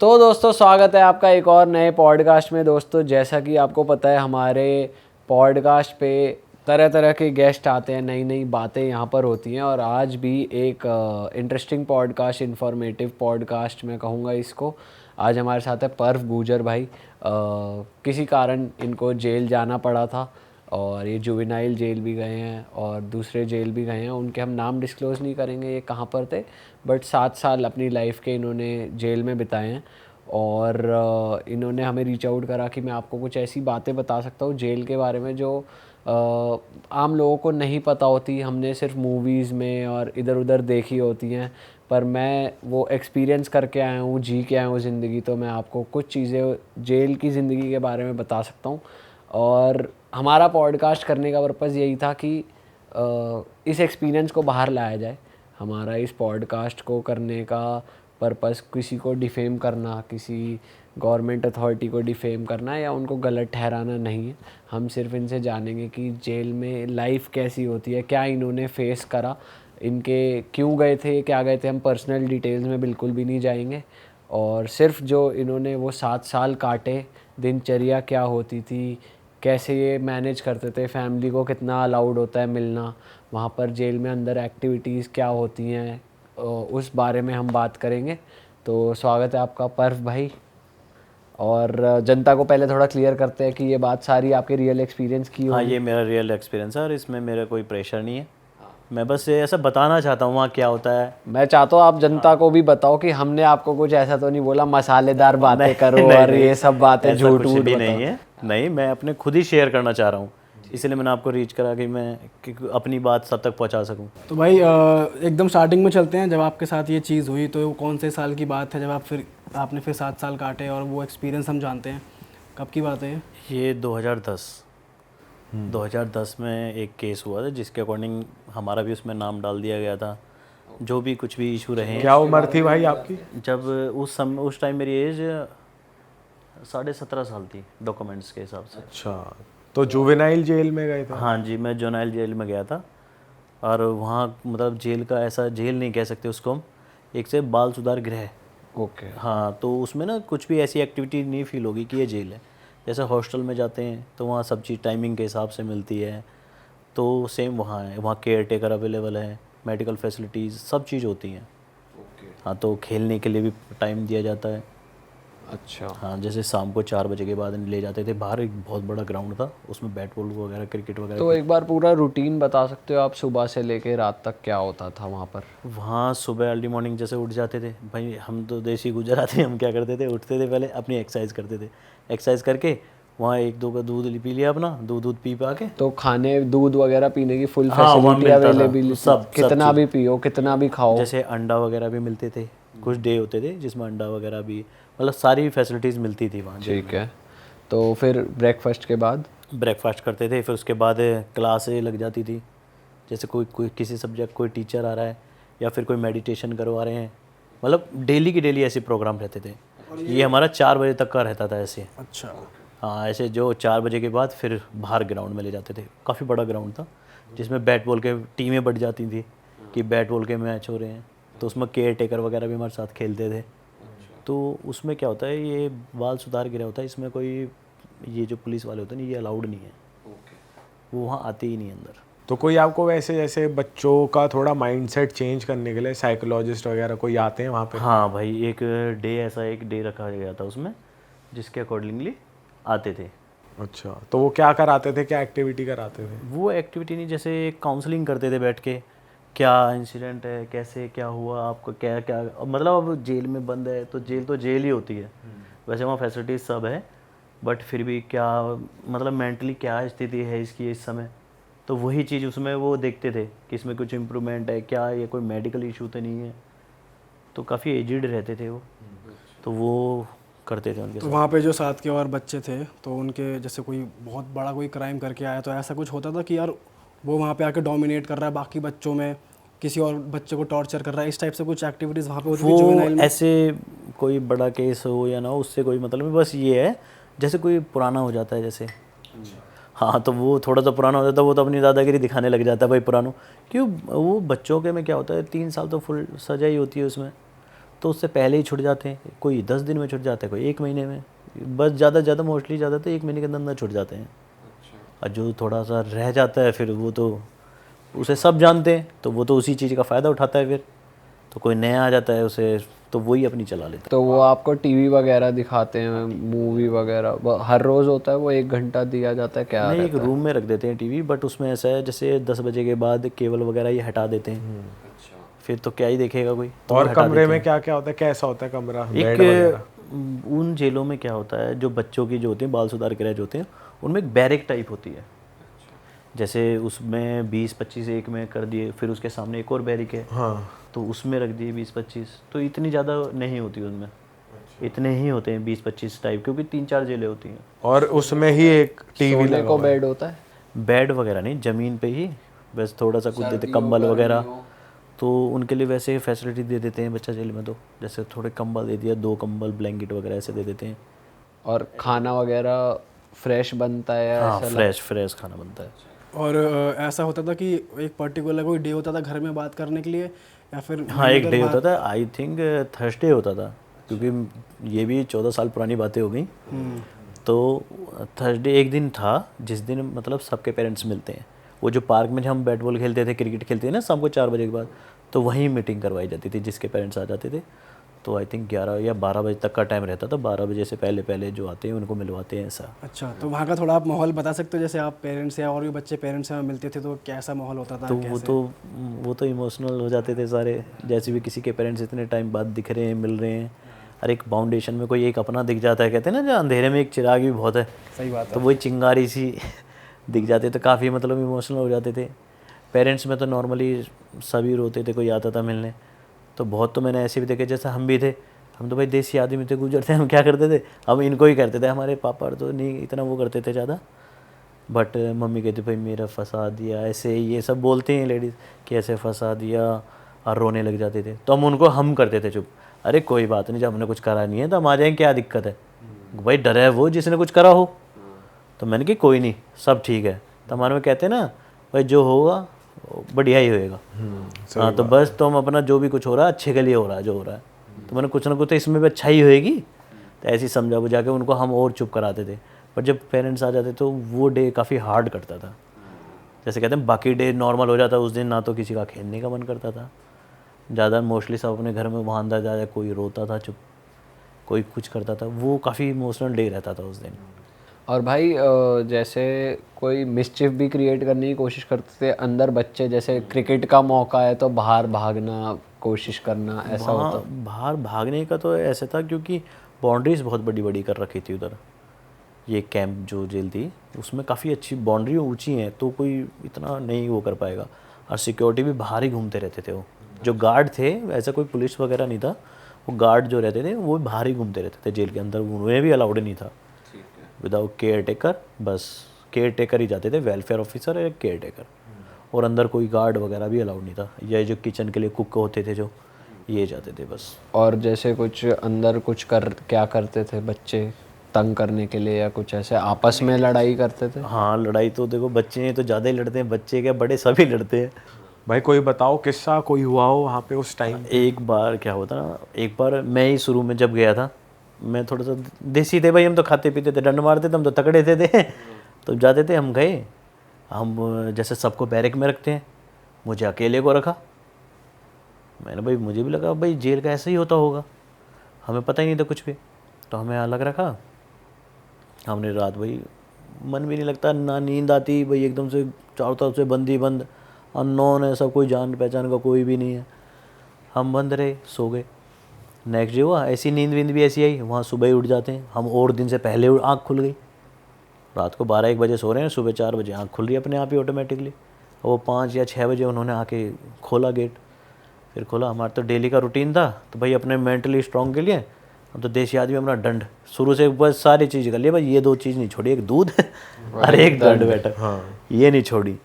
तो दोस्तों स्वागत है आपका एक और नए पॉडकास्ट में। दोस्तों जैसा कि आपको पता है हमारे पॉडकास्ट पे तरह तरह के गेस्ट आते हैं, नई नई बातें यहाँ पर होती हैं। और आज भी एक इंटरेस्टिंग पॉडकास्ट, इंफॉर्मेटिव पॉडकास्ट मैं कहूँगा इसको। आज हमारे साथ है पर्व गुजर भाई। किसी कारण इनको जेल जाना पड़ा था और ये जुवेनाइल जेल भी गए हैं और दूसरे जेल भी गए हैं। उनके हम नाम डिस्क्लोज़ नहीं करेंगे ये कहाँ पर थे, बट 7 साल अपनी लाइफ के इन्होंने जेल में बिताए हैं। और इन्होंने हमें रीच आउट करा कि मैं आपको कुछ ऐसी बातें बता सकता हूँ जेल के बारे में जो आम लोगों को नहीं पता होती। हमने सिर्फ मूवीज़ में और इधर उधर देखी होती हैं, पर मैं वो एक्सपीरियंस करके आया हूँ, जी के आया हूँ ज़िंदगी। तो मैं आपको कुछ चीज़ें जेल की ज़िंदगी के बारे में बता सकता हूँ। और हमारा पॉडकास्ट करने का पर्पज़ यही था कि इस एक्सपीरियंस को बाहर लाया जाए। हमारा इस पॉडकास्ट को करने का पर्पज़ किसी को डिफेम करना, किसी गवर्नमेंट अथॉरिटी को डिफेम करना या उनको गलत ठहराना नहीं है। हम सिर्फ इनसे जानेंगे कि जेल में लाइफ कैसी होती है, क्या इन्होंने फेस करा, इनके क्यों गए थे, क्या गए थे। हम पर्सनल डिटेल्स में बिल्कुल भी नहीं जाएंगे। और सिर्फ जो इन्होंने वो 7 साल काटे, दिनचर्या क्या होती थी, कैसे ये मैनेज करते थे, फैमिली को कितना अलाउड होता है मिलना, वहाँ पर जेल में अंदर एक्टिविटीज़ क्या होती हैं, उस बारे में हम बात करेंगे। तो स्वागत है आपका पर्व भाई। और जनता को पहले थोड़ा क्लियर करते हैं कि ये बात सारी आपके रियल एक्सपीरियंस की हाँ, होगी। ये मेरा रियल एक्सपीरियंस है और इसमें मेरा कोई प्रेशर नहीं है। मैं बस ये ऐसा बताना चाहता हूँ वहाँ क्या होता है। मैं चाहता हूँ आप जनता को भी बताओ कि हमने आपको कुछ ऐसा तो नहीं बोला मसालेदार बातें नहीं करो नहीं और नहीं, ये सब बातें ऐसा झूठ कुछ वूठ भी बताओ। नहीं है। नहीं, मैं अपने खुद ही शेयर करना चाह रहा हूँ, इसीलिए मैंने आपको रीच करा कि अपनी बात सब तक पहुँचा सकूँ। तो भाई एकदम स्टार्टिंग में चलते हैं। जब आपके साथ ये चीज़ हुई तो वो कौन से साल की बात है जब आपने फिर 7 साल काटे और वो एक्सपीरियंस हम जानते हैं, कब की बात है ये 2010 में एक केस हुआ था जिसके अकॉर्डिंग हमारा भी उसमें नाम डाल दिया गया था। जो भी कुछ भी इशू रहे हैं। क्या उम्र थी भाई आपकी? जब उस टाइम मेरी एज 17.5 साल थी डॉक्यूमेंट्स के हिसाब से। अच्छा, तो जुवेनाइल जेल में गए थे? हाँ जी, मैं जुवेनाइल जेल में गया था। और वहाँ मतलब जेल का ऐसा जेल नहीं कह सकते उसको हम, एक से बाल सुधार गृह। ओके। हाँ, तो उसमें ना कुछ भी ऐसी एक्टिविटी नहीं फील होगी कि ये जेल है। जैसे हॉस्टल में जाते हैं तो वहाँ सब चीज़ टाइमिंग के हिसाब से मिलती है, तो सेम वहाँ है। वहाँ केयर टेकर अवेलेबल है, मेडिकल फैसिलिटीज़ सब चीज़ होती हैं। हाँ, तो खेलने के लिए भी टाइम दिया जाता है। अच्छा। हाँ, जैसे शाम को 4 बजे के बाद ले जाते थे बाहर। एक बहुत बड़ा ग्राउंड था, उसमें बैट बॉल वगैरह, क्रिकेट वगैरह। तो एक बार पूरा रूटीन बता सकते हो आप, सुबह से लेके रात तक क्या होता था वहाँ पर? वहाँ सुबह अर्ली मॉर्निंग जैसे उठ जाते थे भाई, हम तो देसी गुजराती। हम क्या करते थे, उठते थे पहले अपनी एक्सरसाइज करते थे। एक्सरसाइज करके वहाँ 1-2 का दूध पी लिया अपना, दूध पी पा के। तो खाने दूध वगैरह पीने की फुल हाँ, वहाँ फैसिलिटी मिलता था अवेलेबिलिटी, सब कितना चीज़। भी पियो कितना भी खाओ? जैसे अंडा वगैरह भी मिलते थे, कुछ डे होते थे जिसमें अंडा वगैरह भी, मतलब सारी फैसिलिटीज़ मिलती थी वहाँ। ठीक है। तो फिर ब्रेकफास्ट के बाद ब्रेकफास्ट करते थे, फिर उसके बाद क्लास लग जाती थी। जैसे कोई किसी सब्जेक्ट कोई टीचर आ रहा है या फिर कोई मेडिटेशन करवा रहे हैं, मतलब डेली की डेली ऐसे प्रोग्राम रहते थे। ये हमारा 4 बजे तक का रहता था ऐसे। अच्छा। हाँ, ऐसे जो 4 बजे के बाद फिर बाहर ग्राउंड में ले जाते थे। काफ़ी बड़ा ग्राउंड था जिसमें बैट बॉल के टीमें बढ़ जाती थी कि बैट बॉल के मैच हो रहे हैं, तो उसमें केयर टेकर वगैरह भी हमारे साथ खेलते थे। तो उसमें क्या होता है, ये बाल सुधार गृह होता है, इसमें कोई ये जो पुलिस वाले होते हैं ये अलाउड नहीं है। वो वहाँ आते ही नहीं अंदर। तो कोई आपको वैसे जैसे बच्चों का थोड़ा माइंडसेट चेंज करने के लिए साइकोलॉजिस्ट वगैरह कोई आते हैं वहाँ पे? हाँ भाई, एक डे रखा गया था उसमें जिसके अकॉर्डिंगली आते थे। अच्छा, तो वो क्या कराते थे, क्या एक्टिविटी कराते थे? वो एक्टिविटी नहीं, जैसे काउंसलिंग करते थे बैठ के, क्या इंसिडेंट है, कैसे क्या हुआ आपको, क्या क्या, मतलब अब जेल में बंद है तो जेल ही होती है। वैसे वहाँ फैसिलिटीज़ सब है, बट फिर भी क्या मतलब मेंटली क्या स्थिति है इसकी इस समय, तो वही चीज़ उसमें वो देखते थे कि इसमें कुछ इम्प्रूवमेंट है क्या, ये कोई मेडिकल इशू तो नहीं है। तो काफ़ी एजिड रहते थे वो, तो वो करते थे उनके तो साथ। वहाँ पे जो साथ के और बच्चे थे तो उनके जैसे कोई बहुत बड़ा कोई क्राइम करके आया तो ऐसा कुछ होता था कि यार वो वहाँ पे आके डोमिनेट कर रहा है बाकी बच्चों में, किसी और बच्चे को टॉर्चर कर रहा है, इस टाइप से कुछ एक्टिविटीज़ वहाँ पे होती थी वो जुवेनाइल में? ऐसे कोई बड़ा केस हो या ना हो उससे कोई मतलब नहीं, बस ये है जैसे कोई पुराना हो जाता है जैसे। हाँ, तो वो थोड़ा सा पुराना हो जाता है, वो तो अपनी दादागिरी दिखाने लग जाता है भाई पुरानो। क्यों, वो बच्चों के में क्या होता है, 3 साल तो फुल सजा ही होती है उसमें। तो उससे पहले ही छूट जाते हैं, कोई 10 दिन में छूट जाता है, कोई 1 महीने में, बस ज़्यादा से ज़्यादा मोस्टली ज़्यादा तो 1 महीने के अंदर छूट जाते हैं। और जो थोड़ा सा रह जाता है फिर वो तो उसे सब जानते हैं, तो वो तो उसी चीज़ का फ़ायदा उठाता है फिर, तो कोई नया आ जाता है उसे तो वही अपनी चला लेता है। तो वो आपको टीवी वगैरह दिखाते हैं, मूवी वगैरह हर रोज़ होता है वो 1 घंटा दिया जाता है क्या? नहीं, एक रूम में रख देते हैं टीवी, बट उसमें ऐसा है जैसे 10 बजे के बाद केबल वगैरह ये हटा देते हैं। फिर तो क्या ही देखेगा कोई, तो और हटा कमरे देते में हैं। क्या क्या होता है, कैसा होता है कमरा, बेड वगैरह? एक उन जेलों में क्या होता है, जो बच्चों की जो होती हैं, बाल सुधार गृह जो होते हैं, उनमें एक बैरक टाइप होती है। जैसे उसमें 20-25 एक में कर दिए, फिर उसके सामने एक और बैरिक है, हाँ, तो उसमें रख दिए 20-25, तो इतनी ज़्यादा नहीं होती उनमें, इतने ही होते हैं 20-25 टाइप, क्योंकि 3-4 जेलें होती हैं। और उसमें ही एक टीवी सोने लगा को हुआ है। बेड होता है? बेड वगैरह नहीं, ज़मीन पे ही बस थोड़ा सा कुछ देते, कंबल वगैरह, तो उनके लिए वैसे फैसिलिटी दे देते हैं बच्चा जेल में, तो जैसे थोड़े कंबल दे दिया, 2 कंबल, ब्लैंकेट वगैरह ऐसे दे देते हैं। और खाना वगैरह फ्रेश बनता है या हाँ, ऐसा? फ्रेश खाना बनता है। और ऐसा होता था कि एक पर्टिकुलर कोई डे होता था घर में बात करने के लिए, या फिर हाँ, एक महीने डे भर होता था, आई थिंक थर्सडे होता था, क्योंकि ये भी 14 साल पुरानी बातें हो गई। तो थर्सडे एक दिन था जिस दिन मतलब सबके पेरेंट्स मिलते हैं, वो जो पार्क में जब हम बैट बॉल खेलते थे, क्रिकेट खेलते थे ना शाम को 4 बजे के बाद, तो वहीं मीटिंग करवाई जाती थी जिसके पेरेंट्स आ जाते थे। तो आई थिंक 11 या 12 बजे तक का टाइम रहता था, 12 बजे से पहले पहले जो आते हैं उनको मिलवाते हैं ऐसा। अच्छा, तो वहाँ का थोड़ा आप माहौल बता सकते हो, जैसे आप पेरेंट्स या और भी बच्चे पेरेंट्स से मिलते थे तो कैसा माहौल होता था? तो कैसे? वो तो इमोशनल हो जाते थे सारे, जैसे भी किसी के पेरेंट्स इतने टाइम बाद दिख रहे हैं, मिल रहे हैं। और एक फाउंडेशन में कोई एक अपना दिख जाता है, कहते हैं ना जो अंधेरे में एक चिराग भी बहुत है, सही बात है। तो वही चिंगारी सी दिख जाते, तो काफ़ी मतलब इमोशनल हो जाते थे। पेरेंट्स में तो नॉर्मली सभी रोते थे, कोई आता था मिलने, तो बहुत तो मैंने ऐसे भी देखे, जैसे हम भी थे, हम तो भाई देसी आदमी थे, गुजरते, हम क्या करते थे, हम इनको ही करते थे, हमारे पापा तो नहीं इतना वो करते थे ज़्यादा, बट मम्मी कहती भाई मेरा फंसा दिया, ऐसे ये सब बोलते हैं लेडीज़ कि ऐसे फंसा दिया, और रोने लग जाते थे, तो हम करते थे चुप, अरे कोई बात नहीं, जब हमने कुछ करा नहीं है तो हम आ जाएंगे, क्या दिक्कत है, भाई डर है वो जिसने कुछ करा हो। तो मैंने कहा कोई नहीं, सब ठीक है, तो हमारे में कहते हैं ना भाई जो होगा वो बढ़िया ही होएगा। हाँ, तो बस तुम अपना जो भी कुछ हो रहा है अच्छे के लिए हो रहा है, जो हो रहा है, तो मैंने कुछ ना कुछ तो इसमें भी अच्छा ही होएगी, तो ऐसे ही समझा बुझा के उनको हम और चुप कराते थे। पर जब पेरेंट्स आ जाते तो वो डे काफ़ी हार्ड कटता था, जैसे कहते हैं बाकी डे नॉर्मल हो जाता, उस दिन ना तो किसी का खेलने का मन करता था ज़्यादा, मोस्टली सब अपने घर में वहाँ अंदर जा, कोई रोता था चुप, कोई कुछ करता था, वो काफ़ी इमोशनल डे रहता था उस दिन। और भाई जैसे कोई मिसचिफ भी क्रिएट करने की कोशिश करते थे अंदर बच्चे, जैसे क्रिकेट का मौका है तो बाहर भागना कोशिश करना, ऐसा होता? बाहर भागने का तो ऐसे था क्योंकि बाउंड्रीज बहुत बड़ी बड़ी कर रखी थी उधर, ये कैंप जो जेल थी उसमें काफ़ी अच्छी बाउंड्री ऊंची हैं, तो कोई इतना नहीं वो कर पाएगा, और सिक्योरिटी भी बाहर ही घूमते रहते थे, वो जो गार्ड थे, ऐसा कोई पुलिस वगैरह नहीं था, वो गार्ड जो रहते थे वो बाहर ही घूमते रहते थे जेल के अंदर, उन्हें भी अलाउड नहीं था विदाउट केयर टेकर, बस केयर टेकर ही जाते थे, वेलफेयर ऑफिसर या केयर टेकर, और अंदर कोई गार्ड वगैरह भी अलाउड नहीं था, ये जो किचन के लिए कुक होते थे जो ये जाते थे बस। और जैसे कुछ अंदर कुछ क्या करते थे बच्चे तंग करने के लिए, या कुछ ऐसे आपस में लड़ाई करते थे? हाँ, लड़ाई तो देखो बच्चे हैं तो ज़्यादा ही लड़ते हैं, बच्चे क्या बड़े सभी लड़ते हैं। भाई कोई बताओ किस्सा कोई हुआ हो वहाँ पे उस टाइम? एक बार क्या होता ना, एक बार मैं ही शुरू में जब गया था, मैं थोड़ा सा देसी थे भाई, हम तो खाते पीते थे, डंड मारते थे, हम तो तगड़े थे तो जाते थे, हम गए, हम जैसे सबको बैरक में रखते हैं, मुझे अकेले को रखा, मैंने भाई मुझे भी लगा भाई जेल का ऐसा ही होता होगा, हमें पता ही नहीं था कुछ भी, तो हमें अलग रखा। हमने रात भाई मन भी नहीं लगता, ना नींद आती भाई, एकदम से चारों तरफ से बंद ही बंद, अननोन है सब, कोई जान पहचान का कोई भी नहीं है, हम बंद रहे, सो गए। नेक्स्ट डे हुआ ऐसी नींद वींद भी ऐसी आई, वहाँ सुबह ही उठ जाते हैं हम, और दिन से पहले आँख खुल गई, रात को 12-1 बजे सो रहे हैं, सुबह 4 बजे आँख खुल रही है अपने आप ही ऑटोमेटिकली, और वो 5 या 6 बजे उन्होंने आके खोला गेट, फिर खोला। हमारा तो डेली का रूटीन था, तो भाई अपने मेंटली स्ट्रॉन्ग के लिए हम तो देसी आदमी, अपना दंड शुरू से बस सारी चीज़ कर लिया भाई, ये 2 चीज़ नहीं छोड़ी, एक दूध और एक दंड बैठक, ये नहीं छोड़ी।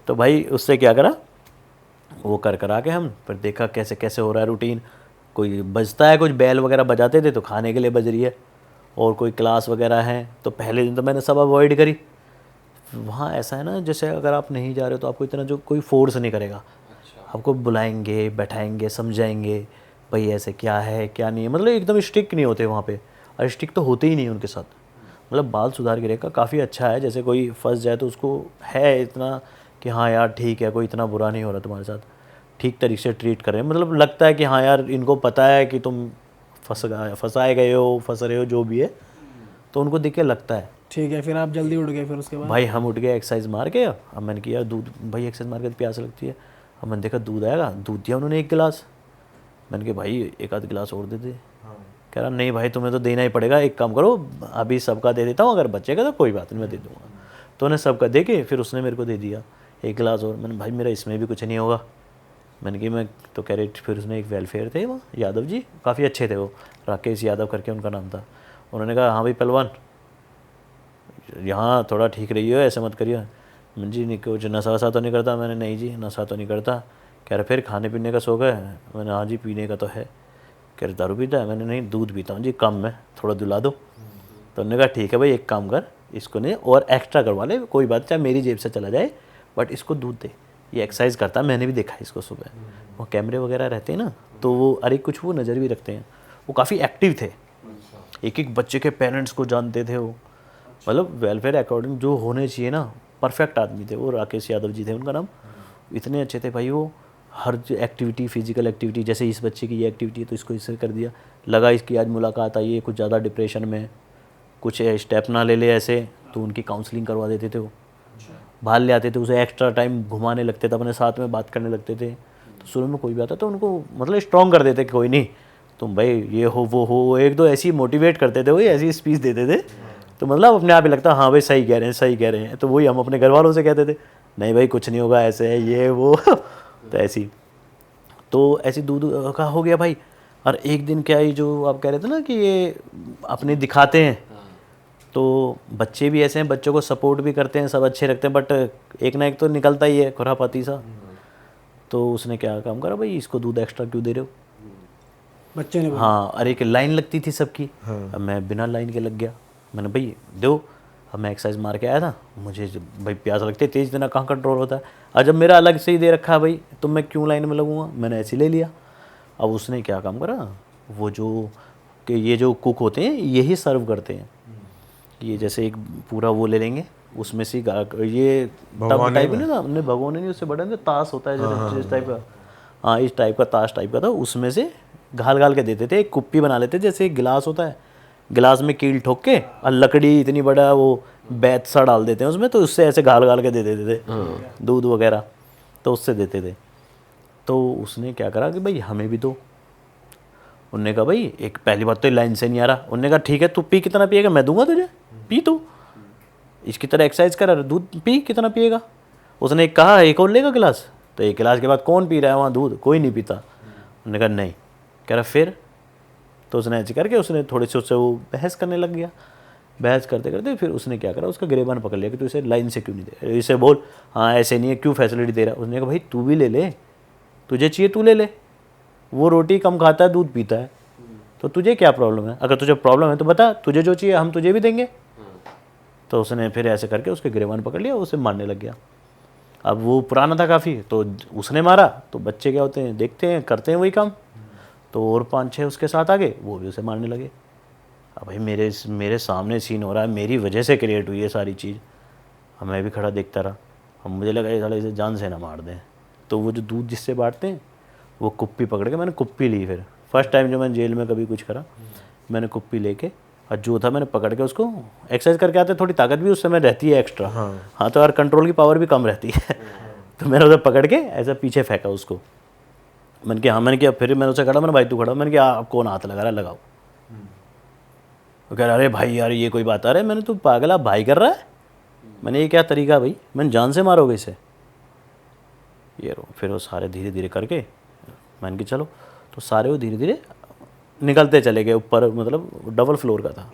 तो भाई उससे क्या करा, वो कर आके हम फिर देखा कैसे कैसे हो रहा है रूटीन, कोई बजता है, कुछ बैल वगैरह बजाते थे तो खाने के लिए बज रही है, और कोई क्लास वगैरह है, तो पहले दिन तो मैंने सब अवॉइड करी। वहाँ ऐसा है ना, जैसे अगर आप नहीं जा रहे हो तो आपको इतना जो कोई फोर्स नहीं करेगा, आपको बुलाएंगे, बैठाएंगे, समझाएंगे, भाई ऐसे क्या है क्या नहीं है, मतलब एकदम स्ट्रिक्ट नहीं होते वहाँ पे, और स्ट्रिक्ट तो होते ही नहीं उनके साथ। मतलब बाल सुधार गृह का काफ़ी अच्छा है, जैसे कोई फंस जाए तो उसको है इतना कि हाँ यार ठीक है, कोई इतना बुरा नहीं हो रहा तुम्हारे साथ, ठीक तरीके से ट्रीट कर रहे हैं, मतलब लगता है कि हाँ यार इनको पता है कि तुम फंसाए गए हो, फंस रहे हो, जो भी है, तो उनको देख के लगता है। ठीक है, फिर आप जल्दी उठ गए फिर उसके बाद? भाई हम उठ गए एक्सरसाइज मार के, अब मैंने किया दूध, भाई एक्सरसाइज मार के तो प्यास लगती है, अब मैंने देखा दूध आएगा, दूध दिया उन्होंने 1 गिलास, मैंने कहा भाई 1 आध गिलास और दे दे। कह रहा नहीं भाई तुम्हें तो देना ही पड़ेगा, एक काम करो अभी सबका दे देता हूँ, अगर बचेगा तो कोई बात नहीं मैं दे दूँगा। तो उन्हें सबका दे के फिर उसने मेरे को दे दिया 1 गिलास और। मैंने भाई मेरा इसमें भी कुछ नहीं होगा, मैंने कहा मैं तो कह रहे। फिर उसने एक वेलफेयर थे वहाँ यादव जी, काफ़ी अच्छे थे वो, राकेश यादव करके उनका नाम था। उन्होंने कहा हाँ भाई पहलवान यहाँ थोड़ा ठीक रहिए, ऐसे मत करिए। मैंने जी नहीं कुछ नशा वशा तो नहीं करता? मैंने नहीं जी नशा तो नहीं करता। कह रहे फिर खाने पीने का शौक है? मैंने हाँ जी पीने का तो है। कह रहे दारू पीता है? मैंने नहीं दूध पीता हूँ जी, कम में थोड़ा दिला दो। तो उन्होंने कहा ठीक है भाई एक काम कर, इसको नहीं और एक्स्ट्रा करवा ले, कोई बात चाहे मेरी जेब से चला जाए, बट इसको दूध दे, ये एक्सरसाइज करता है, मैंने भी देखा है इसको सुबह। वो कैमरे वगैरह रहते हैं ना, तो वो अरे कुछ वो नज़र भी रखते हैं, वो काफ़ी एक्टिव थे, एक एक बच्चे के पेरेंट्स को जानते थे वो, मतलब वेलफेयर अकॉर्डिंग जो होने चाहिए ना, परफेक्ट आदमी थे वो। राकेश यादव जी थे उनका नाम, इतने अच्छे थे भाई वो। हर एक्टिविटी, फिजिकल एक्टिविटी, जैसे इस बच्चे की ये एक्टिविटी है तो इसको इससे कर दिया, लगा इसकी आज मुलाकात आई है, कुछ ज़्यादा डिप्रेशन में, कुछ स्टेप ना ले ले ऐसे, तो उनकी काउंसलिंग करवा देते थे वो, बाहर ले आते थे उसे, एक्स्ट्रा टाइम घुमाने लगते थे, अपने साथ में बात करने लगते थे। तो शुरू में कोई भी आता तो उनको मतलब स्ट्रॉन्ग कर देते कि कोई नहीं तुम भाई ये हो वो हो, एक दो ऐसी मोटिवेट करते थे, वही ऐसी स्पीच देते थे, तो मतलब अपने आप ही लगता हाँ भाई सही कह रहे हैं सही कह रहे हैं। तो वही हम अपने घर वालों से कहते थे नहीं भाई कुछ नहीं होगा, ऐसे है ये वो तो ऐसी दूध का हो गया भाई। और एक दिन क्या, ये जो आप कह रहे थे ना कि ये अपने दिखाते हैं, तो बच्चे भी ऐसे हैं, बच्चों को सपोर्ट भी करते हैं, सब अच्छे रखते हैं, बट एक ना एक तो निकलता ही है खुरापाती सा। तो उसने क्या काम करा, भाई इसको दूध एक्स्ट्रा क्यों दे रहे हो? बच्चे ने? हाँ, अरे एक लाइन लगती थी सबकी, अब मैं बिना लाइन के लग गया। मैंने भाई दो, अब मैं एक्सरसाइज मार के आया था, मुझे भाई प्यास लगती है, तेज देना कहाँ कंट्रोल होता है, और जब मेरा अलग से ही दे रखा है भाई तो मैं क्यों लाइन में लगूंगा, मैंने ऐसे ले लिया। अब उसने क्या काम करा, वो जो कि ये जो कुक होते हैं यही सर्व करते हैं, ये जैसे एक पूरा वो ले लेंगे, उसमें से ये टब टाइप नहीं था, हमने भगोने नहीं, उससे बड़ा ताश होता है जैसे इस टाइप का, हाँ इस टाइप का ताश टाइप का था, उसमें से घाल घाल के देते थे, एक कुप्पी बना लेते जैसे एक गिलास होता है, गिलास में कील ठोक के और लकड़ी इतनी बड़ा वो बैत सा डाल देते हैं उसमें, तो उससे ऐसे घाल घाल के दे देते थे दूध वगैरह, तो उससे देते थे। तो उसने क्या करा कि भाई हमें भी दो। उनने कहा भाई एक पहली बात तो लाइन से नहीं आ रहा, उनने कहा ठीक है तू पी, कितना पिएगा मैं दूंगा तुझे, पी तू इसकी तरह एक्सरसाइज कर, दूध पी, कितना पिएगा। उसने कहा एक और लेगा गिलास, तो एक गिलास के बाद कौन पी रहा है वहाँ दूध, कोई नहीं पीता। उन्होंने कहा नहीं, कह रहा फिर, तो उसने ऐसे करके उसने थोड़े से उससे वो बहस करने लग गया। बहस करते करते फिर उसने क्या करा, उसका गिरेबान पकड़ लिया कि तू इसे लाइन से क्यों नहीं दे, इसे बोल हाँ ऐसे नहीं है, क्यों फैसिलिटी दे रहा है। उसने कहा भाई तू भी ले ले, तुझे चाहिए तू ले ले, वो रोटी कम खाता है दूध पीता है, तो तुझे क्या प्रॉब्लम है, अगर तुझे प्रॉब्लम है तो बता, तुझे जो चाहिए हम तुझे भी देंगे। तो उसने फिर ऐसे करके उसके गिरेबान पकड़ लिया, उसे मारने लग गया। अब वो पुराना था काफ़ी, तो उसने मारा, तो बच्चे क्या होते हैं देखते हैं करते हैं वही काम, तो और 5-6 उसके साथ आ गए, वो भी उसे मारने लगे। अब भाई मेरे सामने सीन हो रहा है, मेरी वजह से क्रिएट हुई है सारी चीज़, अब मैं भी खड़ा देखता रहा। अब मुझे लगा ये साले इसे जान से ना मार दें, तो वो जो दूध जिससे बांटते हैं वो कुप्पी पकड़ के, मैंने कुप्पी ली। फिर फर्स्ट टाइम जो मैंने जेल में कभी कुछ करा, मैंने कुप्पी लेके और जो था मैंने पकड़ के उसको, एक्सरसाइज करके आते थोड़ी ताकत भी उस समय रहती है एक्स्ट्रा, हाँ तो यार कंट्रोल की पावर भी कम रहती है तो मैंने उसे पकड़ के ऐसा पीछे फेंका उसको। मैंने किया हाँ, मैंने किया, फिर मैंने उसे खड़ा, मैंने भाई तू खड़ा, मैंने किया आप कौन हाथ लगा रहा है, लगाओ। वो कह रहा अरे भाई यार ये कोई बात, अरे मैंने तू पागल आप भाई कर रहा है, मैंने ये क्या तरीका भाई, मैंने जान से मारोगे इसे, ये रो। फिर वो सारे धीरे धीरे करके मैंने कि चलो, तो सारे वो धीरे धीरे निकलते चले गए ऊपर, मतलब डबल फ्लोर का था,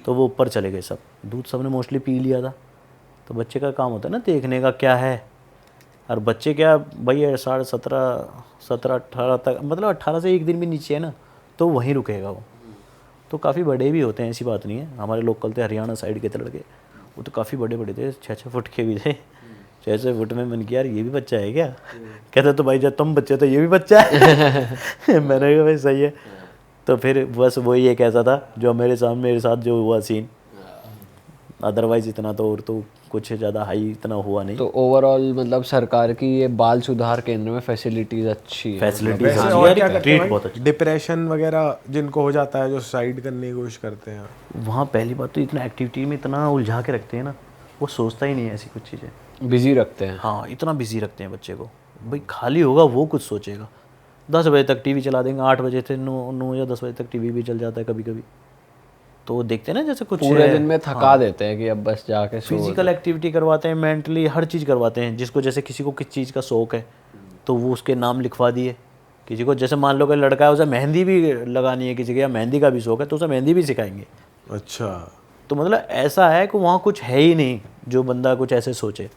तो वो ऊपर चले गए सब। दूध सबने मोस्टली पी लिया था, तो बच्चे का काम होता है ना देखने का क्या है, और बच्चे क्या भाई 17-18 तक, मतलब 18 से एक दिन भी नीचे है ना तो वहीं रुकेगा वो। तो काफ़ी बड़े भी होते हैं, ऐसी बात नहीं है। हमारे लोकल थे हरियाणा साइड के थे लड़के, वो तो काफ़ी बड़े बड़े थे, 6-6 फुट के भी थे, जैसे फुट में मन किया यार ये भी बच्चा है क्या? कहते तो भाई जब तुम बच्चे तो ये भी बच्चा है। मैंने कहा भाई सही है। तो फिर बस वही एक ऐसा था जो मेरे साथ जो हुआ सीन, अदरवाइज इतना तो और तो कुछ ज़्यादा हाई इतना हुआ नहीं। तो ओवरऑल मतलब सरकार की ये बाल सुधार केंद्र में फैसिलिटीज अच्छी है। फैसिलिटीज वैसे और क्या करते ट्रीट हैं बहुत भाई? अच्छा। डिप्रेशन वगैरह जिनको हो जाता है, जो सुसाइड करने की कोशिश करते हैं, वहाँ पहली बात तो इतना एक्टिविटी में इतना उलझा के रखते हैं ना, वो सोचता ही नहीं है ऐसी कुछ चीज़ें। बिजी रखते हैं। हाँ, इतना बिजी रखते हैं बच्चे को, भाई खाली होगा वो कुछ सोचेगा। 10 बजे तक टीवी चला देंगे, 8 बजे से 9 या 10 बजे तक टीवी भी चल जाता है कभी कभी। तो वो देखते हैं ना जैसे कुछ पूरे दिन में थका देते हैं कि अब बस जाके सो। फिजिकल एक्टिविटी करवाते हैं, मेंटली हर चीज़ करवाते हैं। जिसको जैसे किसी को किस चीज़ का शौक है तो वो उसके नाम लिखवा दिए। किसी को जैसे मान लो कि लड़का है उसे मेहंदी भी लगानी है किसी के, या मेहंदी का भी शौक है तो उसे मेहंदी भी सिखाएंगे। अच्छा। तो मतलब ऐसा है कि वहाँ कुछ है ही नहीं जो बंदा कुछ ऐसे सोचे।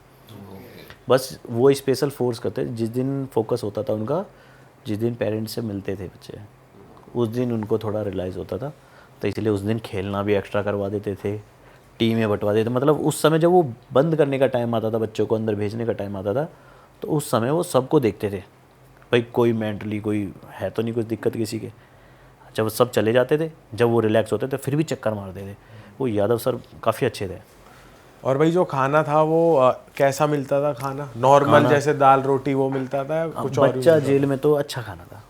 बस वो स्पेशल फोर्स करते, जिस दिन फोकस होता था उनका, जिस दिन पेरेंट्स से मिलते थे बच्चे, उस दिन उनको थोड़ा रियलाइज़ होता था। तो इसलिए उस दिन खेलना भी एक्स्ट्रा करवा देते थे, टीमें बंटवा देते। मतलब उस समय जब वो बंद करने का टाइम आता था, बच्चों को अंदर भेजने का टाइम आता था, तो उस समय वो सबको देखते थे भाई कोई मेंटली कोई है तो नहीं कुछ दिक्कत किसी के। जब सब चले जाते थे, जब वो रिलैक्स होते थे फिर भी चक्कर मारते थे। वो यादव सर काफ़ी अच्छे थे। और भाई जो खाना था वो कैसा मिलता था? खाना नॉर्मल जैसे दाल रोटी वो मिलता था या कुछ और? बच्चा जेल में तो अच्छा खाना था,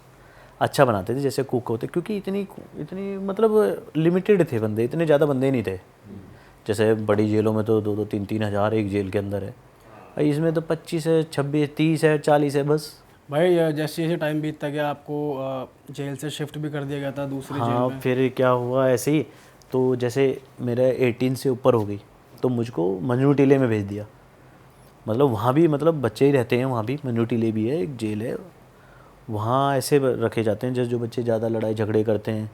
अच्छा बनाते थे जैसे कुक होते, क्योंकि इतनी मतलब लिमिटेड थे बंदे, इतने ज़्यादा बंदे नहीं थे। जैसे बड़ी जेलों में तो 2-2, 3-3 हज़ार एक जेल के अंदर है, भाई इसमें तो 25 है, 26, 30 है, 40 है बस। भाई जैसे जैसे टाइम बीतता गया आपको जेल से शिफ्ट भी कर दिया गया था दूसरी जेल हाँ, में। फिर क्या हुआ ऐसे ही, तो जैसे मेरा 18 से ऊपर हो गई तो मुझको मंजू टीले में भेज दिया। मतलब वहाँ भी मतलब बच्चे ही रहते हैं, वहाँ भी मंजू टीले भी है, एक जेल है। वहाँ ऐसे रखे जाते हैं जैसे जो बच्चे ज़्यादा लड़ाई झगड़े करते हैं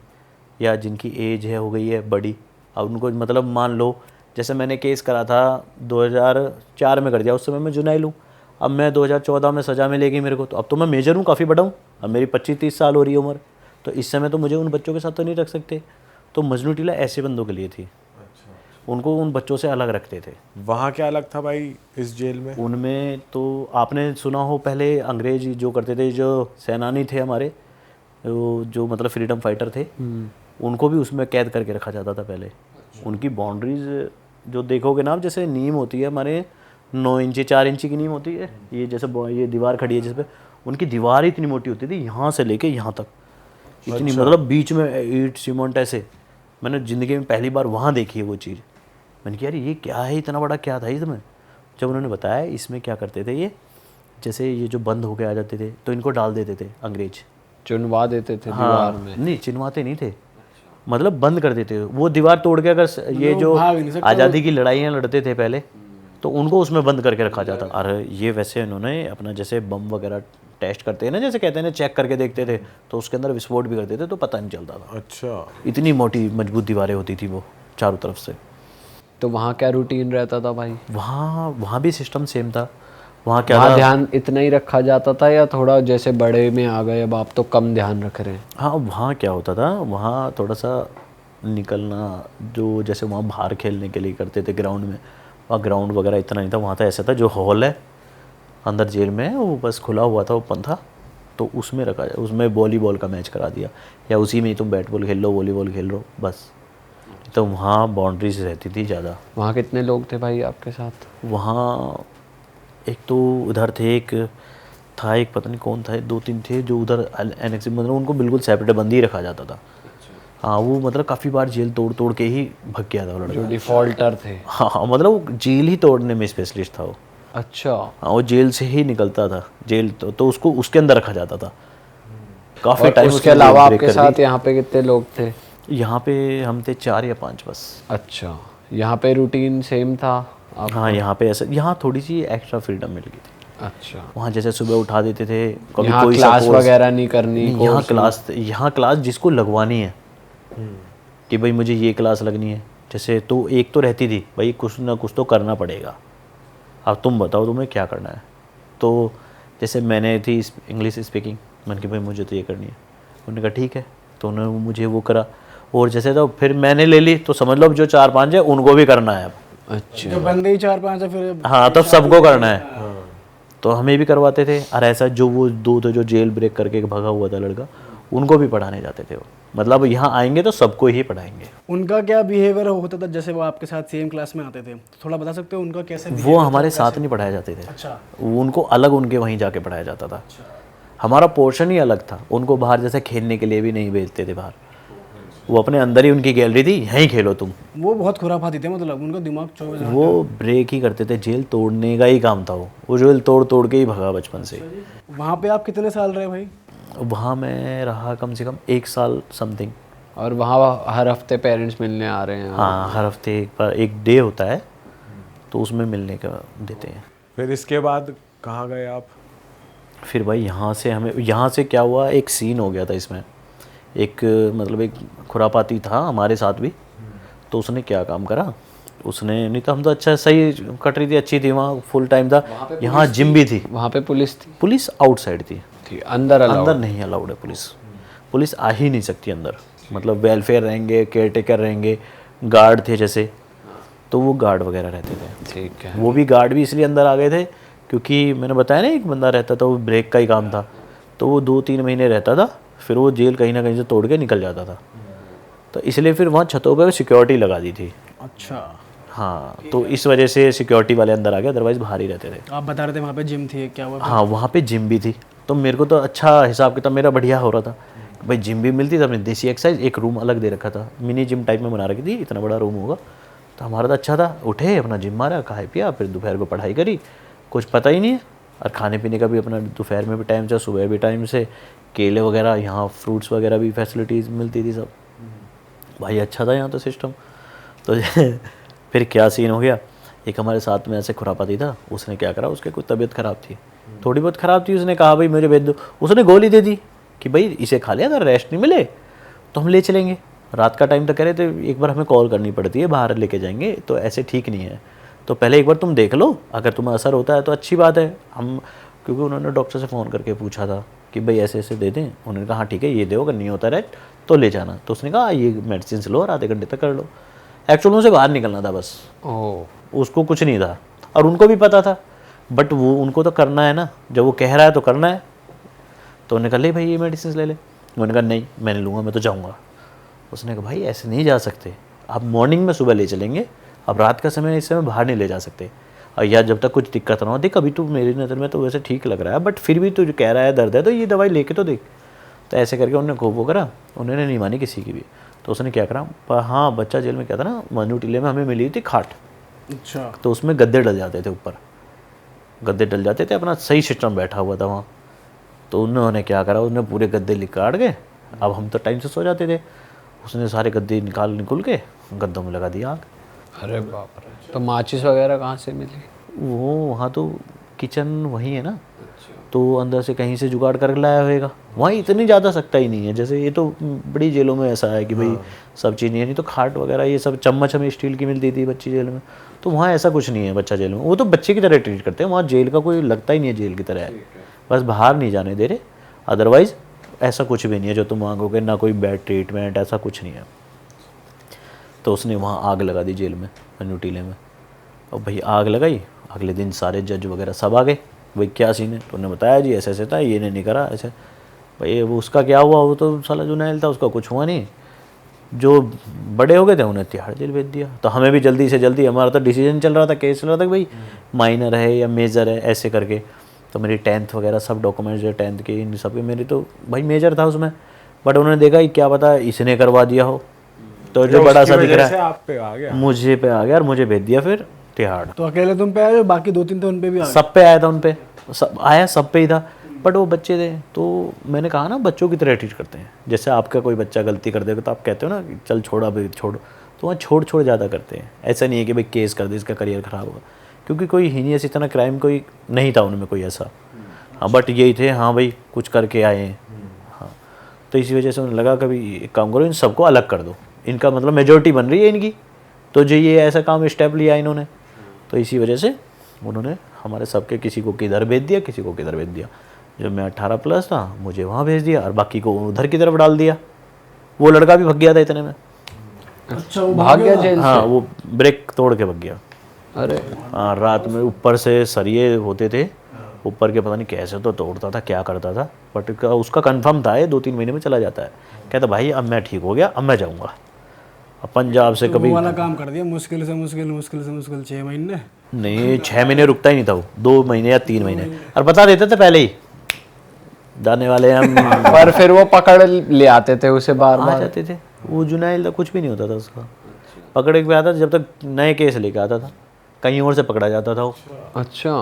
या जिनकी एज है हो गई है बड़ी। अब उनको मतलब मान लो जैसे मैंने केस करा था 2004 में कर दिया, उस समय मैं जुनाइल हूँ। अब मैं 2014 में सज़ा मिलेगी मेरे को, तो अब तो मैं मेजर हूँ, काफ़ी बड़ा हूँ, अब मेरी 25-30 साल हो रही है उम्र। तो इस समय तो मुझे उन बच्चों के साथ तो नहीं रख सकते। तो मजनू टीला ऐसे बंदों के लिए थी, उनको उन बच्चों से अलग रखते थे। वहाँ क्या अलग था भाई इस जेल में? उनमें तो आपने सुना हो पहले अंग्रेज जो करते थे, जो सेनानी थे हमारे, जो मतलब फ्रीडम फाइटर थे, उनको भी उसमें कैद करके रखा जाता था पहले। उनकी बाउंड्रीज जो देखोगे ना आप, जैसे नीम होती है हमारे 9 इंची 4 इंची की नीम होती है, ये जैसे ये दीवार खड़ी है जिस पे, उनकी दीवार इतनी मोटी होती थी यहाँ से लेके यहाँ तक, इतनी मतलब बीच में ईंट सीमेंट ऐसे। मैंने ज़िंदगी में पहली बार वहाँ देखी है वो चीज़। मैंने कहा यार ये क्या है, इतना बड़ा क्या था इसमें। जब उन्होंने बताया इसमें क्या करते थे, ये जैसे ये जो बंद होके आ जाते थे तो इनको डाल देते थे अंग्रेज, चुनवा देते थे हाँ, दीवार में। नहीं चिनवाते नहीं थे, मतलब बंद कर देते थे। वो दीवार तोड़ के अगर ये जो भाग नहीं सकते आज़ादी की लड़ाइयाँ लड़ते थे पहले, तो उनको उसमें बंद करके रखा जाता। अरे ये वैसे इन्होंने अपना जैसे बम वगैरह टेस्ट करते हैं ना, जैसे कहते हैं ना, चेक करके देखते थे, तो उसके अंदर विस्फोट भी करते थे तो पता नहीं चलता था। अच्छा। इतनी मोटी मजबूत दीवारें होती थी वो चारों तरफ से। तो वहाँ क्या रूटीन रहता था भाई? वहाँ भी सिस्टम सेम था। वहाँ क्या वहाँ था, ध्यान इतना ही रखा जाता था या थोड़ा जैसे बड़े में आ गए अब आप तो कम ध्यान रख रहे हैं? हाँ वहाँ क्या होता था, वहाँ थोड़ा सा निकलना, जो जैसे वहाँ बाहर खेलने के लिए करते थे ग्राउंड में, वहाँ ग्राउंड वगैरह इतना नहीं था। वहाँ तो ऐसा था जो हॉल है अंदर जेल में, वो बस खुला हुआ था ओपन था, तो उसमें रखा जाए, उसमें वॉलीबॉल का मैच करा दिया, या उसी में ही तुम बैट बॉल खेल लो, वॉलीबॉल खेल लो बस। तो वहाँ बाउंड्रीज रहती थी ज़्यादा। वहाँ कितने लोग थे भाई आपके साथ? वहाँ एक तो उधर थे, एक था, एक पता नहीं कौन था, 2-3 थे जो उधर एनेक्स, मतलब उनको बिल्कुल सेपरेट बंदी ही रखा जाता था। हाँ वो मतलब काफ़ी बार जेल तोड़ तोड़ के ही भग गया था वो लड़का। जो डिफॉल्टर थे? हाँ मतलब वो जेल ही तोड़ने में स्पेशलिस्ट था वो। अच्छा। हाँ वो जेल से ही निकलता था, जेल तो उसको उसके अंदर रखा जाता था काफ़ी और टाइम। उसके अलावा आपके साथ यहाँ पे कितने लोग थे? यहाँ पे हम थे 4 या 5 बस। अच्छा, यहाँ पे रूटीन सेम था आप? हाँ यहाँ पे ऐसा, यहाँ थोड़ी सी एक्स्ट्रा फ्रीडम मिल गई थी। अच्छा। वहाँ जैसे सुबह उठा देते थे, कभी यहाँ कोई क्लास suppose- वगैरह नहीं करनी? नहीं, यहाँ क्लास जिसको लगवानी है कि भाई मुझे ये क्लास लगनी है, जैसे तो एक तो रहती थी भाई कुछ ना कुछ तो करना पड़ेगा, अब तुम बताओ तुम्हें क्या करना है। तो जैसे मैंने थी इंग्लिश स्पीकिंग, मैंने कहा भाई मुझे तो ये करनी है। उन्होंने कहा ठीक है, तो उन्होंने मुझे वो करा। और जैसे तो फिर मैंने ले ली, तो समझ लो अब जो 4-5 है उनको भी करना है अब। अच्छा। जो बंदे ही 4-5 है फिर हाँ, तब सबको करना है। तो हमें भी करवाते थे। और ऐसा जो वो 2 थे जो जेल ब्रेक करके भागा हुआ था लड़का, उनको भी पढ़ाने जाते थे वो। मतलब यहाँ आएंगे तो सबको ही पढ़ाएंगे। उनका क्या बिहेवियर होता था? जैसे वो आपके साथ सेम क्लास में आते थे, तो थोड़ा बता सकते हो उनका कैसे वो behavior था, हमारे कैसे? साथ नहीं पढ़ाए जाते थे, अच्छा। उनको अलग उनके वहीं जाके पढ़ाया जाता था। हमारा पोर्शन ही अलग था। उनको बाहर जैसे खेलने के लिए भी नहीं भेजते थे बाहर, वो अपने अंदर ही उनकी गैलरी थी, यहीं खेलो तुम। वो बहुत खुराफाती थे, मतलब उनका दिमाग 24 वो ब्रेक ही करते थे, जेल तोड़ने का ही काम था वो जेल तोड़ तोड़ के ही भगा बचपन से। वहाँ पे आप कितने साल रहे भाई? वहाँ मैं रहा कम से कम 1 साल समथिंग। और वहाँ हर हफ्ते पेरेंट्स मिलने आ रहे हैं? हाँ, हर हफ्ते एक बार एक डे होता है, तो उसमें मिलने का देते हैं। फिर इसके बाद कहाँ गए आप? फिर भाई यहाँ से क्या हुआ, एक सीन हो गया था इसमें। एक मतलब एक खुरापाती था हमारे साथ भी, तो उसने क्या काम करा, उसने नहीं तो हम तो अच्छा सही कट रही थी, अच्छी थी, वहाँ फुल टाइम था। यहाँ जिम भी थी। वहाँ पे पुलिस थी? पुलिस आउटसाइड थी, अंदर allowed? अंदर नहीं अलाउड है पुलिस। पुलिस आ ही नहीं सकती अंदर। मतलब वेलफेयर रहेंगे, केयर टेकर रहेंगे, गार्ड थे जैसे, तो वो गार्ड वगैरह रहते थे। ठीक है। वो भी गार्ड भी इसलिए अंदर आ गए थे क्योंकि मैंने बताया ना एक बंदा रहता था, वो ब्रेक का ही काम था, तो वो 2-3 महीने रहता था, फिर वो जेल कहीं ना कहीं से तोड़ के निकल जाता था। तो इसलिए फिर वहाँ छतों पर सिक्योरिटी लगा दी थी। अच्छा। हाँ, तो इस वजह से सिक्योरिटी वाले अंदर आ गए, अदरवाइज़ बाहर ही रहते थे। आप बता रहे थे वहाँ पे जिम थी, क्या हुआ? हाँ, वहाँ पे जिम भी थी। तो मेरे को तो अच्छा हिसाब किताब मेरा बढ़िया हो रहा था भाई, जिम भी मिलती थी, अपने देसी एक्सरसाइज, एक रूम अलग दे रखा था, मिनी जिम टाइप में बना रखी थी, इतना बड़ा रूम होगा। तो हमारा तो अच्छा था, उठे अपना जिम मारा, खाए पिया, फिर दोपहर को पढ़ाई करी, कुछ पता ही नहीं है। और खाने पीने का भी अपना दोपहर में भी टाइम से, सुबह भी टाइम से, केले वगैरह, यहाँ फ्रूट्स वगैरह भी फैसिलिटीज़ मिलती थी सब। भाई अच्छा था यहाँ तो सिस्टम। तो फिर क्या सीन हो गया, एक हमारे साथ में ऐसे खुरापाती था, उसने क्या करा, उसके कोई तबीयत ख़राब थी, थोड़ी बहुत ख़राब थी, उसने कहा भाई मुझे भेज दो। उसने गोली दे दी कि भाई इसे खा लिया, अगर रेस्ट नहीं मिले तो हम ले चलेंगे। रात का टाइम तो कह रहे थे, एक बार हमें कॉल करनी पड़ती है, बाहर लेके जाएंगे, तो ऐसे ठीक नहीं है, तो पहले एक बार तुम देख लो, अगर तुम्हें असर होता है तो अच्छी बात है। हम क्योंकि उन्होंने डॉक्टर से फ़ोन करके पूछा था कि भाई ऐसे ऐसे दे दें, उन्होंने कहा हाँ ठीक है ये दो, अगर नहीं होता रेस्ट तो ले जाना। तो उसने कहा ये मेडिसिन लो और आधे घंटे तक कर लो। एक्चुअली उसे बाहर निकलना था बस, उसको कुछ नहीं था, और उनको भी पता था, बट वो उनको तो करना है ना, जब वो कह रहा है तो करना है। तो उन्होंने कहा ले भाई ये मेडिसिन ले ले। उन्होंने कहा नहीं मैं नहीं लूँगा, मैं तो जाऊँगा। उसने कहा भाई ऐसे नहीं जा सकते, आप मॉर्निंग में सुबह ले चलेंगे, अब रात का समय इस समय बाहर नहीं ले जा सकते, और या जब तक कुछ दिक्कत ना हो। देख अभी तू मेरी नज़र में तो वैसे ठीक लग रहा है, बट फिर भी तू जो कह रहा है दर्द है, तो ये दवाई लेके तो देख। तो ऐसे करके उन्होंने खूब वो करा, उन्होंने नहीं मानी किसी की भी। तो उसने क्या करा, हाँ बच्चा जेल में क्या था ना, मनु टीले में हमें मिली थी खाट, अच्छा। तो उसमें गद्दे डल जाते थे, ऊपर गद्दे डल जाते थे, अपना सही सिस्टम बैठा हुआ था वहाँ। तो उन्होंने क्या करा, उन्होंने पूरे गद्दे काट गए, अब हम तो टाइम से सो जाते थे, उसने सारे गद्दे निकल के गद्दों में लगा दिया आग। अरे बाप रे। तो माचिस वगैरह कहाँ से मिली? वो वहाँ तो किचन वही है ना, तो अंदर से कहीं से जुगाड़ कर लाया होएगा। वहाँ इतनी ज़्यादा सकता ही नहीं है, जैसे ये तो बड़ी जेलों में ऐसा है कि भाई सब चीज़ नहीं है, नहीं तो खाट वगैरह ये सब चम्मच हमें स्टील की मिलती थी बच्ची जेल में, तो वहाँ ऐसा कुछ नहीं है बच्चा जेल में। वो तो बच्चे की तरह ट्रीट करते हैं, वहाँ जेल का कोई लगता ही नहीं है जेल की तरह है, बस बाहर नहीं जाने दे रहे, अदरवाइज़ ऐसा कुछ भी नहीं है जो तुम मांगोगे, ना कोई बैड ट्रीटमेंट, ऐसा कुछ नहीं है। तो उसने वहाँ आग लगा दी जेल में, मनु टीले में, और भाई आग लगाई। अगले दिन सारे जज वगैरह सब आ गए, भाई क्या सीन है, तो उन्होंने बताया जी ऐसे ऐसे था, ये ने नहीं करा ऐसे। भाई वो उसका क्या हुआ, वो तो साला जुनैल था, उसका कुछ हुआ नहीं, जो बड़े हो गए थे उन्हें तिहाड़ जेल भेज दिया। तो हमें भी जल्दी से जल्दी, हमारा तो डिसीजन चल रहा था, केस चल रहा था कि भाई माइनर है या मेजर है ऐसे करके। तो मेरी 10th वगैरह सब डॉक्यूमेंट्स जो 10th के इन सब के, मेरी तो भाई मेजर था उसमें, बट उन्होंने देखा कि क्या पता इसने करवा दिया हो, तो जो बड़ा सा दिख रहा है आप पे आ गया, मुझे पे आ गया और मुझे भेज दिया फिर तिहाड़। तो अकेले तुम पे आए, बाकी 2-3 तो उन पे भी आ गए? सब पे आया था, उन पे सब आया, सब पे ही था, बट वो बच्चे थे। तो मैंने कहा ना बच्चों की तरह ट्रीट करते हैं, जैसे आपका कोई बच्चा गलती कर देगा तो आप कहते हो ना कि चल छोड़ अभी छोड़, तो वहाँ छोड़ ज़्यादा करते हैं। ऐसा नहीं है कि भाई केस कर दे इसका करियर ख़राब होगा, क्योंकि कोई हीनियस इतना क्राइम कोई नहीं था उनमें कोई ऐसा। हाँ बट यही थे, हाँ भाई कुछ करके आए हैं, हाँ। तो इसी वजह से उन्हें लगा कभी एक काम करो, इन सबको अलग कर दो, इनका मतलब मेजोरिटी बन रही है इनकी, तो जो ये ऐसा काम स्टेप लिया इन्होंने, तो इसी वजह से उन्होंने हमारे सबके किसी को किधर भेज दिया, किसी को किधर भेज दिया। जब मैं 18+ था मुझे वहाँ भेज दिया, और बाकी को उधर की तरफ डाल दिया। वो लड़का भी भाग गया था इतने में। अच्छा, वो भाग गया जेल से? हाँ, वो ब्रेक तोड़ के भाग गया। अरे हाँ, रात में ऊपर से सरिये होते थे ऊपर के, पता नहीं कैसे तो तोड़ता था, क्या करता था, बट उसका कंफर्म था ये 2-3 महीने में चला जाता है। कहता भाई अब मैं ठीक हो गया, अब मैं जाऊँगा। अब पंजाब से तो कभी वो वाला काम कर दिया, मुश्किल से मुश्किल 6 महीने। नहीं, 6 महीने रुकता ही नहीं था वो, 2 महीने या 3 महीने, और बता देते थे पहले ही जाने वाले हम। पर फिर वो पकड़ ले आते थे उसे बार आ बार। जाते थे, वो जुनाइल था, कुछ भी नहीं होता था उसका, पकड़े के आता था जब तक नए केस लेके आता था, कहीं और से पकड़ा जाता था वो। अच्छा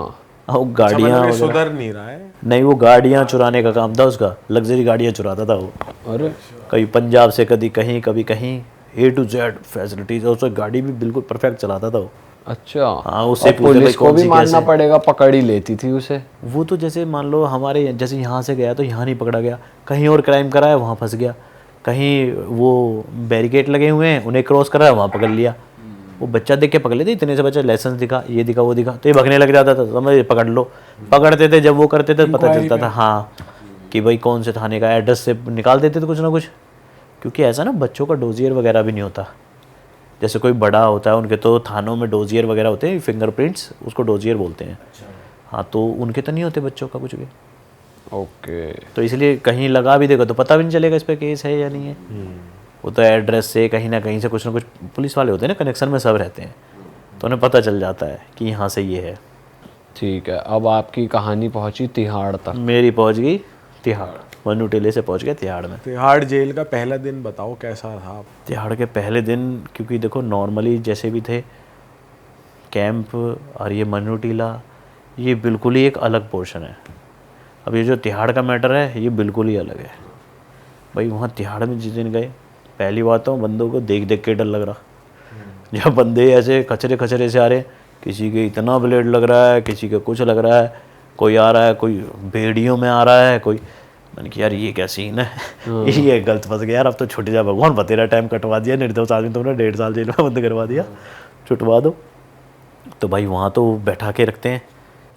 वो गाड़ियाँ मतलब ये वगैरह- सुधर नहीं रहा है। नहीं, वो गाड़ियाँ चुराने का काम था उसका, लग्जरी गाड़ियाँ चुराता था वो, अरे कभी पंजाब से कभी कहीं कभी कहीं, A to Z फैसिलिटीज, और उसकी गाड़ी भी बिल्कुल परफेक्ट चलाता था वो। अच्छा। हाँ, उससे और पूछते भाई पुलिस को कौन भी सी मानना कैसे? पड़ेगा, पकड़ ही लेती थी उसे। वो तो जैसे मान लो हमारे जैसे यहाँ से गया तो यहाँ नहीं पकड़ा गया, कहीं और क्राइम करा है वहाँ फंस गया, कहीं वो बैरिकेड लगे हुए हैं उन्हें क्रॉस करा है वहाँ पकड़ लिया। वो बच्चा देख के पकड़ लेते, इतने से बच्चा लाइसेंस दिखा, ये दिखा, वो दिखा, तो ये भगने लग जाता था, समझ, पकड़ लो। पकड़ते थे, जब वो करते थे पता चलता था हाँ कि भाई कौन से थाने का, एड्रेस से निकाल देते थे कुछ ना कुछ। क्योंकि ऐसा ना बच्चों का डोजियर वगैरह भी नहीं होता, जैसे कोई बड़ा होता है उनके तो थानों में डोजियर वगैरह होते हैं, फिंगरप्रिंट्स, उसको डोजियर बोलते हैं। हाँ, तो उनके तो नहीं होते बच्चों का कुछ भी, ओके। तो इसलिए कहीं लगा भी देगा तो पता भी नहीं चलेगा इस पर केस है या नहीं है। वो तो एड्रेस से कहीं ना कहीं से कुछ ना कुछ पुलिस वाले होते हैं ना, कनेक्शन में सब रहते हैं, तो उन्हें पता चल जाता है कि यहाँ से ये है। ठीक है, अब आपकी कहानी पहुंची तिहाड़ तक। मेरी पहुँच गई तिहाड़, मन्नू टेले से पहुँच गया तिहाड़ में। तिहाड़ जेल का पहला दिन बताओ कैसा था? तिहाड़ के पहले दिन, क्योंकि देखो नॉर्मली जैसे भी थे कैंप और ये मन्नू टीला, ये बिल्कुल ही एक अलग पोर्शन है। अब ये जो तिहाड़ का मैटर है ये बिल्कुल ही अलग है भाई। वहाँ तिहाड़ में जिस दिन गए, पहली बात तो बंदों को देख देख के डर लग रहा, जब बंदे ऐसे खचरे खचरे से आ रहे हैं, किसी के इतना ब्लेड लग रहा है, किसी के कुछ लग रहा है, कोई आ रहा है, कोई बेड़ियों में आ रहा है, कोई, मैंने कि यार ये क्या सीन है, ये गलत फंस गया यार, अब तो छुट जा भगवान, बतेरा टाइम कटवा दिया, निर्दोष आदमी तुमने 1.5 साल जेल में बंद करवा दिया, छुटवा दो। तो भाई वहाँ तो बैठा के रखते हैं,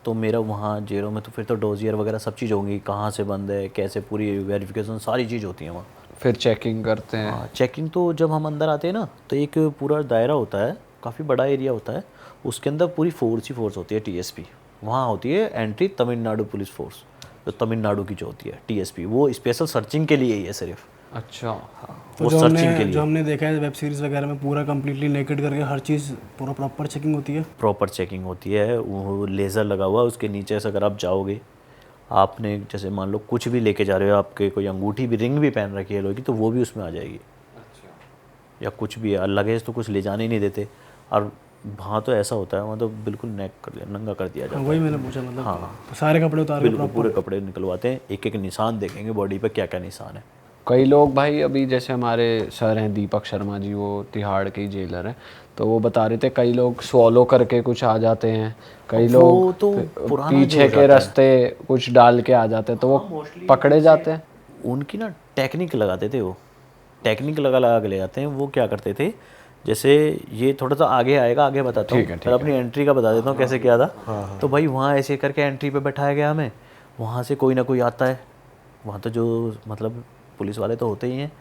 तो मेरा वहाँ जेलों में तो फिर तो डोजियर वगैरह सब चीज़ होंगी, कहाँ से बंद है, कैसे, पूरी वेरिफिकेशन सारी चीज़ होती है वहाँ। फिर चेकिंग करते हैं। हाँ, चेकिंग तो जब हम अंदर आते हैं ना, तो एक पूरा दायरा होता है, काफ़ी बड़ा एरिया होता है, उसके अंदर पूरी फोर्स ही फोर्स होती है, TSP। वहाँ होती है एंट्री तमिलनाडु पुलिस फोर्स, जो तमिलनाडु की जो होती है TSP, वो स्पेशल सर्चिंग के लिए ही है सिर्फ। अच्छा। तो वो जो सर्चिंग के लिए हमने देखा है वेब सीरीज वगैरह में, पूरा कंप्लीटली नेकेड करके हर चीज़ पूरा प्रॉपर चेकिंग होती है। प्रॉपर चेकिंग होती है, वो लेज़र लगा हुआ है उसके नीचे से, अगर आप जाओगे, आपने जैसे मान लो कुछ भी लेके जा रहे हो, आपके कोई अंगूठी भी, रिंग भी पहन रखी है लोगों की, तो वो भी उसमें आ जाएगी। या कुछ भी है, लगेज तो कुछ ले जाने ही नहीं देते। और वहाँ तो ऐसा होता है, वहाँ तो बिल्कुल नेक कर दिया, नंगा कर दिया जाता हाँ, है। वही मैंने पूछा, मतलब हाँ, सारे कपड़े उतार के बिल्कुल पूरे कपड़े निकलवाते हैं, एक एक निशान देखेंगे बॉडी पे क्या क्या निशान है। कई लोग भाई, अभी जैसे हमारे सर हैं दीपक शर्मा जी, वो तिहाड़ के ही जेलर हैं, तो वो बता रहे थे कई लोग स्वॉलो करके कुछ आ जाते हैं, कई वो लोग तो पुराना जो पीछे हो के जाता है। रास्ते कुछ डाल के आ जाते हैं, तो वो पकड़े जाते हैं। उनकी ना टेक्निक लगाते थे, वो टेक्निक लगा लगा के ले जाते हैं। वो क्या करते थे, जैसे ये थोड़ा सा आगे आएगा, आगे बताता हूँ, पर अपनी एंट्री का बता देता हूँ कैसे क्या था। तो भाई वहाँ ऐसे करके एंट्री पे बैठाया गया हमें, वहाँ से कोई ना कोई आता है, वहाँ तो जो मतलब पुलिस वाले तो होते ही हैं,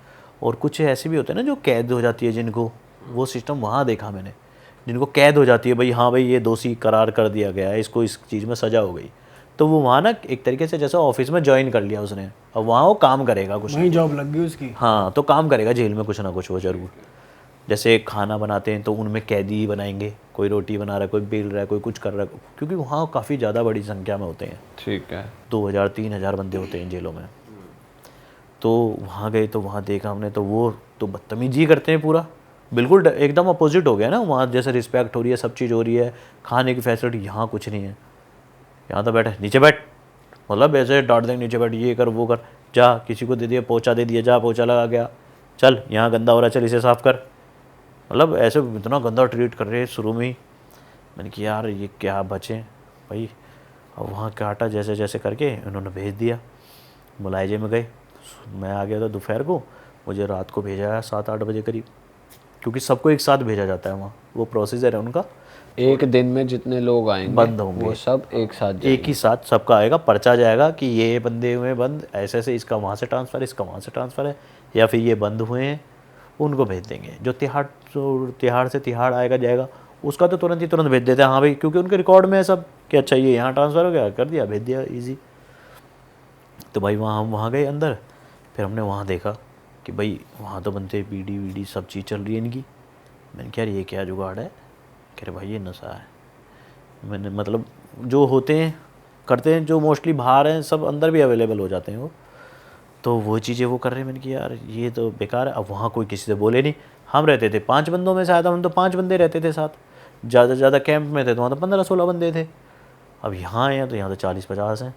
और कुछ ऐसे भी होते हैं ना जो कैद हो जाती है जिनको, वो सिस्टम वहाँ देखा मैंने, जिनको कैद हो जाती है भाई, हाँ भाई ये दोषी करार कर दिया गया है, इसको इस चीज़ में सज़ा हो गई, तो वो वहाँ ना एक तरीके से जैसे ऑफिस में ज्वाइन कर लिया उसने, अब वहाँ वो काम करेगा कुछ, वहीं जॉब लग गई उसकी। हाँ, तो काम करेगा जेल में कुछ ना कुछ वो जरूर। जैसे खाना बनाते हैं तो उनमें कैदी ही बनाएंगे, कोई रोटी बना रहा है, कोई बेल रहा है, कोई कुछ कर रहा है, क्योंकि वहाँ काफ़ी ज़्यादा बड़ी संख्या में होते हैं, ठीक है। 2000-3000 बंदे होते हैं जेलों में। तो वहाँ गए तो वहाँ देखा हमने, तो वो तो बदतमीजी करते हैं पूरा, बिल्कुल एकदम अपोजिट हो गया ना। वहाँ जैसे रिस्पेक्ट हो रही है, सब चीज़ हो रही है, खाने की फैसिलिटी, यहाँ कुछ नहीं है। यहाँ तो बैठे, नीचे बैठ, मतलब ऐसे डांट देंगे, नीचे बैठ, ये कर वो कर, जा किसी को दे दिया, पोछा दे दिया, जा पोछा लगा गया, चल यहाँ गंदा हो रहा है, चल इसे साफ़ कर, मतलब ऐसे इतना गंदा ट्रीट कर रहे हैं शुरू में ही। मैंने कहा यार ये क्या बचे भाई। अब वहाँ काटा जैसे जैसे करके उन्होंने भेज दिया, मुलायजे में गए। मैं आ गया था दोपहर को, मुझे रात को भेजा है 7-8 बजे करीब, क्योंकि सबको एक साथ भेजा जाता है वहाँ, वो प्रोसीजर है उनका। एक दिन में जितने लोग आएंगे बंद होंगे, वो सब एक साथ एक ही साथ सबका आएगा, पर्चा जाएगा कि ये बंदे हुए बंद, ऐसे ऐसे, इसका वहाँ से ट्रांसफ़र, इसका वहाँ से ट्रांसफ़र है, या फिर ये बंद हुए हैं, उनको भेज देंगे। जो तिहाड़ से तिहाड़ आएगा जाएगा, उसका तो तुरंत ही तुरंत भेज देते हैं, हाँ भाई, क्योंकि उनके रिकॉर्ड में है सब कि अच्छा ये यहाँ ट्रांसफ़र हो गया, कर दिया, भेज दिया, ईजी। तो भाई वहाँ हम वहाँ गए अंदर, फिर हमने वहाँ देखा कि भाई वहाँ तो बनते बीड़ी वीडी सब चीज़ चल रही है इनकी। मैंने कहा यार ये क्या जुगाड़ है? कह रहे भाई ये नशा है। मैंने मतलब जो होते हैं करते हैं, जो मोस्टली बाहर हैं सब अंदर भी अवेलेबल हो जाते हैं वो, तो वो चीज़ें वो कर रहे हैं। मैंने कहा यार ये तो बेकार है। अब वहाँ कोई किसी से बोले नहीं, हम रहते थे 5 बंदों में से, आया था हम तो 5 बंदे रहते थे साथ, ज़्यादा से ज़्यादा कैंप में थे तो वहाँ तो 15-16 बंदे थे। अब यहाँ आए हैं तो यहाँ तो 40-50 हैं।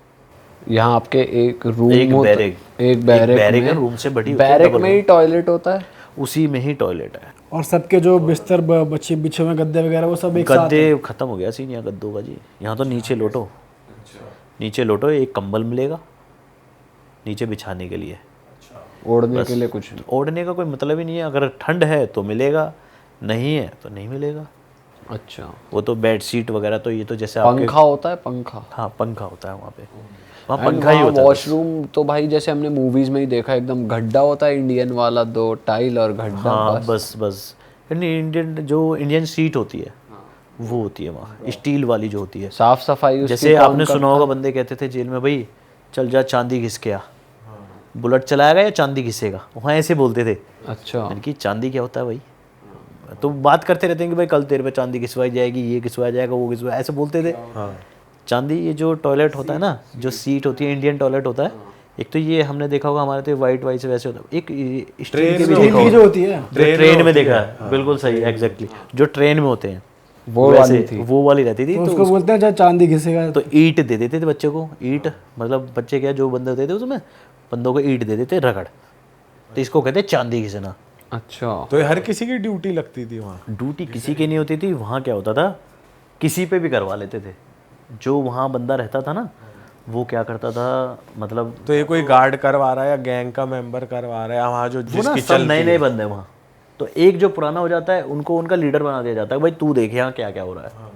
यहाँ आपके एक रूम एक बैरेक, एक बैरेक है, में, रूम से बड़ी होती है, बैरेक डबल में ही टॉयलेट होता है? उसी में ही टॉयलेट है। और सबके जो बिस्तर बच्चे बिछे हुए गद्दे वगैरह वो सब एक साथ गद्दे खत्म हो गया सीन यहाँ गद्दों का जी। यहाँ तो नीचे लोटो, नीचे लोटो, एक कंबल मिलेगा नीचे बिछाने के लिए, ओढ़ने के लिए कुछ नहीं? ओढ़ने का कोई मतलब ही नहीं है। अगर ठंड है तो मिलेगा, नहीं है तो नहीं मिलेगा। अच्छा, वो तो बेड शीट वगैरह तो ये तो जैसे आपके, पंखा होता है? पंखा? हाँ पंखा होता है वहाँ पे, वहाँ एंड पंखा ही होता है। वॉशरूम तो भाई जैसे हमने मूवीज में ही देखा, एकदम गड्ढा होता है इंडियन वाला, 2 टाइल और गड्ढा, हाँ बस। बस इंडियन जो इंडियन सीट होती है वो होती है वहाँ, स्टील वाली जो होती है। साफ सफाई उसकी जैसे कौन आपने सुना करता होगा है? बंदे कहते थे जेल में, भाई चल जा चांदी घिस के आ, बुलेट चलाएगा या चांदी घिसेगा, वहाँ ऐसे बोलते थे। अच्छा, यानी कि चांदी क्या होता है भाई, तो बात करते रहते हैं कि भाई कल तेरे पे चांदी घिसवाई जाएगी, ये घिसवाया जाएगा, वो घिसवाया, ऐसे बोलते थे। चांदी, ये जो टॉयलेट होता है ना, जो सीट होती है, इंडियन टॉयलेट होता है, एक तो ये हमने देखा होगा हमारे तो वाइट वाइट से वैसे होता है, एक स्टील के भी देखा की होगा, जो होती है जो ट्रेन में देखा है, बिल्कुल सही, एग्जैक्टली जो ट्रेन में होते हैं वो वैसे वाली थी। वो वाली रहती थी। तो तो उसको बोलते हैं चाहे चांदी घिसेगा। तो ईंट दे देते थे बच्चे को, ईंट मतलब बच्चे क्या जो बंदे होते थे उसमें, बंदों को ईंट दे देते रगड़, तो इसको कहते हैं चांदी घिसना। अच्छा, तो ये हर किसी की ड्यूटी लगती थी वहाँ? ड्यूटी किसी की नहीं होती थी वहाँ, क्या होता था किसी पे भी करवा लेते थे। जो वहाँ बंदा रहता था ना वो क्या करता था, मतलब तो ये कोई गार्ड करवा रहा है या गैंग का मेंबर करवा रहा है, वहाँ जो वो ना जिसकी सब चलती नए नए है? बंदे वहाँ, तो एक जो पुराना हो जाता है उनको उनका लीडर बना दिया जाता है, भाई तू देख यहाँ क्या क्या हो रहा है,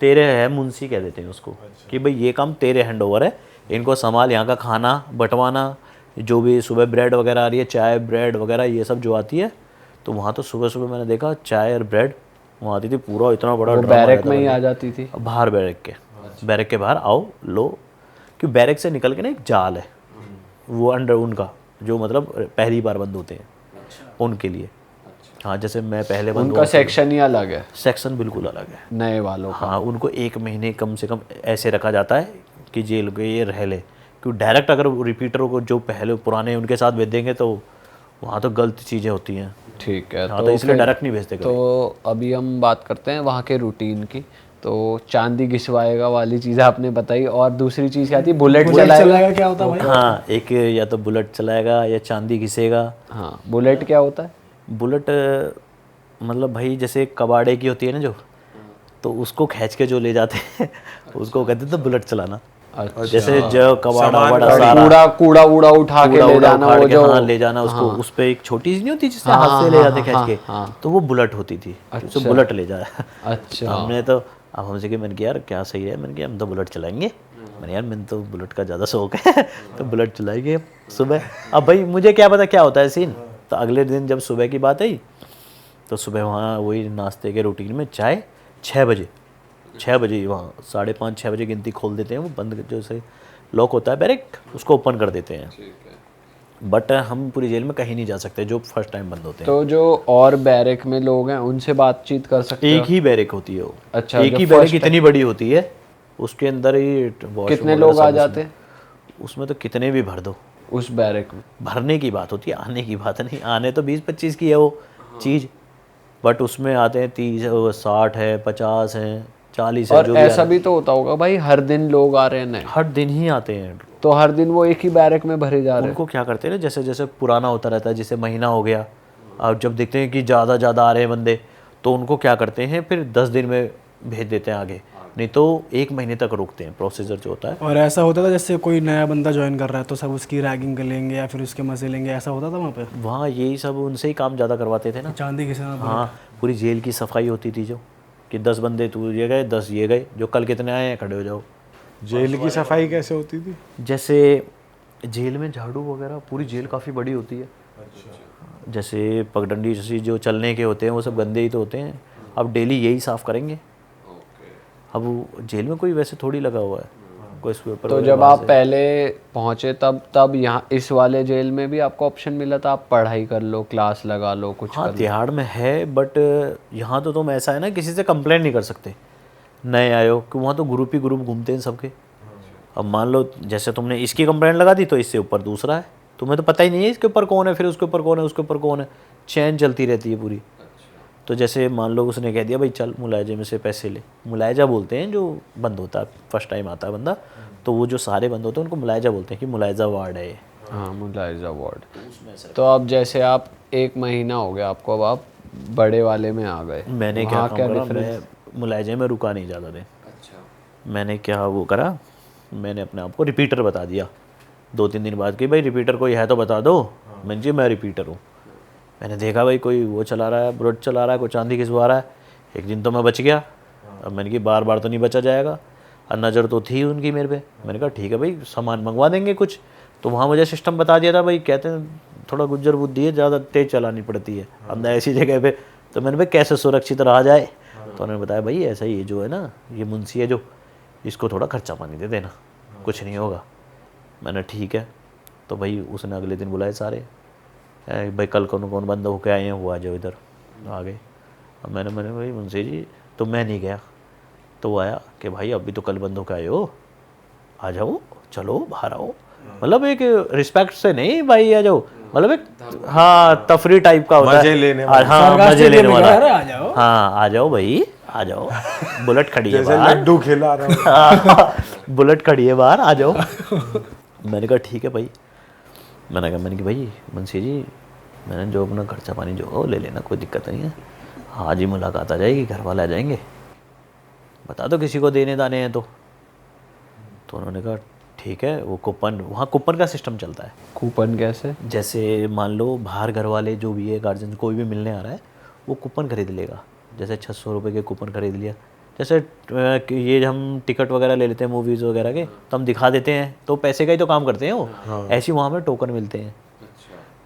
तेरे है मुंशी कह देते हैं उसको, कि भाई ये काम तेरे हैंड ओवर है, इनको संभाल, यहाँ का खाना बंटवाना, जो भी सुबह ब्रेड वगैरह आ रही है, चाय ब्रेड वगैरह ये सब जो आती है, तो वहाँ तो सुबह सुबह मैंने देखा चाय और ब्रेड वहाँ आती थी, पूरा इतना बड़ा वो ड्रामा बैरेक रहता में ही था। आ जाती थी? बाहर बैरक के बाहर आओ लो, क्योंकि बैरक से निकल के ना एक जाल है, वो अंडर उनका जो मतलब पहली बार बंद होते हैं उनके लिए। हाँ जैसे मैं पहले बंद उनका सेक्शन ही अलग है, सेक्शन बिल्कुल अलग है नए वालों का? हाँ, उनको 1 महीने कम से कम ऐसे रखा जाता है कि जेल के ये रह ले, क्योंकि डायरेक्ट अगर रिपीटरों को जो पहले पुराने उनके साथ भेज देंगे तो वहाँ तो गलत चीज़ें होती हैं। ठीक है, हाँ, तो इसलिए फिर- डायरेक्ट नहीं भेजते कभी। तो अभी हम बात करते हैं वहाँ के रूटीन की। तो चांदी घिसवाएगा वाली चीज़ आपने बताई, और दूसरी चीज़ क्या थी? बुलेट चलाएगा? क्या होता है भाई? हाँ, एक या तो बुलेट चलाएगा या चांदी घिसेगा। हाँ, बुलेट क्या होता है? बुलेट मतलब भाई जैसे कबाड़े की होती है ना जो, तो उसको खींच के जो ले जाते हैं उसको कहते थे बुलेट चलाना। अच्छा, जैसे जो कबाड़ा सामान बड़ा का सारा कूड़ा कूड़ा उड़ा उठा के कूड़ा ले उड़ा जाना, उखाड़ वो के, जो हाँ ले जाना उसको, उस पे एक छोटी सी नहीं होती जिससे हाथ से ले जाते खींच के, तो वो बुलेट होती थी, उसको बुलेट ले जाया। अच्छा, हमने तो अब हमसे कि मैंने कहा यार क्या सही है, मैंने कहा हम तो बुलेट चलाएंगे, मैंने यार मैंने तो बुलेट का ज़्यादा शौक है तो बुलेट चलाएंगे सुबह। अब भाई मुझे क्या पता क्या होता है सीन, तो अगले दिन जब सुबह की बात आई तो सुबह वहाँ वही नाश्ते के रूटीन में चाय 6 बजे वहाँ 5:30-6 बजे गिनती खोल देते हैं, वो बंद जैसे लॉक होता है बैरेक उसको ओपन कर देते हैं। बट हम पूरी जेल में कहीं नहीं जा सकते जो फर्स्ट टाइम बंद होते हैं। तो जो और बैरक में लोग हैं उनसे बातचीत कर सकते एक हो? ही बैरेक होती है वो, अच्छा, एक जो ही बैरेक first- इतनी बड़ी होती है, उसके अंदर ही washroom कितने वगैरह लोग सब आ उसमें। जाते हैं उसमें तो कितने भी भर दो, उस बैरक में? भरने की बात होती है, आने की बात नहीं। आने तो 20-25 की है वो चीज़, बट उसमें आते हैं 30, 60 है, 50 हैं, 40 है, और जो भी ऐसा भी तो होता होगा भाई, हर दिन लोग आ रहे हैं नए, हर दिन ही आते हैं। तो हर दिन वो एक ही बैरक में भरे जा रहे हैं? उनको क्या करते हैं ना, जैसे जैसे पुराना होता रहता है, जैसे महीना हो गया, अब जब देखते हैं कि ज़्यादा आ रहे हैं बंदे, तो उनको क्या करते हैं फिर 10 दिन में भेज देते हैं आगे, नहीं तो 1 महीने तक रोकते हैं, प्रोसीजर जो होता है। और ऐसा होता था जैसे कोई नया बंदा ज्वाइन कर रहा है तो सब उसकी रैगिंग कर लेंगे या फिर उसके मजे लेंगे, ऐसा होता था वहाँ पे? वहाँ यही सब उनसे ही काम ज़्यादा करवाते थे ना। चांदी घिसना। हाँ, पूरी जेल की सफाई होती थी जो, कि 10 बंदे तू ये गए, 10 ये गए, जो कल कितने आए हैं खड़े हो जाओ। जेल की सफाई कैसे होती थी? जैसे जेल में झाड़ू वगैरह, पूरी जेल काफ़ी बड़ी होती है, जैसे पगडंडी जैसे जो चलने के होते हैं वो सब गंदे ही तो होते हैं, अब डेली यही साफ़ करेंगे। अब वो जेल में कोई वैसे थोड़ी लगा हुआ है, कोई पेपर। तो जब आप पहले पहुंचे तब यहाँ इस वाले जेल में भी आपको ऑप्शन मिला था, आप पढ़ाई कर लो, क्लास लगा लो, कुछ हाँ कर लो? तिहाड़ में है, बट यहाँ तो तुम ऐसा है ना, किसी से कंप्लेंट नहीं कर सकते नए आए हो, कि वहाँ तो ग्रुप ही ग्रुप घूमते हैं सबके। अब मान लो जैसे तुमने इसकी कंप्लेंट लगा दी तो इससे ऊपर दूसरा है, तुम्हें तो पता ही नहीं है इसके ऊपर कौन है, फिर उसके ऊपर कौन है, उसके ऊपर कौन है, चैन चलती रहती है पूरी। तो जैसे मान लो उसने कह दिया भाई चल मुलायजे में से पैसे ले, मुलायजा बोलते हैं जो बंद होता है, फर्स्ट टाइम आता है बंदा, तो वो जो सारे बंद होते हैं उनको मुलायजा बोलते हैं कि मुलायजा वार्ड है ये। हाँ, मुलायजा वार्ड। तो अब जैसे आप 1 महीना हो गया आपको, अब आप बड़े वाले में आ गए, मैंने क्या वहाँ काम क्या करा, डिफरेंस? मैं मुलायजे में रुका नहीं ज़्यादा दिन। अच्छा, मैंने क्या वो करा, मैंने अपने आप को रिपीटर बता दिया 2-3 दिन बाद कि भाई रिपीटर कोई है तो बता दो। मैंने जी मैं रिपीटर हूँ। मैंने देखा भाई कोई वो चला रहा है, बुलेट चला रहा है, कोई चांदी खिंचवा रहा है। एक दिन तो मैं बच गया। अब मैंने कि बार बार तो नहीं बचा जाएगा, और नज़र तो थी उनकी मेरे पे। मैंने कहा ठीक है भाई सामान मंगवा देंगे कुछ। तो वहाँ मुझे सिस्टम बता दिया था भाई, कहते हैं थोड़ा गुज्जर बुद्धि है, ज़्यादा तेज़ चलानी पड़ती है अंदर ऐसी जगह पे। तो मैंने भाई कैसे सुरक्षित रहा जाए, तो उन्होंने बताया भाई ऐसा ही जो है ना, ये मुंशी है जो, इसको थोड़ा खर्चा पानी दे देना, कुछ नहीं होगा। मैंने ठीक है। तो भाई उसने अगले दिन बुलाए सारे, भाई कल कौन कौन बंद होके आए हैं वो आ जाओ इधर। आ गए। अब मैंने भाई मुंशी जी, तो मैं नहीं गया। तो वो आया कि भाई अभी तो कल बंद होके आए हो, आ जाओ, चलो बाहर आओ। मतलब एक रिस्पेक्ट से नहीं भाई आ जाओ, मतलब एक हाँ तफरी टाइप का होता है, मजे लेने वाला। हाँ मजे लेने वाला, आ जाओ। हाँ आ जाओ भाई आ जाओ, बुलेट खड़ी है जैसे बाहर, लड्डू खिला रहा हूँ। बुलेट खड़ी है बाहर, आ जाओ। मैंने कहा ठीक है भाई। मैंने कहा भाई मुंशी जी, मैंने जो अपना खर्चा पानी जो हो ले लेना, कोई दिक्कत नहीं है। आज ही मुलाकात आ जाएगी, घर वाले आ जाएंगे, बता दो किसी को देने दाने हैं तो उन्होंने कहा ठीक है। वो कूपन, वहाँ कूपन का सिस्टम चलता है। कूपन कैसे? जैसे मान लो बाहर घर वाले जो भी है, गार्जियन कोई भी मिलने आ रहा है, वो कूपन खरीद लेगा। जैसे 600 रुपये के कूपन खरीद लिया। जैसे कि ये हम टिकट वगैरह ले लेते हैं मूवीज़ वगैरह के, तो हम दिखा देते हैं, तो पैसे का ही तो काम करते हैं वो। ऐसे वहाँ में टोकन मिलते हैं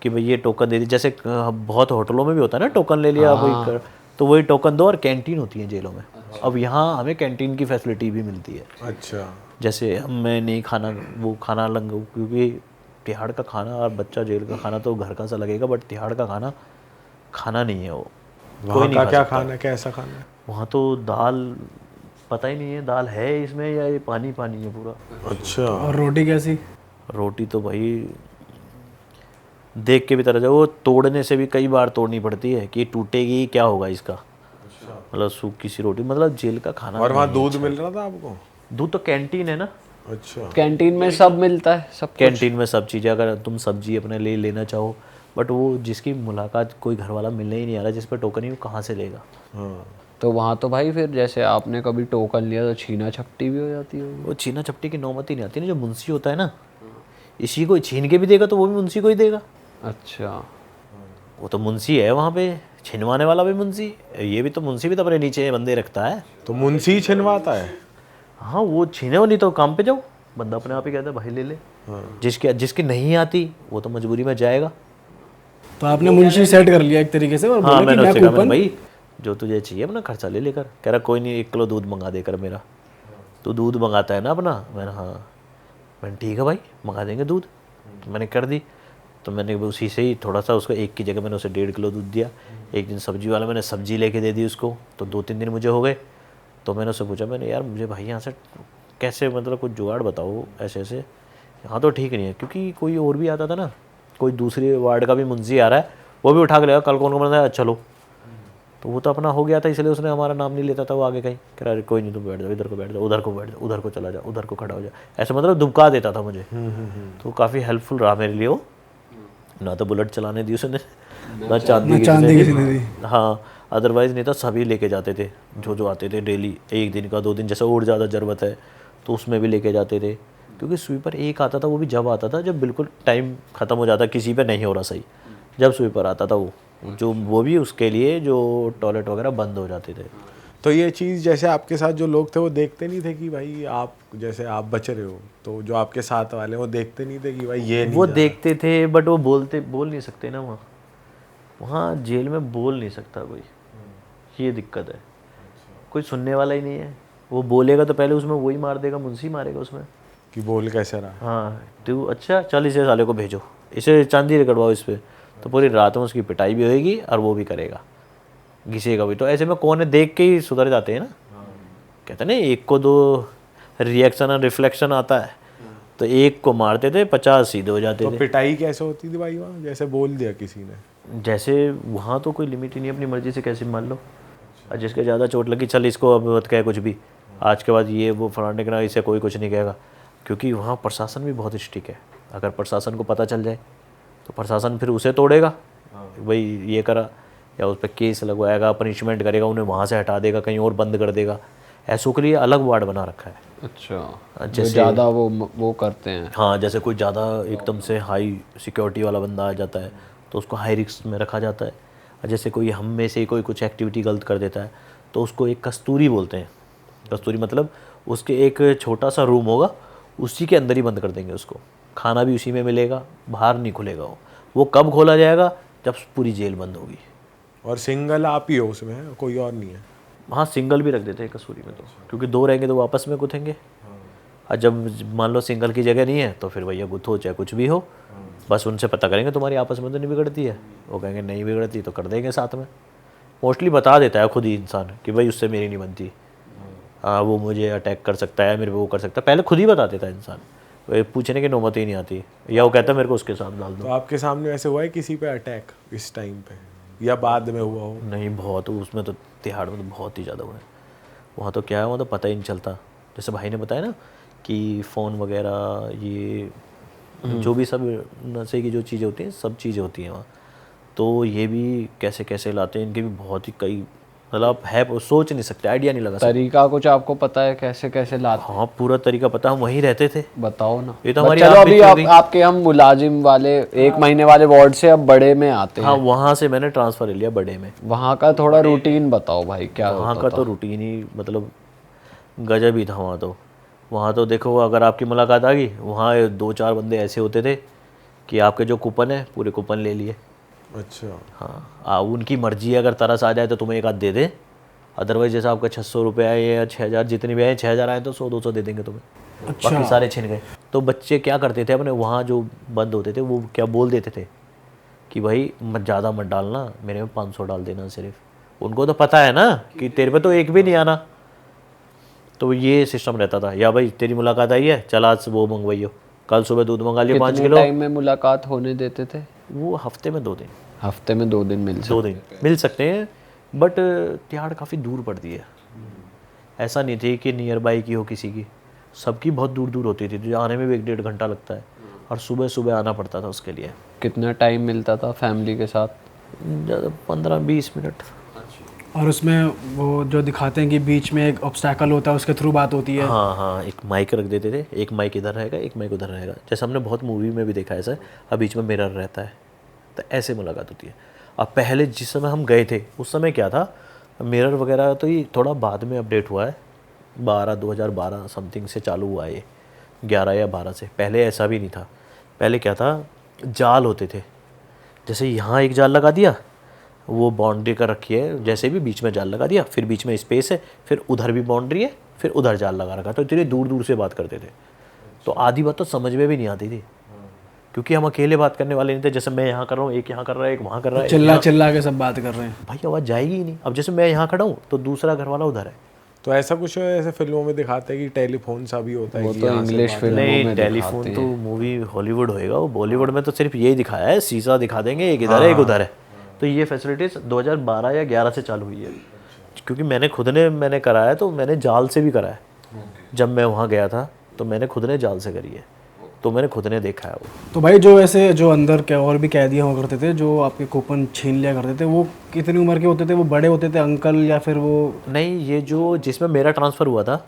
कि भाई ये टोकन दे दी। जैसे बहुत होटलों में भी होता है ना, टोकन ले लिया वही तो वही टोकन दो। और कैंटीन होती है जेलों में। अब यहाँ हमें कैंटीन की फैसिलिटी भी मिलती है। अच्छा, जैसे मैं नहीं खाना, वो खाना लंग, क्योंकि तिहाड़ का खाना और बच्चा जेल का खाना तो घर का सा लगेगा, बट तिहाड़ का खाना नहीं है वो। वहाँ का क्या खाना है, कैसा खाना है? वहाँ तो दाल, पता ही नहीं है दाल है इसमें या ये पानी पानी है पूरा। अच्छा, और रोटी कैसी? रोटी तो भाई देख के भी तरह जाओ, वो तोड़ने से भी कई बार तोड़नी पड़ती है कि टूटेगी क्या होगा इसका। मतलब सूखी सी रोटी, मतलब जेल का खाना। और वहाँ दूध मिल रहा था आपको? दूध तो कैंटीन है ना, अच्छा, कैंटीन में सब मिलता है, सब कुछ? कैंटीन में सब चीज़ें, अगर तुम सब्जी अपने लिए लेना चाहो। बट वो जिसकी मुलाकात कोई घर वाला मिलने ही नहीं आ रहा, जिस पर टोकन ही, वो कहाँ से लेगा। हाँ। तो वहाँ तो भाई फिर जैसे आपने कभी टोकन लिया तो छीना झपटी भी हो जाती होगी? वो छीना छपटी की नौबत ही नहीं आती ना। जो मुंशी होता है ना, इसी को छीन के भी देगा तो वो भी मुंशी को ही देगा। अच्छा, वो तो मुंशी है वहाँ पे, छिनवाने वाला भी मुंशी। ये भी तो मुंशी भी तो अपने नीचे बंदे रखता है। तो मुंशी छिनवाता है? हाँ वो छीने हो नहीं तो काम पे जाओ, बंदा अपने आप ही कहता है भाई ले ले। जिसकी नहीं आती वो तो मजबूरी में जाएगा। तो आपने मुंशी सेट कर लिया एक तरीके से और हाँ बोला कि मैंने मैं उससे कहा, कूपन भाई जो तुझे चाहिए अपना खर्चा ले लेकर। कह रहा कोई नहीं, 1 किलो दूध मंगा देकर मेरा। तो दूध मंगाता है ना अपना? मैंने हाँ। मैंने ठीक है भाई मंगा देंगे दूध। तो मैंने कर दी। तो मैंने उसी से ही थोड़ा सा उसको, 1 की जगह मैंने उसे 1.5 किलो दूध दिया। एक दिन सब्जी वाला मैंने सब्जी लेके दे दी उसको, तो 2-3 दिन मुझे हो गए। तो मैंने उससे पूछा, मैंने यार मुझे भाई यहाँ से कैसे, मतलब कुछ जुगाड़ बताओ ऐसे ऐसे। यहाँ तो ठीक नहीं है, क्योंकि कोई और भी आता था ना, कोई दूसरे वार्ड का भी मुंशी आ रहा है, वो भी उठा के लेगा, कल कौन को बताया चलो। तो वो तो अपना हो गया था, इसलिए उसने हमारा नाम नहीं लेता था वो आगे कहीं। कह रहा कोई नहीं, तुम बैठ जाओ, इधर को बैठ जाओ, उधर को बैठ जाओ, उधर को चला जाओ, उधर को खड़ा हो जाओ, ऐसे मतलब धुमका देता था मुझे। तो काफ़ी हेल्पफुल रहा मेरे लिए वो। ना तो बुलेट चलाने दी उसने, ना चांदी की दी। हाँ अदरवाइज़ नहीं तो सभी लेके जाते थे, जो आते थे डेली, 1 दिन का 2 दिन, जैसे और ज़्यादा ज़रूरत है तो उसमें भी लेके जाते थे। क्योंकि स्वीपर एक आता था, वो भी जब आता था जब बिल्कुल टाइम ख़त्म हो जाता, किसी पे नहीं हो रहा सही, जब स्वीपर आता था वो भी उसके लिए जो टॉयलेट वगैरह बंद हो जाते थे। तो ये चीज़ जैसे आपके साथ जो लोग थे वो देखते नहीं थे कि भाई आप, जैसे आप बच रहे हो, तो जो आपके साथ वाले वो देखते नहीं थे कि भाई ये नहीं वो जा देखते थे, बट वो बोल नहीं सकते ना। वहाँ जेल में बोल नहीं सकता कोई, ये दिक्कत है, कोई सुनने वाला ही नहीं है। वो बोलेगा तो पहले उसमें वही मार देगा, मुंशी मारेगा उसमें कि बोल कैसे रहा। हाँ तू अच्छा चल इसे साले को भेजो, इसे चांदी रिकड़वाओ इस पर, तो पूरी रात में उसकी पिटाई भी होएगी और वो भी करेगा, घिसेगा भी। तो ऐसे में कौन है, देख के ही सुधर जाते हैं ना। कहते हैं ना एक को दो रिएक्शन और रिफ्लेक्शन आता है, तो एक को मारते थे 50 सीधे हो जाते तो थे। पिटाई कैसे होती थी भाई वहाँ, जैसे बोल दिया किसी ने? जैसे वहाँ तो कोई लिमिट ही नहीं, अपनी मर्जी से कैसे मान लो। और जिसके ज़्यादा चोट लगी चल इसको अब मत कहे कुछ भी, आज के बाद ये वो फलाने के ना, इसे कोई कुछ नहीं कहेगा। क्योंकि वहाँ प्रशासन भी बहुत स्ट्रिक्ट है, अगर प्रशासन को पता चल जाए तो प्रशासन फिर उसे तोड़ेगा, भाई ये करा, या उस पर केस लगवाएगा, पनिशमेंट करेगा, उन्हें वहाँ से हटा देगा, कहीं और बंद कर देगा। ऐसों के लिए अलग वार्ड बना रखा है। अच्छा, जो ज़्यादा वो करते हैं। हाँ, जैसे कोई ज़्यादा एकदम से हाई सिक्योरिटी वाला बंदा आ जाता है तो उसको हाई रिस्क में रखा जाता है। और जैसे कोई हम में से कोई कुछ एक्टिविटी गलत कर देता है तो उसको एक कस्तूरी बोलते हैं। कस्तूरी मतलब उसके एक छोटा सा रूम होगा, उसी के अंदर ही बंद कर देंगे उसको, खाना भी उसी में मिलेगा, बाहर नहीं खुलेगा वो कब खोला जाएगा, जब पूरी जेल बंद होगी। और सिंगल आप ही हो उसमें, कोई और नहीं है? हाँ, सिंगल भी रख देते हैं कसूरी में, तो क्योंकि दो रहेंगे तो आपस में गुथेंगे। और जब मान लो सिंगल की जगह नहीं है तो फिर भैया गुथो चाहे कुछ भी हो, बस उनसे पता करेंगे तुम्हारी आपस में तो नहीं बिगड़ती है, वो कहेंगे नहीं बिगड़ती तो कर देंगे साथ में। मोस्टली बता देता है खुद ही इंसान कि भाई उससे मेरी नहीं बनती, हाँ वो मुझे अटैक कर सकता है, मेरे को वो कर सकता है, पहले खुद ही बता देता है इंसान, पूछने की नौबत ही नहीं आती, या वो कहता है मेरे को उसके साथ डाल तो दो। आपके सामने ऐसे हुआ है किसी पे अटैक इस टाइम पे, या बाद में हुआ हो? नहीं, बहुत, उसमें तो तिहाड़ में तो बहुत ही ज़्यादा हुआ है। वहाँ तो क्या है, वहाँ तो पता ही नहीं चलता। जैसे भाई ने बताया ना कि फ़ोन वगैरह ये जो भी सब नशे की जो चीज़ें होती हैं, सब चीज़ें होती हैं वहाँ। तो ये भी कैसे कैसे लाते हैं, इनके भी बहुत ही कई मतलब है, सोच नहीं सकते, आइडिया नहीं लगा सकते। तरीका कुछ आपको पता है कैसे कैसे लाते? हाँ, पूरा तरीका पता, हम वहीं रहते थे। बताओ ना। ये तो हमारी चलो आप अभी भी छोड़ दी। आपके हम मुलाजिम वाले 1 महीने वाले वार्ड से अब बड़े में आते हाँ, हैं। वहाँ से मैंने ट्रांसफ़र ले लिया बड़े में। वहाँ का थोड़ा रूटीन बताओ भाई, क्या वहाँ होता का था? तो रूटीन ही मतलब गजब ही था। वहाँ तो देखो, अगर आपकी मुलाकात आ गई, वहाँ 2-4 बंदे ऐसे होते थे कि आपके जो कूपन है पूरे कूपन ले लिए। अच्छा। हाँ, उनकी मर्जी है, अगर तरस आ जाए तो तुम्हें एक आध दे दे, अदरवाइज जैसा आपका 600 रुपये आए या 6000, जितने भी आए, 6000 आए तो 100-200 दे देंगे तुम्हें। अच्छा। बाकी सारे छिन गए। तो बच्चे क्या करते थे अपने, वहाँ जो बंद होते थे वो क्या बोल देते थे कि भाई मत ज़्यादा मत डालना, मेरे में 500 डाल देना सिर्फ। उनको तो पता है ना कि तेरे पे तो एक भी नहीं आना। तो ये सिस्टम रहता था, या भाई तेरी मुलाकात आई है, चल आज वो मंगवाइयो, कल सुबह दूध मंगा लियो 5 कितने किलो। टाइम में मुलाकात होने देते थे? वो हफ्ते में 2 दिन, हफ्ते में 2 दिन मिल 2 दिन मिल सकते हैं, बट तिहाड़ काफ़ी दूर पड़ती है। ऐसा नहीं थी कि नियर बाई की हो किसी की, सबकी बहुत दूर दूर होती थी, जो आने में भी 1-1.5 घंटा लगता है, और सुबह सुबह आना पड़ता था उसके लिए। कितना टाइम मिलता था फैमिली के साथ? 15-20 मिनट। और उसमें वो जो दिखाते हैं कि बीच में एक ऑब्स्टैकल होता है, उसके थ्रू बात होती है। हाँ हाँ, एक माइक रख देते थे, एक माइक इधर रहेगा, एक माइक उधर रहेगा, जैसे हमने बहुत मूवी में भी देखा है ऐसा, और बीच में मिरर रहता है, तो ऐसे मुलाकात होती है। अब पहले जिस समय हम गए थे उस समय क्या था, मिरर वगैरह तो ये थोड़ा बाद में अपडेट हुआ है, 2012 समथिंग से चालू हुआ है ये, 11 या 12 से। पहले ऐसा भी नहीं था। पहले क्या था, जाल होते थे, जैसे यहाँ एक जाल लगा दिया, वो बाउंड्री कर रखी है, जैसे भी बीच में जाल लगा दिया, फिर बीच में स्पेस है, फिर उधर भी बाउंड्री है, फिर उधर जाल लगा रखा, तो इतने दूर दूर से बात करते थे। तो आधी बात तो समझ में भी नहीं आती थी, क्योंकि हम अकेले बात करने वाले नहीं थे। जैसे मैं यहाँ कर रहा हूँ, एक यहाँ कर रहा है, एक वहाँ कर रहा है, चिल्ला चिल्ला के सब बात कर रहे हैं। भाई आवाज़ जाएगी ही नहीं। अब जैसे मैं यहाँ खड़ा हूँ तो दूसरा घर वाला उधर है। तो ऐसा कुछ ऐसे फिल्मों में दिखाते हैं कि टेलीफोन सा भी होता है वो कि तो यहाँ से इंग्लिश बात- फिल्मों नहीं, में टेलीफोन दिखाते तो हैं। मूवी हॉलीवुड होएगा, वो बॉलीवुड में तो सिर्फ यही दिखाया है, शीशा दिखा देंगे, एक इधर है एक उधर है। तो ये फैसिलिटीज़ 2012 या 11 से चालू हुई है, क्योंकि मैंने कराया, तो मैंने जाल से भी कराया। जब मैं वहाँ गया था तो मैंने खुद ने जाल से करी है, तो मैंने खुद ने देखा है वो। तो भाई जो ऐसे जो अंदर क्या और भी कैदी हुआ करते थे, जो आपके कूपन छीन लिया करते थे, वो कितनी उम्र के होते थे? वो बड़े होते थे अंकल, या फिर वो? नहीं, ये जो जिसमें मेरा ट्रांसफ़र हुआ था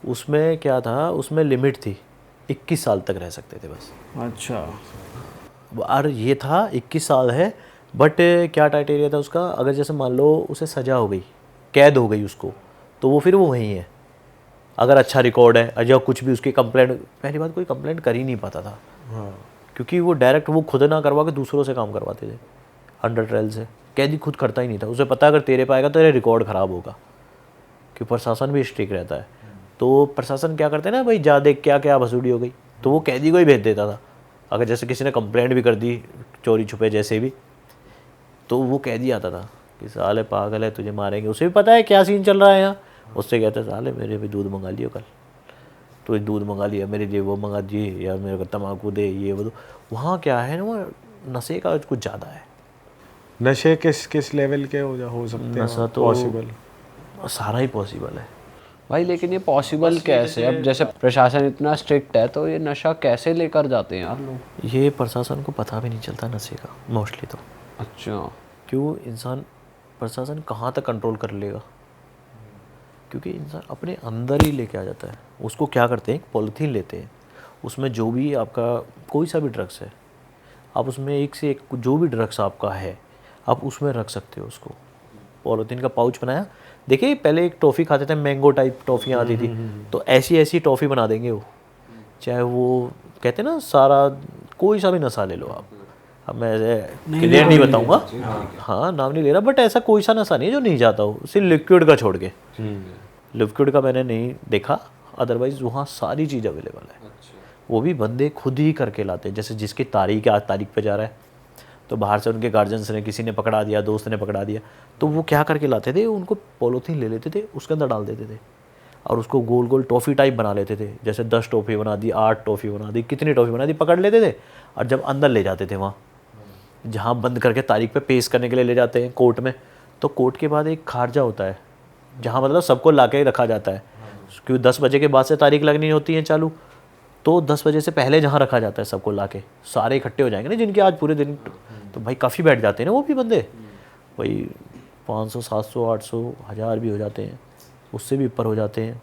उसमें क्या था, उसमें लिमिट थी, 21 साल तक रह सकते थे बस। अच्छा। और ये था 21 साल है, बट क्या क्राइटेरिया था उसका, अगर जैसे मान लो उसे सज़ा हो गई, कैद हो गई उसको, तो वो फिर वो वहीं है। अगर अच्छा रिकॉर्ड है या कुछ भी, उसकी कंप्लेंट, पहली बात कोई कंप्लेंट कर ही नहीं पाता था। हाँ। क्योंकि वो डायरेक्ट वो खुद ना करवा के दूसरों से काम करवाते थे, अंडर ट्रायल से, कैदी खुद करता ही नहीं था, उसे पता अगर तेरे पे आएगा तो तेरा रिकॉर्ड ख़राब होगा, कि प्रशासन भी स्ट्रिक्ट रहता है। तो प्रशासन क्या करते हैं ना, भाई जा देख क्या क्या भसूड़ी हो गई, तो वो कैदी को ही भेज देता था। अगर जैसे किसी ने कंप्लेंट भी कर दी चोरी छुपे जैसे भी, तो वो कैदी आता था कि साले पागल है तुझे मारेंगे, उसे भी पता है क्या सीन चल रहा है यहाँ। उससे कहते साले मेरे भी दूध मंगा लियो कल, तो दूध मंगा लिया मेरे लिए, वो मंगा दिए, या मेरे को तम्बाकू दे, ये वो। वहाँ क्या है ना, वो नशे का कुछ ज़्यादा है। नशे किस किस लेवल के हो सकते हैं? नशा तो पॉसिबल सारा ही पॉसिबल है भाई, लेकिन ये पॉसिबल कैसे? अब जैसे प्रशासन इतना स्ट्रिक्ट है तो ये नशा कैसे लेकर जाते हैं यार लोग? ये प्रशासन को पता भी नहीं चलता नशे का मोस्टली तो। अच्छा, क्यों इंसान, प्रशासन कहाँ तक कंट्रोल कर लेगा, क्योंकि इंसान अपने अंदर ही लेके आ जाता है। उसको क्या करते हैं, पॉलीथीन लेते हैं, उसमें जो भी आपका कोई सा भी ड्रग्स है, आप उसमें एक से एक जो भी ड्रग्स आपका है आप उसमें रख सकते हो। उसको पॉलीथीन का पाउच बनाया, देखिए पहले एक टॉफ़ी खाते थे, मैंगो टाइप टॉफ़ियाँ आती थी, तो ऐसी ऐसी टॉफ़ी बना देंगे वो। चाहे वो कहते हैं ना, सारा कोई सा भी नशा ले लो आप, अब मैं क्लियर नहीं बताऊंगा, हाँ नाम नहीं ले रहा, बट ऐसा कोई सा नशा नहीं है जो नहीं जाता हो, सिर्फ लिक्विड का छोड़ के। लिक्विड का मैंने नहीं देखा, अदरवाइज वहाँ सारी चीज़ अवेलेबल है। वो भी बंदे खुद ही करके लाते हैं। जैसे जिसकी तारीख आज तारीख पे जा रहा है, तो बाहर से उनके गार्जियंस ने, किसी ने पकड़ा दिया, दोस्त ने पकड़ा दिया, तो वो क्या करके लाते थे, उनको पॉलीथीन ले लेते थे, उसके अंदर डाल देते थे और उसको गोल गोल टॉफ़ी टाइप बना लेते थे। जैसे 10 टॉफ़ी बना दी, 8 टॉफ़ी बना दी, कितनी टॉफ़ी बना दी, पकड़ लेते थे और जब अंदर ले जाते थे वहाँ जहाँ बंद करके तारीख पे पेश करने के लिए ले जाते हैं कोर्ट में, तो कोर्ट के बाद एक खारजा होता है जहाँ मतलब सबको ला के रखा जाता है, क्योंकि 10 बजे के बाद से तारीख लगनी होती है चालू, तो 10 बजे से पहले जहाँ रखा जाता है सबको ला के, सारे इकट्ठे हो जाएंगे ना जिनके आज पूरे दिन, तो भाई काफ़ी बैठ जाते हैं ना वो भी बंदे, भाई 500 700 800 1000 भी हो जाते हैं, उससे भी ऊपर हो जाते हैं।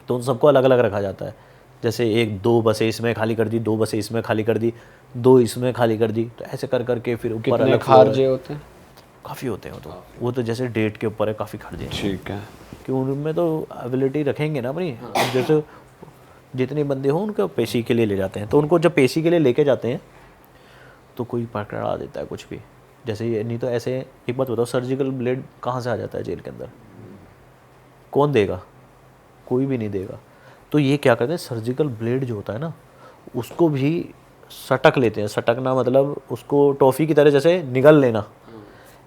तो उन सबको अलग अलग रखा जाता है। जैसे 1-2 बसें इसमें खाली कर दी, 2 बसें इसमें खाली कर दी, 2 इसमें खाली कर दी, तो ऐसे कर करके फिर ऊपर कितने अलग खारजे होते हैं? काफ़ी होते हैं वो तो जैसे डेट के ऊपर है, काफ़ी खारजे हैं। ठीक है। कि उनमें तो एबिलिटी रखेंगे ना अपनी, अब जैसे जितने बंदे हों उनको पेशी के लिए ले जाते हैं, तो उनको जब पेशी के लिए लेके जाते हैं तो कोई पकड़ा देता है कुछ भी। जैसे ये नहीं तो ऐसे, एक बात बताओ, सर्जिकल ब्लेड कहाँ से आ जाता है जेल के अंदर? कौन देगा? कोई भी नहीं देगा। तो ये क्या करते हैं, सर्जिकल ब्लेड जो होता है ना, उसको भी सटक लेते हैं। सटकना मतलब उसको टॉफ़ी की तरह जैसे निगल लेना,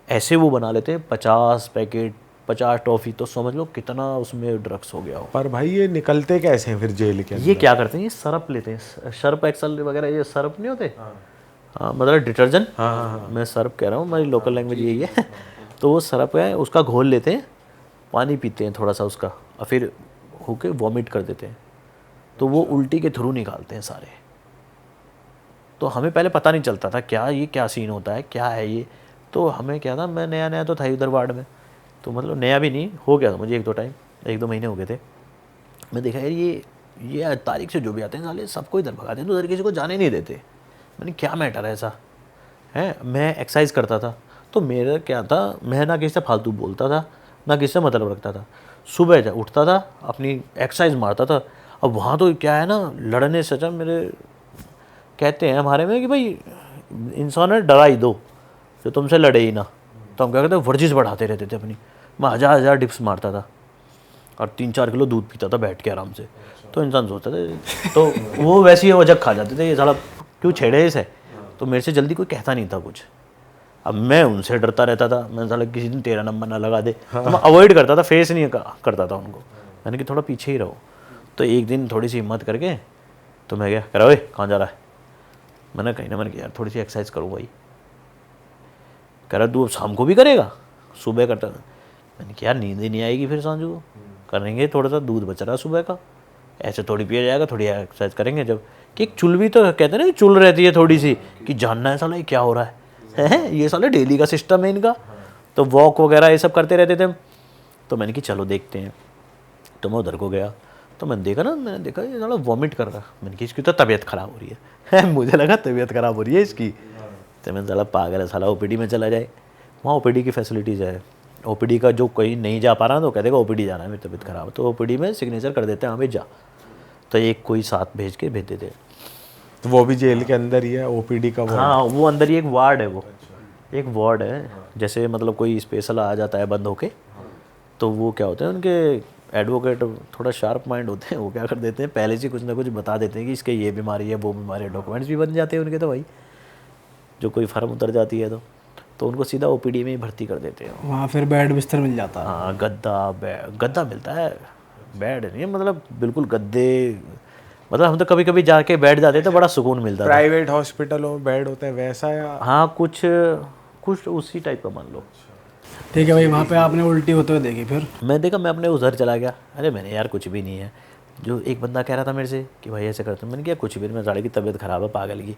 ऐसे वो बना लेते हैं 50 पैकेट, 50 टॉफ़ी, तो समझ लो कितना उसमें ड्रग्स हो गया हो। पर भाई ये निकलते कैसे हैं फिर जेल के अंदर? ये क्या करते हैं, ये सरप लेते हैं, सर्फ एक्सल वगैरह, ये सरप नहीं होते, हाँ मतलब डिटर्जेंट, हाँ मैं सरप कह रहा हूँ, हमारी लोकल लैंग्वेज यही है। तो वो सरप है, उसका घोल लेते हैं, पानी पीते हैं थोड़ा सा उसका, और फिर होके वॉमिट कर देते हैं, तो वो उल्टी के थ्रू निकालते हैं सारे। तो हमें पहले पता नहीं चलता था क्या ये क्या सीन होता है, क्या है ये। तो हमें क्या था, मैं नया नया तो था उधर वार्ड में, तो मतलब नया भी नहीं, हो गया था मुझे 1-2 महीने हो गए थे। मैं देखा यार ये तारीख से जो भी आते हैं साले सबको इधर भगाते हैं, तो उधर किसी को जाने नहीं देते। मैंने क्या मैटर है ऐसा है। मैं एक्सरसाइज करता था, तो मेरा क्या था, मैं ना किसी से फालतू बोलता था, ना किसी से मतलब रखता था। सुबह जब उठता था अपनी एक्सरसाइज मारता था। अब वहाँ तो क्या है ना, लड़ने से अच्छा, मेरे कहते हैं हमारे में कि भाई इंसान है डरा ही दो जो तुमसे लड़े ही ना। तो हम क्या करते वर्जिश बढ़ाते रहते थे अपनी। मैं 1000 डिप्स मारता था और 3-4 किलो दूध पीता था बैठ के आराम से। तो इंसान सोचता था, तो वो वैसे ही वजह खा जाते थे, ये साला क्यों छेड़े इसे। तो मेरे से जल्दी कोई कहता नहीं था कुछ। अब मैं उनसे डरता रहता था, मैं साला किसी दिन तेरा नंबर ना लगा दे, तो मैं अवॉइड करता था, फेस नहीं करता था उनको, यानी कि थोड़ा पीछे ही रहो। तो एक दिन थोड़ी सी हिम्मत करके तो मैं गया, कह रहा कहाँ जा रहा है। मैंने कहीं ना, मैंने कहा यार थोड़ी सी एक्सरसाइज करूँ भाई। कह रहा तू अब शाम को भी करेगा, सुबह करता। मैंने कहा यार नींद ही नहीं आएगी फिर सांझ को, करेंगे थोड़ा सा, दूध बच रहा सुबह का, ऐसे थोड़ी पिया जाएगा, थोड़ी एक्सरसाइज करेंगे। जब कि एक चुल भी तो कहते हैं ना, चुल रहती है थोड़ी सी कि जानना है साला ये क्या हो रहा है ये साला डेली का सिस्टम है इनका। तो वॉक वगैरह ये सब करते रहते थे। तो मैंने कि चलो देखते हैं। तो मैं उधर को गया, तो मैंने देखा ये साला वॉमिट कर रहा। मैंने कि इसकी तो तबीयत ख़राब हो रही है मुझे लगा तबीयत ख़राब हो रही है इसकी। तो मैंने साला पागल है साला, ओपीडी में चला जाए, वहाँ ओपीडी की फैसिलिटीज़ है। ओपीडी का जो कोई नहीं जा पा रहा तो कह देगा ओपीडी जाना है, मेरी तबीयत ख़राब है, तो ओपीडी में सिग्नेचर कर देते हैं, हाँ भाई जा। तो एक कोई साथ भेज देते। तो वो भी जेल के अंदर ही है ओपीडी का वार्ड? हाँ वो अंदर ही एक वार्ड है वो, एक वार्ड है, जैसे मतलब कोई स्पेशल आ जाता है बंद होके, तो वो क्या होते हैं उनके एडवोकेट थोड़ा शार्प माइंड होते हैं, वो क्या कर देते हैं पहले से कुछ ना कुछ बता देते हैं कि इसके ये बीमारी है वो बीमारी है, डॉक्यूमेंट्स भी बन जाते हैं उनके। तो भाई जो कोई फर्म उतर जाती है तो उनको सीधा ओपीडी में ही भर्ती कर देते हैं। वहाँ फिर बेड बिस्तर मिल जाता है। हाँ, गद्दा मिलता है, बेड नहीं है, मतलब बिल्कुल गद्दे। मतलब हम तो कभी कभी जाके बैठ जाते तो बड़ा सुकून मिलता था। प्राइवेट हॉस्पिटलों में बेड होते हैं वैसा या? हाँ, कुछ उसी टाइप का मान लो। ठीक है भाई, वहाँ पे आपने उल्टी होते हुए देखी फिर? मैं देखा, मैं अपने उधर चला गया। अरे मैंने यार कुछ भी नहीं है। जो एक बंदा कह रहा था मेरे से कि भाई ऐसे करते हैं, मैंने किया कुछ भी नहीं, मैं साले की तबीयत ख़राब है पागल की।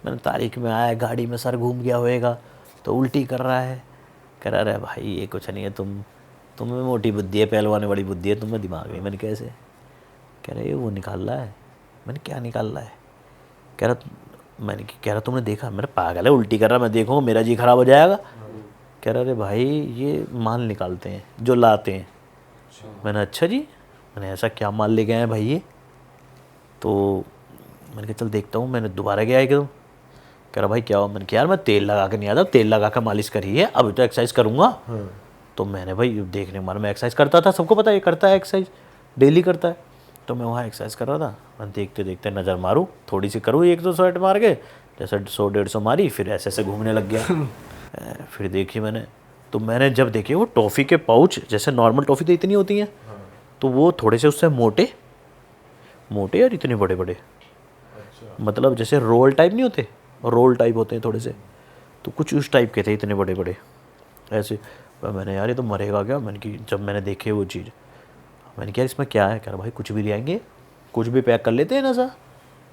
मैंने तारीख में आया, गाड़ी में सर घूम गया होएगा तो उल्टी कर रहा है। कह रहा है भाई ये कुछ नहीं है, तुम्हें मोटी बुद्धि है, पहलवान में बड़ी बुद्धि है, तुम्हें दिमाग नहीं। मैंने कैसे? कह रहा है वो निकाल रहा है। मैंने क्या निकाल रहा है? कह रहा तुमने देखा? मेरा पागल है, उल्टी कर रहा, मैं देखूँगा मेरा जी खराब हो जाएगा। कह रहा अरे भाई ये माल निकालते हैं जो लाते हैं। मैंने अच्छा जी, मैंने ऐसा क्या माल ले गए हैं भाई ये? तो मैंने कहा चल देखता हूँ। मैंने दोबारा गया एकदम। कह रहा भाई क्या हुआ? मैंने कहा यार मैं तेल लगा के नहीं आता, तेल लगा कर मालिश करी है, अभी तो एक्सरसाइज करूँगा। तो मैंने भाई देखने मार मैं एक्सरसाइज करता था, सबको पता है ये करता है एक्सरसाइज, डेली करता है। तो मैं वहाँ एक्सरसाइज कर रहा था, मैं देखते देखते नज़र मारूँ, थोड़ी सी करूँ, 1-2 सेट मार के, जैसे 100-150 मारी, फिर ऐसे ऐसे घूमने लग गया। फिर देखी मैंने, तो मैंने जब देखे वो टॉफ़ी के पाउच, जैसे नॉर्मल टॉफ़ी तो इतनी होती हैं, तो वो थोड़े से उससे मोटे मोटे और इतने बड़े बड़े, मतलब जैसे रोल टाइप नहीं होते, रोल टाइप होते हैं थोड़े से, तो कुछ उस टाइप के थे, इतने बड़े बड़े ऐसे। मैंने यार ये तो मरेगा क्या? मैंने कि जब मैंने देखे वो चीज़, मैंने कहा इसमें क्या है? कह रहा भाई कुछ भी ले आएंगे, कुछ भी पैक कर लेते हैं ना सा।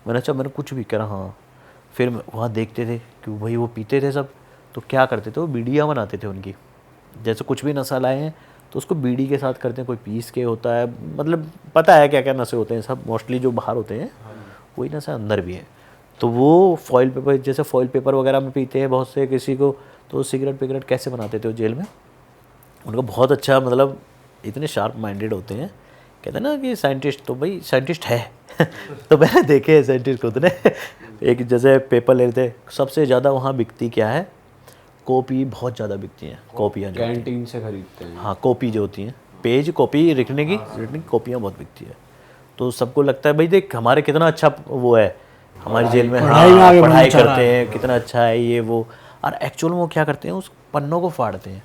मैंने अच्छा, मैंने कुछ भी। कह रहा हाँ। फिर वहाँ देखते थे कि भाई वो पीते थे सब, तो क्या करते थे वो बीड़ियाँ बनाते थे उनकी, जैसे कुछ भी नशा लाए हैं तो उसको बीड़ी के साथ करते हैं, कोई पीस के होता है, मतलब पता है क्या क्या नशे होते हैं सब, मोस्टली जो बाहर होते हैं वही नशा अंदर भी है। तो वो फॉइल पेपर, जैसे फॉइल पेपर वगैरह में पीते हैं बहुत से किसी को, तो सिगरेट कैसे बनाते थे वो जेल में, उनका बहुत अच्छा, मतलब इतने शार्प माइंडेड होते हैं। कहते हैं ना कि साइंटिस्ट, तो भाई साइंटिस्ट है। तो मैंने देखे साइंटिस्ट को उतने। एक जैसे पेपर लेते, सबसे ज़्यादा वहाँ बिकती क्या है? कॉपी बहुत ज़्यादा बिकती हैं, कॉपियाँ जो कैंटीन से खरीदते हैं। हाँ, कॉपी जो होती हैं, पेज कॉपी लिखने की कॉपियाँ बहुत बिकती है। तो सबको लगता है भाई देख हमारे कितना अच्छा वो है, हमारी जेल में पढ़ाई करते हैं, कितना अच्छा है ये वो। और एक्चुअल में वो क्या करते हैं, उस पन्नों को फाड़ते हैं,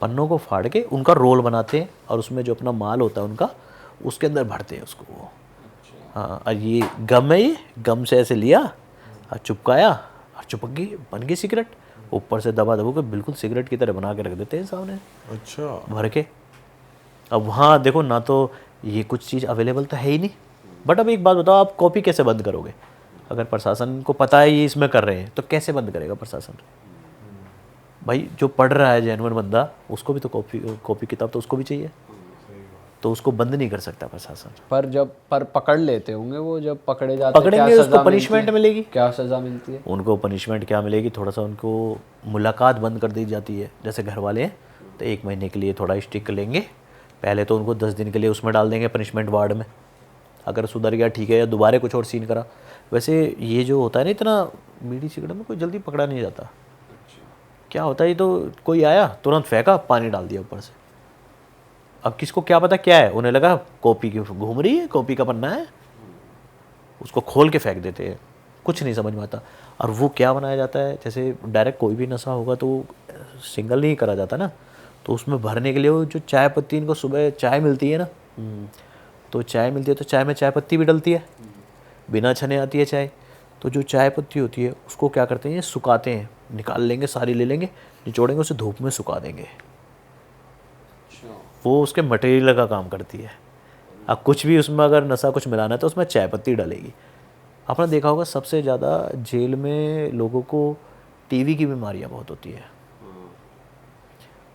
पन्नों को फाड़ के उनका रोल बनाते हैं, और उसमें जो अपना माल होता है उनका, उसके अंदर भरते हैं उसको वो। हाँ, और ये गम है, ये गम से ऐसे लिया और चिपकाया और चिपक गई, बन गई सिगरेट। ऊपर से दबा के बिल्कुल सिगरेट की तरह बना के रख देते हैं सामने, अच्छा, भर के। अब वहाँ देखो ना, तो ये कुछ चीज़ अवेलेबल तो है ही नहीं। बट अब एक बात बताओ, आप कॉपी कैसे बंद करोगे? अगर प्रशासन को पता है ये इसमें कर रहे हैं, तो कैसे बंद करेगा प्रशासन? भाई जो पढ़ रहा है जेन्युइन बंदा, उसको भी तो कॉपी किताब तो उसको भी चाहिए, तो उसको बंद नहीं कर सकता प्रशासन। पर पकड़ लेते होंगे वो, जब पकड़े जाते हैं पकड़ेंगे उसको पनिशमेंट मिलेगी। क्या सज़ा मिलती है उनको? पनिशमेंट क्या मिलेगी, थोड़ा सा उनको मुलाकात बंद कर दी जाती है। जैसे घर वाले हैं तो 1 महीने के लिए थोड़ा स्टिक लेंगे, पहले तो उनको 10 दिन के लिए उसमें डाल देंगे पनिशमेंट वार्ड में, अगर सुधर गया ठीक है, या दोबारा कुछ और सीन करा। वैसे ये जो होता है ना, इतना बीड़ी सिगरेट में कोई जल्दी पकड़ा नहीं जाता। क्या होता है, ये तो कोई आया तुरंत फेंका, पानी डाल दिया ऊपर से। अब किसको क्या पता क्या है, उन्हें लगा कॉपी की घूम रही है, कॉपी का पन्ना है, उसको खोल के फेंक देते हैं, कुछ नहीं समझ में आता। और वो क्या बनाया जाता है, जैसे डायरेक्ट कोई भी नशा होगा तो सिंगल नहीं करा जाता ना, तो उसमें भरने के लिए वो जो चाय पत्ती, इनको सुबह चाय मिलती है ना, तो चाय मिलती है, तो चाय में चाय पत्ती भी डलती है, बिना छने आती है चाय। तो जो चाय पत्ती होती है उसको क्या करते हैं, ये सुखाते हैं, निकाल लेंगे, सारी ले लेंगे, निचोड़ेंगे, उसे धूप में सुखा देंगे, वो उसके मटेरियल का काम करती है। अब कुछ भी उसमें अगर नशा कुछ मिलाना है तो उसमें चाय पत्ती डलेगी। आपने देखा होगा सबसे ज़्यादा जेल में लोगों को टीवी की बीमारियां बहुत होती है,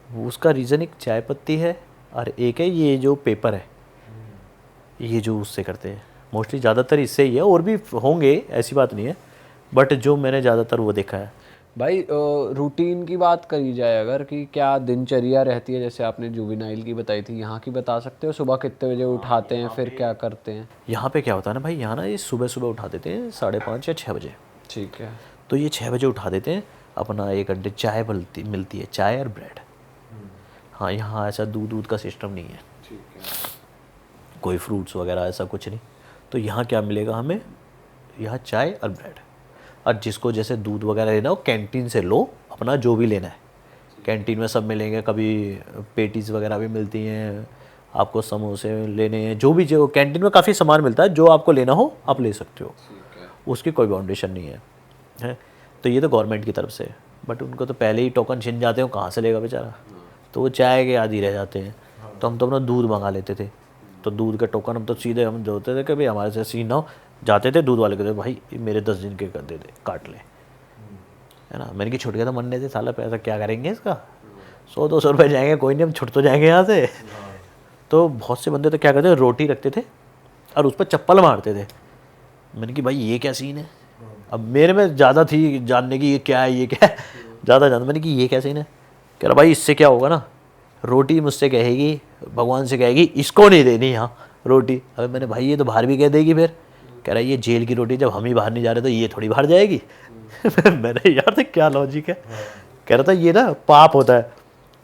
उसका रीज़न एक चाय पत्ती है, और एक है ये जो पेपर है, ये जो उससे करते हैं। मोस्टली ज़्यादातर इससे ही है, और भी होंगे ऐसी बात नहीं है, बट जो मैंने ज़्यादातर वो देखा है। भाई रूटीन की बात करी जाए अगर, कि क्या दिनचर्या रहती है, जैसे आपने जुवेनाइल की बताई थी, यहाँ की बता सकते हो? सुबह कितने बजे उठाते हैं, फिर क्या करते हैं? यहाँ पे क्या होता है ना भाई, यहाँ ना ये सुबह सुबह उठा देते हैं 5:30 या 6 बजे। ठीक है। तो ये 6 बजे उठा देते हैं, अपना 1 घंटे चाय मिलती है, चाय और ब्रेड। हाँ, यहाँ ऐसा दूध का सिस्टम नहीं है, कोई फ्रूट्स वगैरह ऐसा कुछ नहीं। तो यहाँ क्या मिलेगा हमें, यहाँ चाय और ब्रेड। और जिसको जैसे दूध वगैरह लेना हो कैंटीन से लो, अपना जो भी लेना है कैंटीन में सब मिलेंगे। कभी पेटीज़ वगैरह भी मिलती हैं, आपको समोसे लेने हैं, जो कैंटीन में काफ़ी सामान मिलता है, जो आपको लेना हो आप ले सकते हो, उसकी कोई बाउंडेशन नहीं है। तो ये तो गवर्नमेंट की तरफ से, बट उनको तो पहले ही टोकन छिन जाते हो, कहाँ से लेगा बेचारा, तो वो चाय के आदी रह जाते हैं। तो हम तो अपना दूध मंगा लेते थे, तो दूध के टोकन हम तो सीधे हम जो होते थे कि भाई हमारे से सीन ना हो, जाते थे दूध वाले कहते भाई मेरे 10 दिन के कर दे दे, काट ले, है ना। मैंने कि छुट गया तो मरने से, साला पैसा क्या करेंगे इसका, 100-200 रुपये जाएंगे, कोई नहीं, हम छुट तो जाएंगे यहाँ से। तो बहुत से बंदे तो क्या करते थे, रोटी रखते थे और उस पर चप्पल मारते थे। मैंने कि भाई ये क्या सीन है, अब मेरे में ज़्यादा थी जानने की ये क्या है, ये क्या है, ज़्यादा जानता। मैंने कि ये क्या सीन है, कह रहा भाई इससे क्या होगा ना, रोटी मुझसे कहेगी, भगवान से कहेगी इसको नहीं देनी यहाँ रोटी। अबे मैंने भाई ये तो बाहर भी कह देगी फिर, कह रहा है ये जेल की रोटी, जब हम ही बाहर नहीं जा रहे तो ये थोड़ी बाहर जाएगी। मैंने यार तो क्या लॉजिक है, कह रहा था ये ना पाप होता है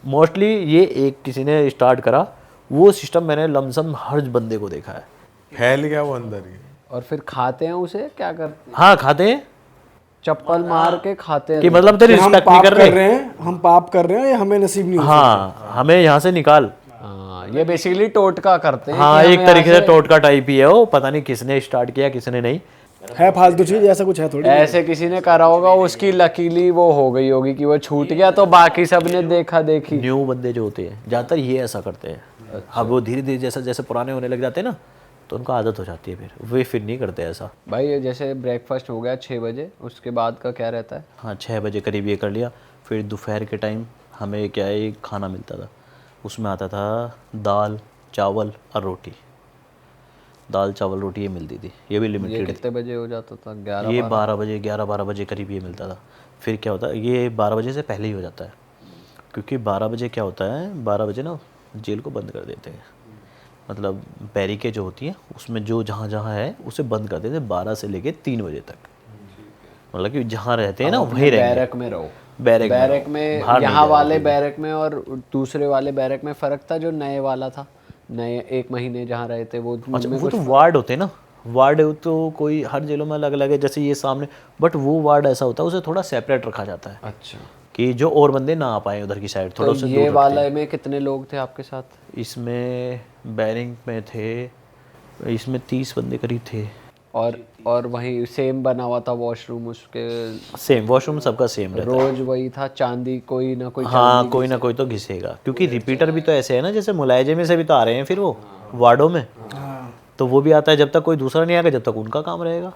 मोस्टली, ये एक किसी ने स्टार्ट करा, वो सिस्टम मैंने लमसम हर बंदे को देखा है, फैल गया वो अंदर ही। और फिर खाते हैं उसे, क्या करते हैं? हाँ खाते हैं, चप्पल मार के खाते हैं कि मतलब तेरी हम रिस्पेक्ट नहीं पाप कर रहे। हम पाप कर रहे हैं या हमें नसीब नहीं हो हाँ, हमें यहाँ से निकाल। हाँ, ये बेसिकली टोटका करते हैं हाँ, कि एक हमें तरीके यहाँ से टोटका टाइप ही है वो, पता नहीं किसने स्टार्ट किया किसने नहीं। है फालतू चीज, ऐसा कुछ है थोड़ी। ऐसे किसी ने करा होगा, उसकी लकीली वो हो गई होगी कि वो छूट गया, तो बाकी सब ने देखा देखी। न्यू बंदे जो होते हैं ज़्यादातर ये ऐसा करते हैं। अब वो धीरे धीरे जैसे जैसे पुराने होने लग जाते हैं ना, तो उनका आदत हो जाती है, फिर वे फिर नहीं करते ऐसा। भाई ये जैसे ब्रेकफास्ट हो गया 6 बजे, उसके बाद का क्या रहता है? हाँ, 6 बजे करीब ये कर लिया। फिर दोपहर के टाइम हमें क्या है खाना मिलता था, उसमें आता था दाल चावल और रोटी। दाल चावल रोटी ये मिलती थी, ये भी ये लिमिटेड। कितने बजे हो जाता था? 11? ये 12 बजे 11-12 बजे करीब ये मिलता था। फिर क्या होता है, ये 12 बजे से पहले ही हो जाता है, क्योंकि 12 बजे क्या होता है, 12 बजे ना जेल को बंद कर देते हैं। मतलब बैरिकेड जो होती है उसमें जो जहाँ जहाँ है उसे बंद कर देते हैं 12 से लेके 3 बजे तक। मतलब कि जहाँ रहते हैं ना वहीं रहेंगे। बैरक में रहो। बैरक में बाहर नहीं यहाँ जा वाले बैरक में और दूसरे वाले बैरक में फर्क था? जो नए वाला था, नए 1 महीने जहाँ रहे थे वो अच्छा, वो तो वार्ड होते हैं ना, वार्ड तो कोई हर जेलों में अलग अलग है, जैसे ये सामने, बट वो वार्ड ऐसा होता है उसे थोड़ा सेपरेट रखा जाता है। अच्छा, कि जो और बंदे ना आ पाए उधर की साइड, थोड़ा तो उसे ये दूर वाले में कितने लोग थे आपके साथ? इसमें बैरिंग में थे, इसमें 30 बंदे करीब थे। और वहीं सेम बना हुआ था वॉशरूम, उसके सेम वॉशरूम सबका सेम रहता है। रोज वही था, चांदी कोई ना कोई हाँ, कोई ना कोई तो घिसेगा, क्योंकि रिपीटर भी तो ऐसे है ना, जैसे मुलायजे में से भी तो आ रहे हैं फिर वो वार्डों में, तो वो भी आता है। जब तक कोई दूसरा नहीं आएगा जब तक उनका काम रहेगा।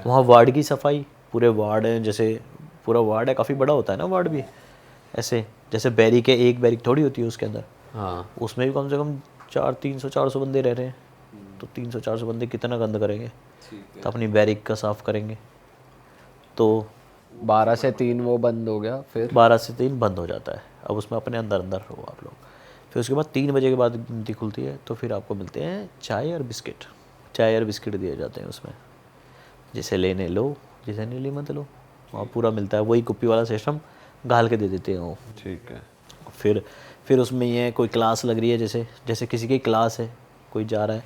वहाँ वार्ड की सफाई, पूरे वार्ड है, जैसे पूरा वार्ड है, काफ़ी बड़ा होता है ना वार्ड भी, ऐसे जैसे बैरिक है, एक बैरिक थोड़ी होती है उसके अंदर। हाँ, उसमें भी कम से कम 300-400 बंदे रह रहे हैं, तो 300-400 बंदे कितना गंद करेंगे, तो अपनी बैरिक का साफ़ करेंगे। तो 12 से 3 वो बंद हो गया, फिर 12 से 3 बंद हो जाता है। अब उसमें अपने अंदर रहो आप लोग। फिर उसके बाद 3 बजे के बाद गिनती खुलती है, तो फिर आपको मिलते हैं चाय और बिस्किट। चाय और बिस्किट दिए जाते हैं उसमें, जिसे लेने लो, जिसे नहीं ले मत लो, वहाँ पूरा मिलता है। वही कुप्पी वाला सिस्टम घाल के दे देते हैं वो। ठीक है। फिर उसमें ये कोई क्लास लग रही है, जैसे किसी की क्लास है, कोई जा रहा है,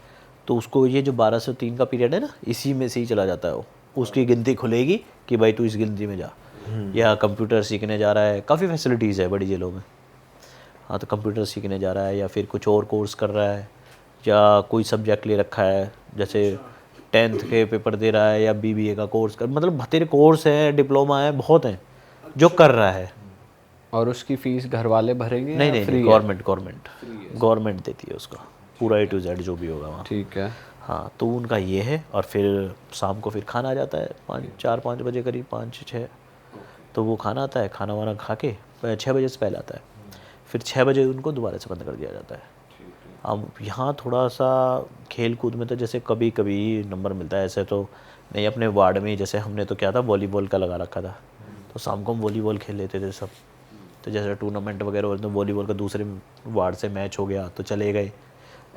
तो उसको ये जो 12 से 3 का पीरियड है ना, इसी में से ही चला जाता है वो। उसकी गिनती खुलेगी कि भाई तू इस गिनती में जा। या कंप्यूटर सीखने जा रहा है, काफ़ी फैसिलिटीज़ है बड़ी जेलों में। हाँ, तो कंप्यूटर सीखने जा रहा है, या फिर कुछ और कोर्स कर रहा है, या कोई सब्जेक्ट ले रखा है, जैसे 10th के पेपर दे रहा है, या BBA का कोर्स कर, मतलब तेरे कोर्स हैं, डिप्लोमा है, बहुत हैं जो कर रहा है। और उसकी फीस घर वाले भरेंगे? नहीं या नहीं, फ्री है? गवर्नमेंट देती है उसका पूरा A to Z जो भी होगा वहाँ। ठीक है। हाँ, तो उनका ये है। और फिर शाम को फिर खाना आ जाता है 4-5 बजे करीब, 5-6, तो वो खाना आता है। खाना वाना खा के 6 बजे से पहले आता है, फिर 6 बजे उनको दोबारा से बंद कर दिया जाता है। अब यहाँ थोड़ा सा खेल कूद में तो जैसे कभी कभी नंबर मिलता है, ऐसे तो नहीं। अपने वार्ड में जैसे हमने तो क्या था, वॉलीबॉल का लगा रखा था, तो शाम को हम वॉलीबॉल खेल लेते थे सब। तो जैसे टूर्नामेंट वगैरह होते तो वॉलीबॉल का दूसरे वार्ड से मैच हो गया तो चले गए।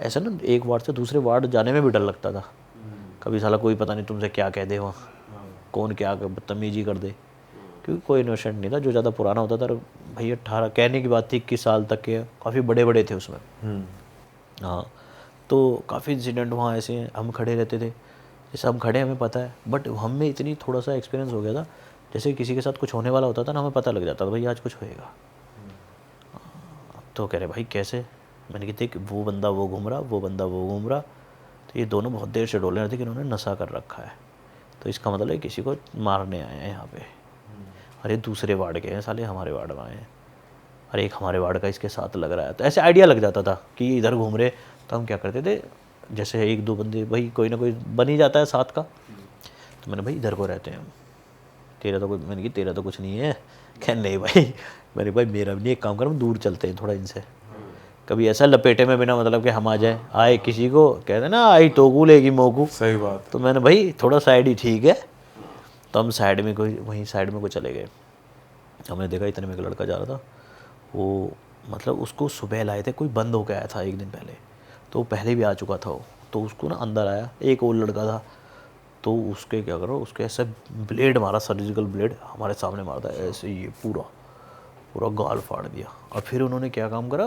ऐसा ना, एक वार्ड से दूसरे वार्ड जाने में भी डर लगता था, कभी साला कोई पता नहीं तुमसे क्या कह दे, वहाँ कौन क्या बदतमीजी कर दे। क्योंकि कोई इनोसेंट नहीं था। जो ज़्यादा पुराना होता था, भाई 18 कहने की बात थी, 21 साल तक के काफ़ी बड़े बड़े थे उसमें। हाँ, तो काफ़ी इंसिडेंट वहाँ ऐसे हैं, हम खड़े रहते थे, जैसे हम खड़े हमें पता है, बट हम में इतनी थोड़ा सा एक्सपीरियंस हो गया था, जैसे किसी के साथ कुछ होने वाला होता था ना, हमें पता लग जाता था भाई आज कुछ होएगा। तो कह रहे भाई कैसे, मैंने कहा देख वो बंदा वो घूम रहा, वो बंदा वो घूम रहा, तो ये दोनों बहुत देर से डोल रहे थे कि इन्होंने नशा कर रखा है, तो इसका मतलब है किसी को मारने आए हैं यहाँ पे। अरे दूसरे वार्ड के हैं साले, हमारे वार्ड में आए हैं, अरे एक हमारे वार्ड का इसके साथ लग रहा है। तो ऐसे आइडिया लग जाता था कि ये इधर घूम रहे। तो हम क्या करते थे, जैसे एक दो बंदे भाई कोई ना कोई बन ही जाता है साथ का, तो मैंने भाई इधर को रहते हैं हम, तेरा तो कुछ, मैंने कि तेरा तो कुछ नहीं है, कह नहीं भाई, मैंने भाई मेरा भी नहीं, एक काम कर हम दूर चलते हैं थोड़ा इनसे। कभी ऐसा लपेटे में बिना मतलब कि हम आ जाए, आए किसी को कहते ना आई तोकू लेगी मोकू, सही बात। तो मैंने भाई थोड़ा साइड ही ठीक है। तो हम साइड में कोई वहीं साइड में को चले गए। हमने देखा इतने में एक लड़का जा रहा था, वो मतलब उसको सुबह लाए थे, कोई बंद होकर आया था एक दिन पहले, तो वो पहले भी आ चुका था वो, तो उसको ना अंदर आया, एक और लड़का था, तो उसके क्या करो, उसके ऐसे ब्लेड मारा, सर्जिकल ब्लेड हमारे सामने मारता है ऐसे, ये पूरा पूरा गाल फाड़ दिया। और फिर उन्होंने क्या काम करा,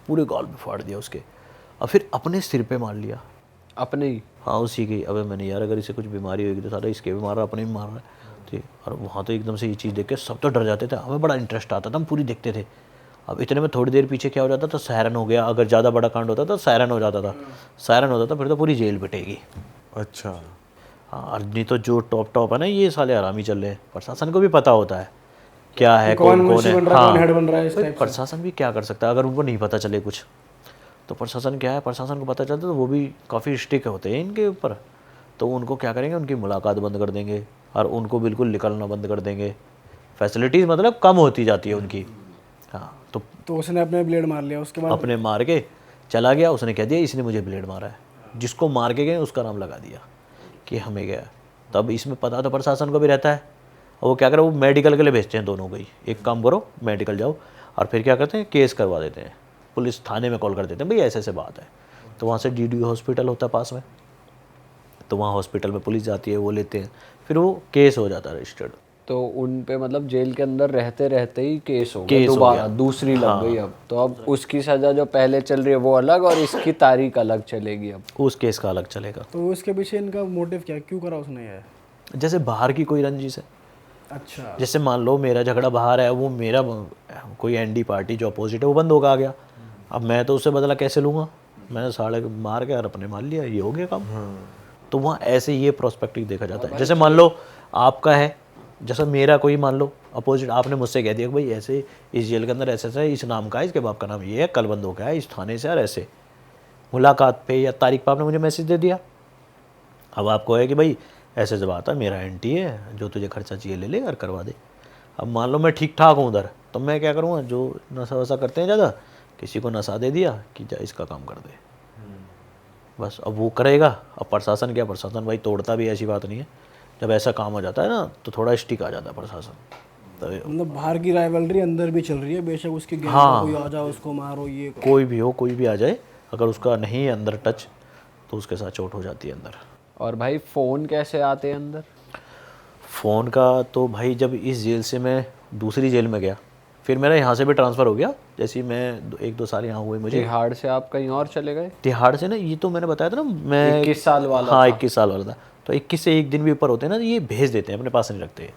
पूरे गाल पे फाड़ दिया उसके, और फिर अपने सिर पे मार लिया अपने ही? हाँ उसी की। अबे मैंने यार अगर इसे कुछ बीमारी होगी तो सारा इसके भी मार रहा, अपने भी मार रहा है। ठीक, और वहाँ तो एकदम से ये चीज़ देख के सब तो डर जाते थे, हमें बड़ा इंटरेस्ट आता था, हम पूरी देखते थे। अब इतने में थोड़ी देर पीछे क्या हो जाता था, सायरन हो गया, अगर ज़्यादा बड़ा कांड होता तो सायरन हो जाता था, सायरन होता था फिर तो पूरी जेल पिटेगी। अच्छा। हाँ, और नहीं तो जो टॉप टॉप है ना, ये साले आरामी चल रहे हैं, प्रशासन को भी पता होता है क्या है, कौन कौन मुंशी है। बन रहा है, कौन हेड हाँ, बन रहा है, इस भाई टाइप से। प्रशासन भी क्या कर सकता है अगर उनको नहीं पता चले कुछ, तो प्रशासन क्या है, प्रशासन को पता चलता तो वो भी काफ़ी स्ट्रिक्ट होते हैं इनके ऊपर, तो उनको क्या करेंगे, उनकी मुलाकात बंद कर देंगे और उनको बिल्कुल निकलना बंद कर देंगे, फैसिलिटीज़ मतलब कम होती जाती है उनकी। हाँ, तो उसने अपने ब्लेड मार लिया, उसके बाद अपने मार के चला गया, उसने कह दिया इसने मुझे ब्लेड मारा है, जिसको मार के गए उसका नाम लगा दिया कि हमें गया। तब इसमें पता तो प्रशासन को भी रहता है, और वो क्या करे, वो मेडिकल के लिए भेजते हैं दोनों को ही, एक काम करो मेडिकल जाओ, और फिर क्या करते हैं केस करवा देते हैं, पुलिस थाने में कॉल कर देते हैं भाई ऐसे ऐसे बात है, तो वहाँ से DDO हॉस्पिटल होता है पास में, तो वहाँ हॉस्पिटल में पुलिस जाती है, वो लेते हैं, फिर वो केस हो जाता है रजिस्टर्ड। तो उन पे मतलब जेल के अंदर रहते रहते ही केस हो गया, केस हो दोबारा गया। दूसरी लग गई अब, तो अब उसकी सजा जो पहले चल रही है वो अलग और इसकी तारीख अलग चलेगी अब। उस केस का अलग चलेगा। तो उसके पीछे इनका मोटिव क्या है, क्यों करा उसने ये? जैसे बाहर की कोई रंजिश है, अच्छा। जैसे मान लो मेरा झगड़ा बाहर है, वो मेरा कोई ND पार्टी जो अपोजिट है वो बंद होकर आ गया, अब मैं तो उससे बदला कैसे लूँगा, मैंने साले मार के और अपने मार लिया, ये हो गया काम। तो वहाँ ऐसे ये प्रोस्पेक्टिव देखा जाता है। जैसे मान लो आपका है, जैसा मेरा कोई मान लो अपोजिट, आपने मुझसे कह दिया कि भाई ऐसे इस जेल के अंदर ऐसे ऐसे इस नाम का है, इसके बाप का नाम ये है, कल बंद हो गया है इस थाने से, और ऐसे मुलाकात पे या तारीख पर आपने मुझे मैसेज दे दिया। अब आपको है कि भाई ऐसे जब आता मेरा एंटी है, जो तुझे खर्चा चाहिए ले ले और करवा दे। अब मान लो मैं ठीक ठाक हूँ उधर, तो मैं क्या करूँगा, जो नशा वशा करते हैं ज़्यादा, किसी को नशा दे दिया कि जा इसका काम कर दे, बस अब वो करेगा। अब प्रशासन क्या, प्रशासन भाई तोड़ता भी, ऐसी बात नहीं है, जब ऐसा काम हो जाता है ना तो थोड़ा स्टिक आ जाता है प्रशासन। तो मतलब बाहर की राइवलरी अंदर भी चल रही है, बेशक उसके गैंग हाँ। का कोई आ जाओ उसको मारो, ये करो। कोई भी हो, कोई भी आ जाए, अगर उसका नहीं है अंदर टच, तो उसके साथ चोट हो जाती है अंदर। और भाई फ़ोन कैसे आते हैं अंदर? फ़ोन का तो भाई जब इस जेल से मैं दूसरी जेल में गया, फिर मेरा यहाँ से भी ट्रांसफ़र हो गया, जैसे ही मैं 1-2 साल यहाँ हुए मुझे। तिहाड़ से आप कहीं और चले गए? तिहाड़ से ना, ये तो मैंने बताया था ना, मैं 21 साल वाला हाँ था। 21 साल वाला था, तो 21 से एक दिन भी ऊपर होते हैं ना, ये भेज देते हैं, अपने पास नहीं रखते।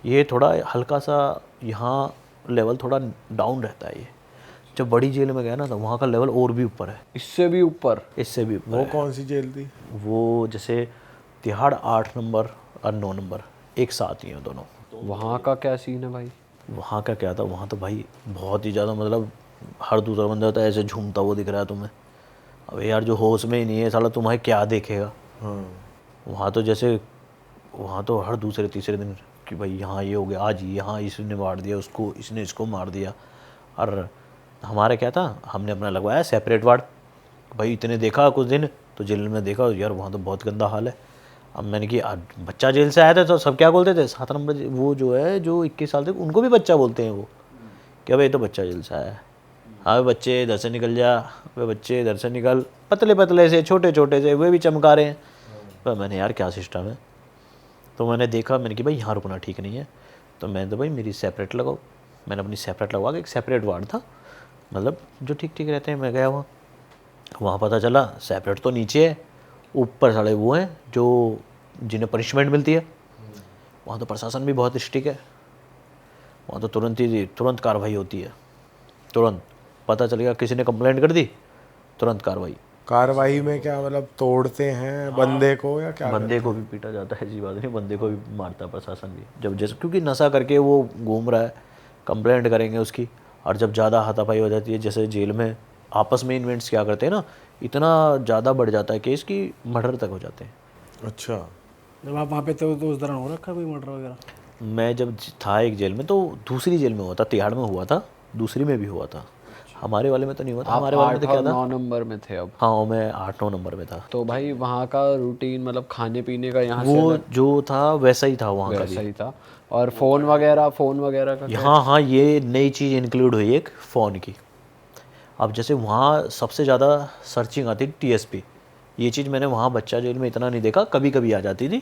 ये थोड़ा हल्का सा यहाँ लेवल थोड़ा डाउन रहता है। ये जब बड़ी जेल में गया ना, तो वहाँ का लेवल और भी ऊपर है, इससे भी ऊपर? इससे भी ऊपर वो है। कौन सी जेल थी? वो जैसे तिहाड़ 8 नंबर और 9 नंबर एक साथ ही हैं दोनों। वहाँ का क्या सीन है भाई? वहाँ का क्या था, वहाँ तो भाई बहुत ही ज़्यादा, मतलब हर दूसरा बंदा होता है ऐसे झूमता हुआ दिख रहा है तुम्हें। अब यार जो होश में ही नहीं है साला, तुम्हें क्या देखेगा। वहाँ तो जैसे, वहाँ तो हर दूसरे तीसरे दिन कि भाई यहाँ ये हो गया, आज यहाँ इसने मार दिया उसको, इसने इसको मार दिया। और हमारा क्या था, हमने अपना लगवाया सेपरेट वार्ड, भाई इतने देखा कुछ दिन, तो जेल में देखा यार वहाँ तो बहुत गंदा हाल है। अब मैंने कि बच्चा जेल से आया था तो सब क्या बोलते थे, 7 नंबर वो जो है जो 21 साल तक, उनको भी बच्चा बोलते हैं वो, क्या भाई तो बच्चा जेल से आया है, हाँ बच्चे इधर से निकल जा, वे बच्चे इधर से निकल, पतले पतले से छोटे छोटे से, वे भी चमका रहे हैं। पर मैंने यार क्या सिस्टम है, तो मैंने देखा, मैंने कि भाई यहाँ रुकना ठीक नहीं है, तो मैंने तो भाई मेरी सेपरेट लगाओ, मैंने अपनी सेपरेट लगवा के, एक सेपरेट वार्ड था, मतलब जो ठीक ठीक रहते हैं। मैं गया वहाँ पता चला सेपरेट तो नीचे है, ऊपर साढ़े वो हैं जो जिन्हें पनिशमेंट मिलती है। वहाँ तो प्रशासन भी बहुत स्ट्रिक्ट है, वहाँ तो तुरंत कार्रवाई होती है, तुरंत पता चल गया किसी ने कंप्लेंट कर दी, तुरंत कार्रवाई। कार्रवाई में क्या मतलब तोड़ते हैं बंदे को या क्या? बंदे को भी पीटा जाता है, ऐसी बात नहीं, बंदे को भी मारता है प्रशासन भी, जब जैसे क्योंकि नशा करके वो घूम रहा है, कंप्लेंट करेंगे उसकी। और जब ज़्यादा हाथापाई हो जाती है, जैसे जेल में आपस में इन्वेंट्स क्या करते हैं ना, इतना ज़्यादा बढ़ जाता है केस कि मर्डर तक हो जाते हैं। अच्छा, जब आप वहाँ पे थे तो उस दौरान हो रखा कोई मर्डर वगैरह? मैं जब था एक जेल में, तो दूसरी जेल में हुआ था, तिहाड़ में हुआ था, दूसरी में भी हुआ था, हमारे वाले में तो नहीं हुआ था। आप हमारे वाले में 8 तो क्या और था, 9 नंबर में थे अब? हाँ मैं 8-9 नंबर में था। तो भाई वहाँ का रूटीन मतलब खाने पीने का यहाँ से वो अलग जो था वैसा ही था वहाँ का भी। वैसा ही था? और फ़ोन वगैरह का क्या? हाँ हाँ, ये नई चीज़ इंक्लूड हुई एक फ़ोन की। अब जैसे वहाँ सबसे ज़्यादा सर्चिंग आती थी टीएसपी, ये चीज़ मैंने वहाँ बच्चा जेल में इतना नहीं देखा, कभी कभी आ जाती थी,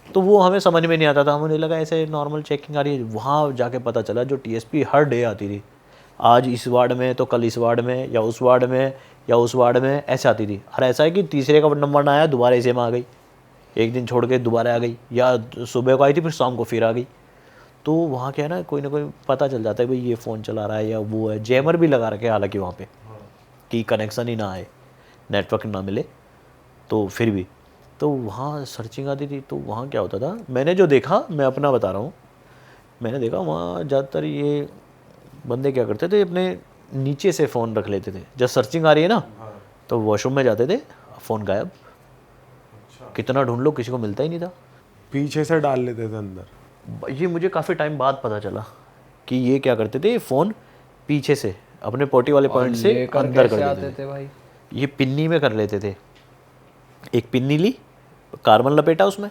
तो वो हमें समझ में नहीं आता था, हमें लगा ऐसे नॉर्मल चेकिंग आ रही है। वहाँ जाके पता चला जो टीएसपी हर डे आती थी, आज इस वार्ड में तो कल इस वार्ड में, या उस वार्ड में या उस वार्ड में, ऐसे आती थी। और ऐसा है कि तीसरे का नंबर ना आया दोबारा इसे में आ गई, एक दिन छोड़ के दोबारा आ गई, या सुबह को आई थी फिर शाम को फिर आ गई। तो वहाँ क्या है ना, कोई ना कोई पता चल जाता है भाई ये फ़ोन चला रहा है या वो है। जैमर भी लगा रखे हालांकि वहाँ पे, कि कनेक्शन ही ना आए, नेटवर्क ना मिले, तो फिर भी तो वहाँ सर्चिंग आती थी। तो वहाँ क्या होता था, मैंने जो देखा, मैं अपना बता रहा हूँ, मैंने देखा वहाँ ज़्यादातर ये बंदे क्या करते थे, अपने नीचे से फ़ोन रख लेते थे। जब सर्चिंग आ रही है ना, तो वॉशरूम में जाते थे, फ़ोन गायब, कितना ढूंढ लो किसी को मिलता ही नहीं था। पीछे से डाल लेते थे अंदर? ये मुझे काफ़ी टाइम बाद पता चला कि ये क्या करते थे, फ़ोन पीछे से अपने पोटी वाले पॉइंट से लेकर अंदर कैसे कर आते देते थे। थे भाई? ये पिन्नी में कर लेते थे, एक पिन्नी ली, कार्बन लपेटा उसमें,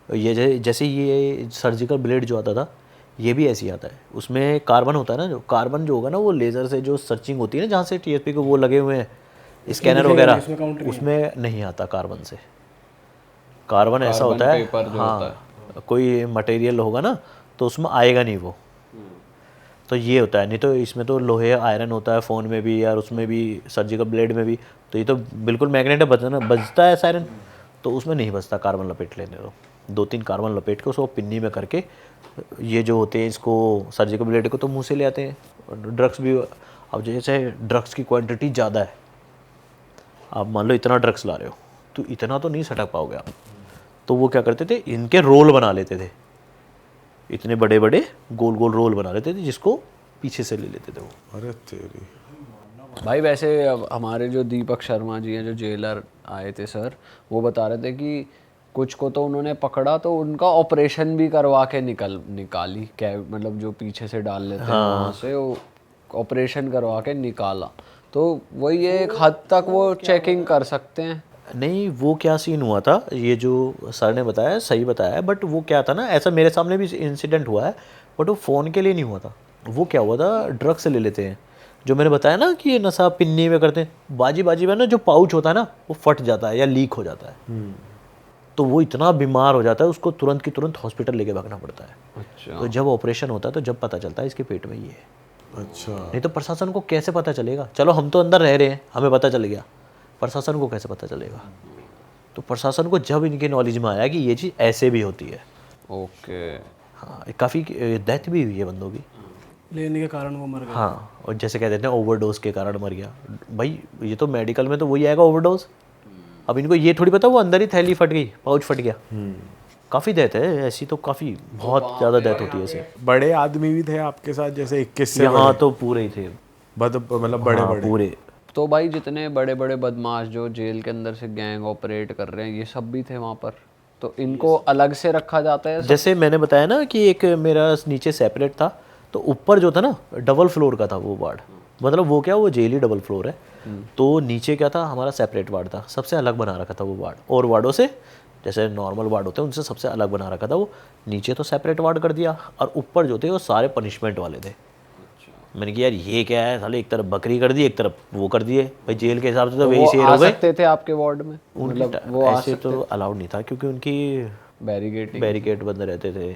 ये जैसे ये सर्जिकल ब्लेड जो आता था, ये भी ऐसे ही आता है, उसमें कार्बन होता है ना, जो कार्बन जो होगा ना, वो लेज़र से जो सर्चिंग होती है ना, जहाँ से टीएसपी को वो लगे हुए हैं स्कैनर वगैरह, उसमें नहीं आता कार्बन से। कार्बन ऐसा होता है, पेपर जो होता हाँ, कोई मटेरियल होगा ना तो उसमें आएगा नहीं वो, तो ये होता है। नहीं तो इसमें तो लोहे आयरन होता है फ़ोन में भी, यार उसमें भी, सर्जिकल ब्लेड में भी, तो ये तो बिल्कुल मैग्नेट है, बजता है सायरन, तो उसमें नहीं बजता। कार्बन लपेट लेने दो, 2-3 कार्बन लपेट के उसको पिन्नी में करके, ये जो होते हैं इसको सर्जिकल ब्लेड को तो मुँह से ले आते हैं। ड्रग्स भी, अब जैसे ड्रग्स की क्वान्टिटी ज़्यादा है, आप मान लो इतना ड्रग्स ला रहे हो, तो इतना तो नहीं सटक पाओगे आप, तो वो क्या करते थे, इनके रोल बना लेते थे, इतने बड़े बड़े गोल गोल रोल बना लेते थे, जिसको पीछे से ले लेते थे वो। अरे तेरी। भाई वैसे अब हमारे जो दीपक शर्मा जी हैं, जो जेलर आए थे सर, वो बता रहे थे कि कुछ को तो उन्होंने पकड़ा तो उनका ऑपरेशन भी करवा के निकाली, क्या मतलब जो पीछे से डाल लेते हैं वहाँ से, वो ऑपरेशन करवा के निकाला। तो वही एक हद तक वो चेकिंग कर सकते हैं। नहीं, वो क्या सीन हुआ था, ये जो सर ने बताया सही बताया है, बट वो क्या था ना, ऐसा मेरे सामने भी इंसिडेंट हुआ है, बट वो फ़ोन के लिए नहीं हुआ था। वो क्या हुआ था, ड्रग्स ले लेते हैं, जो मैंने बताया ना कि ये नशा पिन्नी में करते हैं, बाजी में ना जो पाउच होता है ना, वो फट जाता है या लीक हो जाता है, तो वो इतना बीमार हो जाता है, उसको तुरंत की तुरंत हॉस्पिटल लेके भागना पड़ता है। अच्छा। तो जब ऑपरेशन होता है तो जब पता चलता है इसके पेट में ये है। अच्छा, नहीं तो प्रशासन को कैसे पता चलेगा? चलो हम तो अंदर रह रहे हैं, हमें पता चल गया, प्रशासन को कैसे पता चलेगा? तो प्रशासन को जब इनके नॉलेज में आया कि ये चीज़ ऐसे भी होती है, ओके। हाँ, काफ़ी डेथ भी हुई है बंदों की। लेने के कारण वो मर गए। हाँ, और जैसे कह देते हैं ओवरडोज के कारण मर गया, भाई ये तो मेडिकल में तो वही आएगा ओवरडोज। अब इनको ये थोड़ी पता वो अंदर ही थैली फट गई, पाउच फट गया। काफ़ी डेथ है ऐसी, तो काफ़ी बहुत ज़्यादा डेथ होती है ऐसे। बड़े आदमी भी थे आपके साथ, जैसे 21 से यहाँ तो पूरे ही थे, मतलब बड़े हाँ, बड़े? पूरे। तो भाई जितने बड़े बड़े बदमाश जो जेल के अंदर से गैंग ऑपरेट कर रहे हैं, ये सब भी थे वहाँ पर? तो इनको अलग से रखा जाता है सब? जैसे मैंने बताया ना कि एक मेरा नीचे सेपरेट था, तो ऊपर जो था ना डबल फ्लोर का था वो वार्ड, मतलब वो क्या, वो जेल ही डबल फ्लोर है, तो नीचे क्या था, हमारा सेपरेट वार्ड था, सबसे अलग बना रखा था वो वार्ड, और वार्डों से जैसे नॉर्मल वार्ड होते हैं उनसे सबसे अलग बना रखा था वो। नीचे तो सेपरेट वार्ड कर दिया, और ऊपर जो थे वो सारे पनिशमेंट वाले थे। मैंने कहा यार ये क्या है साले, एक तरफ बकरी कर दी, एक तरफ वो कर दिए, भाई जेल के हिसाब से तो वही शेर हो गए। सकते थे आपके वार्ड में? मतलब वो ऐसे तो अलाउड नहीं था, क्योंकि उनकी बैरिकेड बैरिकेड बंद रहते थे।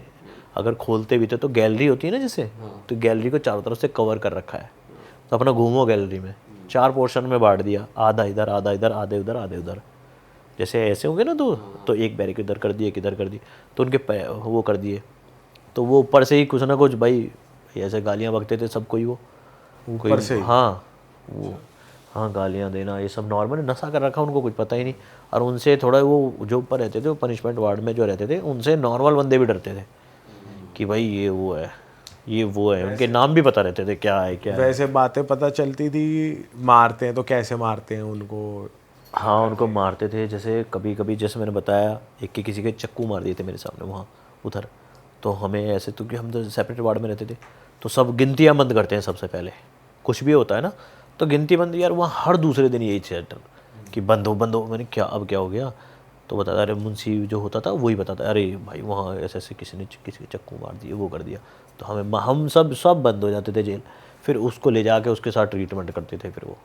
अगर खोलते भी थे तो गैलरी होती है ना जैसे, तो गैलरी को चारों तरफ से कवर कर रखा है, तो अपना घूमो गैलरी में, 4 पोर्शन में बांट दिया, आधा इधर आधा इधर, आधे उधर आधे उधर, जैसे ऐसे होंगे ना तो एक बैरिक इधर कर दिए, एक इधर कर दी, तो उनके वो कर दिए, तो वो ऊपर से ही कुछ ना कुछ भाई ऐसे गालियाँ बकते थे सबको ही, वो ऊपर से ही? हाँ वो हाँ गालियाँ देना ये सब नॉर्मल, नशा कर रखा, उनको कुछ पता ही नहीं। और उनसे थोड़ा वो जो ऊपर रहते थे, वो पनिशमेंट वार्ड में जो रहते थे, उनसे नॉर्मल बंदे भी डरते थे कि भाई ये वो है, ये वो है, उनके नाम भी पता रहते थे क्या है क्या है। वैसे बातें पता चलती थी, मारते हैं तो कैसे मारते हैं उनको? हाँ उनको मारते थे, जैसे कभी कभी जैसे मैंने बताया एक के किसी के चक्कू मार दिए थे मेरे सामने वहाँ उधर, तो हमें ऐसे, तो कि हम तो सेपरेट वार्ड में रहते थे, तो सब गिनतियाँ बंद करते हैं सबसे पहले, कुछ भी होता है ना तो गिनती बंद, यार वहाँ हर दूसरे दिन यही चैटर कि बंद हो। मैंने क्या अब क्या हो गया, तो बताता, अरे मुंशी जो होता था वही बताता, अरे भाई वहाँ ऐसे ऐसे किसी ने किसी के चक्कू मार दिए, वो कर दिया, तो हम सब बंद हो जाते थे जेल। फिर उसको ले जाके उसके साथ ट्रीटमेंट करते थे। फिर वो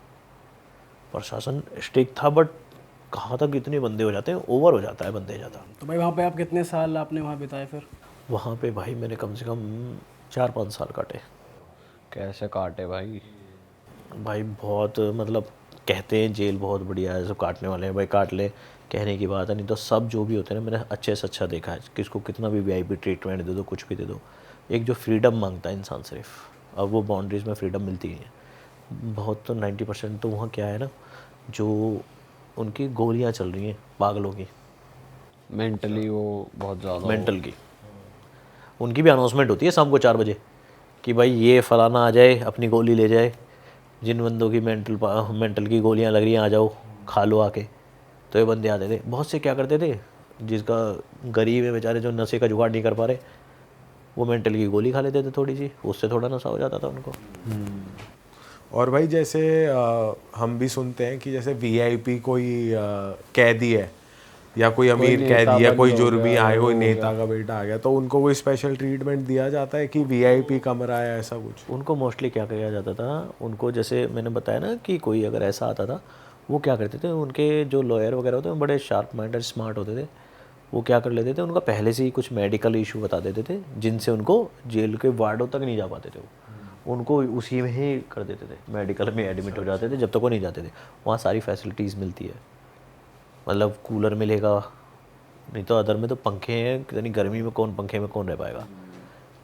प्रशासन स्ट्रिक्ट था, बट कहाँ तक इतने बंदे हो जाते हैं, ओवर हो जाता है बंदे ज़्यादा। तो भाई वहाँ पे आप कितने साल आपने वहाँ बिताए फिर? वहाँ पे भाई मैंने कम से कम 4-5 साल काटे। कैसे काटे भाई? भाई बहुत मतलब कहते हैं जेल बहुत बढ़िया है, सब काटने वाले हैं, भाई काट ले, कहने की बात है, नहीं तो सब जो भी होते हैं ना मैंने अच्छे से अच्छा देखा है, किसको कितना भी वीआईपी ट्रीटमेंट दे दो, कुछ भी दे दो, एक जो फ्रीडम मांगता है इंसान सिर्फ, अब वो बाउंड्रीज़ में फ्रीडम मिलती नहीं है बहुत, तो 90% तो वहाँ क्या है ना, जो उनकी गोलियाँ चल रही हैं पागलों की, मेंटली वो बहुत ज़्यादा मेंटल की, उनकी भी अनाउंसमेंट होती है शाम को 4 बजे कि भाई ये फलाना आ जाए अपनी गोली ले जाए, जिन बंदों की मेंटल की गोलियां लग रही हैं आ जाओ खा लो आके, तो ये बंदे आते थे। बहुत से क्या करते थे, जिसका गरीब है बेचारे जो नशे का जुगाड़ नहीं कर पा रहे, वो मेंटल की गोली खा लेते थे थोड़ी सी, उससे थोड़ा नशा हो जाता था उनको। और भाई जैसे हम भी सुनते हैं कि जैसे वीआईपी कोई कैदी है या कोई अमीर कैदी है, कोई जुर्मी आए, कोई नेता का बेटा आ गया, तो उनको कोई स्पेशल ट्रीटमेंट दिया जाता है कि वीआईपी कमरा है ऐसा कुछ? उनको मोस्टली क्या किया जाता था, उनको जैसे मैंने बताया ना कि कोई अगर ऐसा आता था, वो क्या करते थे, उनके जो लॉयर वगैरह होते हैं बड़े शार्प माइंडेड स्मार्ट होते थे, वो क्या कर लेते थे, उनका पहले से ही कुछ मेडिकल इशू बता देते थे, जिनसे उनको जेल के वार्डों तक नहीं जा पाते थे, वो उनको उसी में ही कर देते थे, मेडिकल में एडमिट हो जाते थे, जब तक वो नहीं जाते थे। वहाँ सारी फैसिलिटीज़ मिलती है, मतलब कूलर मिलेगा, नहीं तो अदर में तो पंखे हैं, कितनी गर्मी में कौन पंखे में कौन रह पाएगा,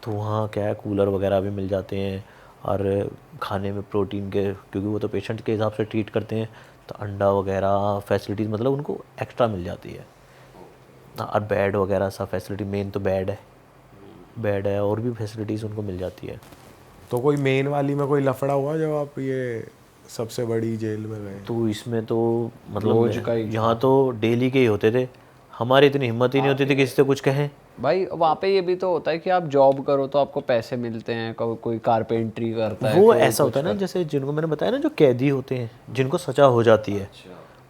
तो वहाँ क्या है कूलर वगैरह भी मिल जाते हैं, और खाने में प्रोटीन के, क्योंकि वो तो पेशेंट के हिसाब से ट्रीट करते हैं, तो अंडा वगैरह फैसिलिटीज़ मतलब उनको एक्स्ट्रा मिल जाती है, और बेड वगैरह सब फैसिलिटी, मेन तो बेड है और भी फैसिलिटीज़ उनको मिल जाती है। तो कोई मेन वाली में कोई लफड़ा हुआ जब आप ये सबसे बड़ी जेल में गए? तो इसमें तो रोज मतलब का ही यहाँ तो डेली के ही होते थे, हमारी इतनी हिम्मत ही नहीं होती थी किसी से कुछ कहें। भाई वहाँ पे ये भी तो होता है कि आप जॉब करो तो आपको पैसे मिलते हैं, कोई कारपेंट्री करता है, वो कोई ऐसा होता है ना, जैसे जिनको मैंने बताया ना जो कैदी होते हैं जिनको सजा हो जाती है,